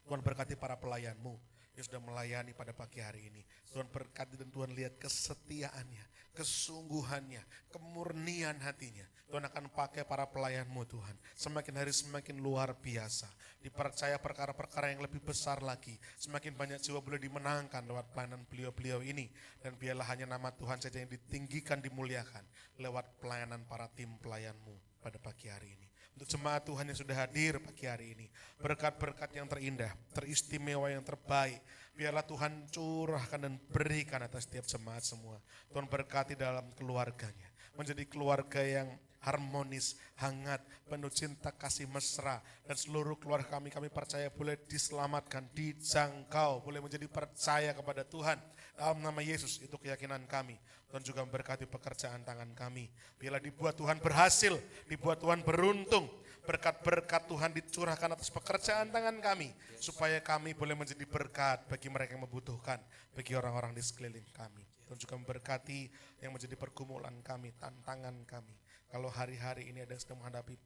Tuhan berkati para pelayan-Mu yang sudah melayani pada pagi hari ini. Tuhan berkati dan Tuhan lihat kesetiaannya, kesungguhannya, kemurnian hatinya. Tuhan akan pakai para pelayan-Mu Tuhan. Semakin hari semakin luar biasa. Dipercaya perkara-perkara yang lebih besar lagi. Semakin banyak jiwa boleh dimenangkan lewat pelayanan beliau-beliau ini. Dan biarlah hanya nama Tuhan saja yang ditinggikan, dimuliakan. Lewat pelayanan para tim pelayan-Mu pada pagi hari ini. Untuk jemaat Tuhan yang sudah hadir pagi hari ini. Berkat-berkat yang terindah, teristimewa yang terbaik. Biarlah Tuhan curahkan dan berikan atas setiap jemaat semua. Tuhan berkati dalam keluarganya. Menjadi keluarga yang harmonis, hangat, penuh cinta kasih mesra. Dan seluruh keluarga kami percaya boleh diselamatkan, dijangkau, boleh menjadi percaya kepada Tuhan. Dalam nama Yesus itu keyakinan kami. Tuhan juga memberkati pekerjaan tangan kami. Biarlah dibuat Tuhan berhasil, dibuat Tuhan beruntung. Berkat-berkat Tuhan dicurahkan atas pekerjaan tangan kami. Supaya kami boleh menjadi berkat bagi mereka yang membutuhkan. Bagi orang-orang di sekeliling kami. Tuhan juga memberkati yang menjadi pergumulan kami, tantangan kami. Kalau hari-hari ini ada yang sedang menghadapi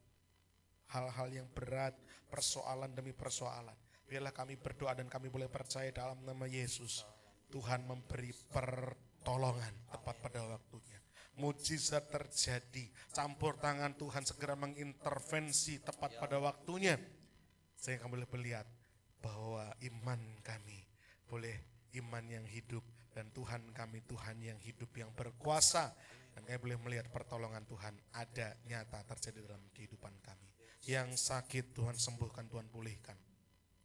hal-hal yang berat, persoalan demi persoalan. Biarlah kami berdoa dan kami boleh percaya dalam nama Yesus. Tuhan memberi pertolongan tepat pada waktunya. Mujizat terjadi, campur tangan Tuhan segera mengintervensi tepat pada waktunya. Sehingga kami boleh melihat bahwa iman kami boleh iman yang hidup Dan Tuhan kami Tuhan yang hidup, yang berkuasa. Dan kami boleh melihat pertolongan Tuhan ada nyata terjadi dalam kehidupan kami. Yang sakit Tuhan sembuhkan, Tuhan pulihkan.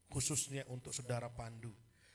Khususnya untuk saudara Pandu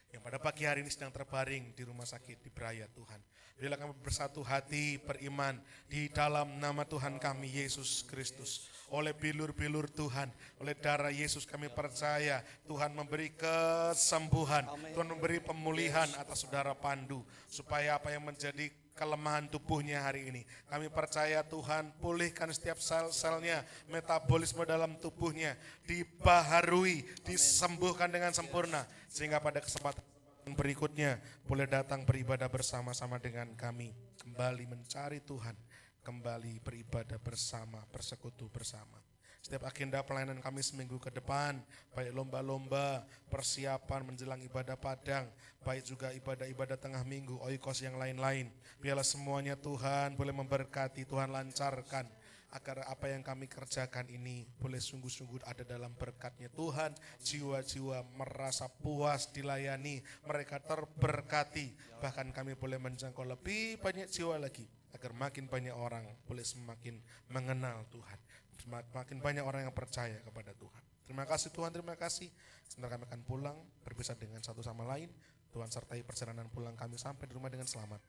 yang pada pagi hari ini sedang terbaring di rumah sakit di Braya Tuhan. Bila kami bersatu hati beriman di dalam nama Tuhan kami Yesus Kristus. Oleh bilur-bilur Tuhan, oleh darah Yesus kami percaya Tuhan memberi kesembuhan. Tuhan memberi pemulihan atas saudara Pandu. Supaya apa yang menjadi kelemahan tubuhnya hari ini, kami percaya Tuhan pulihkan setiap sel-selnya, metabolisme dalam tubuhnya dibaharui, disembuhkan dengan sempurna, sehingga pada kesempatan berikutnya boleh datang beribadah bersama-sama dengan kami, kembali mencari Tuhan, kembali beribadah bersama, bersekutu bersama. Setiap agenda pelayanan kami seminggu ke depan, baik lomba-lomba, persiapan menjelang ibadah Padang, baik juga ibadah-ibadah tengah minggu, oikos yang lain-lain. Biarlah semuanya Tuhan boleh memberkati, Tuhan lancarkan, agar apa yang kami kerjakan ini boleh sungguh-sungguh ada dalam berkat-Nya Tuhan. Jiwa-jiwa merasa puas dilayani, mereka terberkati, bahkan kami boleh menjangkau lebih banyak jiwa lagi, agar makin banyak orang boleh semakin mengenal Tuhan. Makin banyak orang yang percaya kepada Tuhan. Terima kasih Tuhan, terima kasih. Sebentar kami akan pulang, berpisah dengan satu sama lain. Tuhan sertai perjalanan pulang kami sampai di rumah dengan selamat.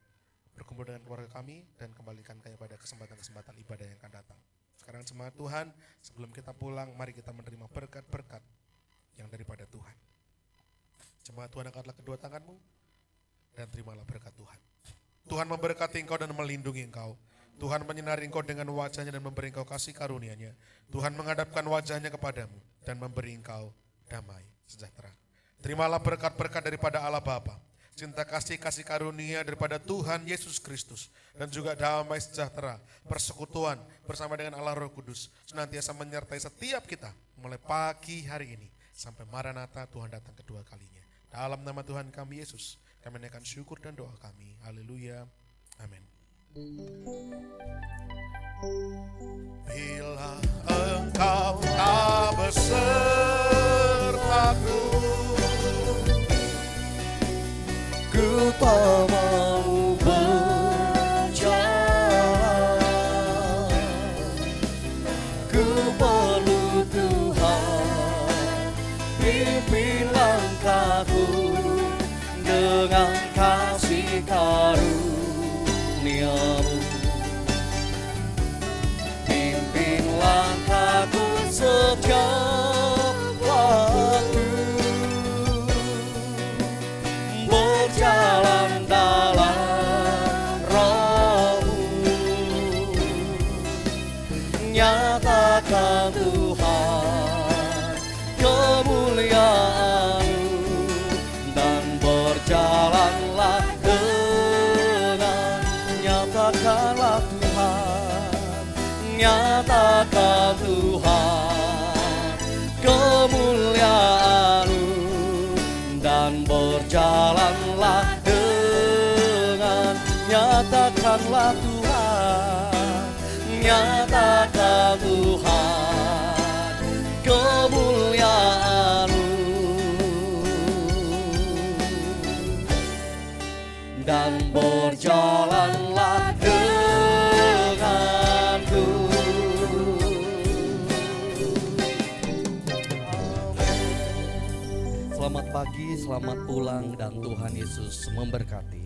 Berkumpul dengan keluarga kami dan kembalikan kami pada kesempatan-kesempatan ibadah yang akan datang. Sekarang jemaat Tuhan, sebelum kita pulang, mari kita menerima berkat-berkat yang daripada Tuhan. Jemaat Tuhan, angkatlah kedua tanganmu dan terimalah berkat Tuhan. Tuhan memberkati engkau dan melindungi engkau. Tuhan menyinari engkau dengan wajah-Nya dan memberi engkau kasih karunia-Nya. Tuhan menghadapkan wajah-Nya kepadamu dan memberi engkau damai sejahtera. Terimalah berkat-berkat daripada Allah Bapa, cinta kasih karunia daripada Tuhan Yesus Kristus, dan juga damai sejahtera, persekutuan bersama dengan Allah Roh Kudus senantiasa menyertai setiap kita mulai pagi hari ini sampai Maranatha Tuhan datang kedua kalinya. Dalam nama Tuhan kami Yesus, kami naikkan syukur dan doa kami. Haleluya. Amin. Bila engkau tak besertaku, Ku tak mau berjalan, ku perlu Tuhan, pimpin langkahku dengan kasih karunia-Mu. Pimpin langkahku setiap waktu, berjalan dalam Roh-Mu. Nyatakan Tuhan kemuliaan-Mu, dan berjalanlah dengan, nyatakanlah Tuhan, nyatakan Tuhan kemuliaan-Mu, dan berjalanlah dengan, nyatakanlah Tuhan, nyatakan Tuhan kemuliaan-Mu, dan berjalanlah denganku. Selamat pagi, selamat pulang, dan Tuhan Yesus memberkati.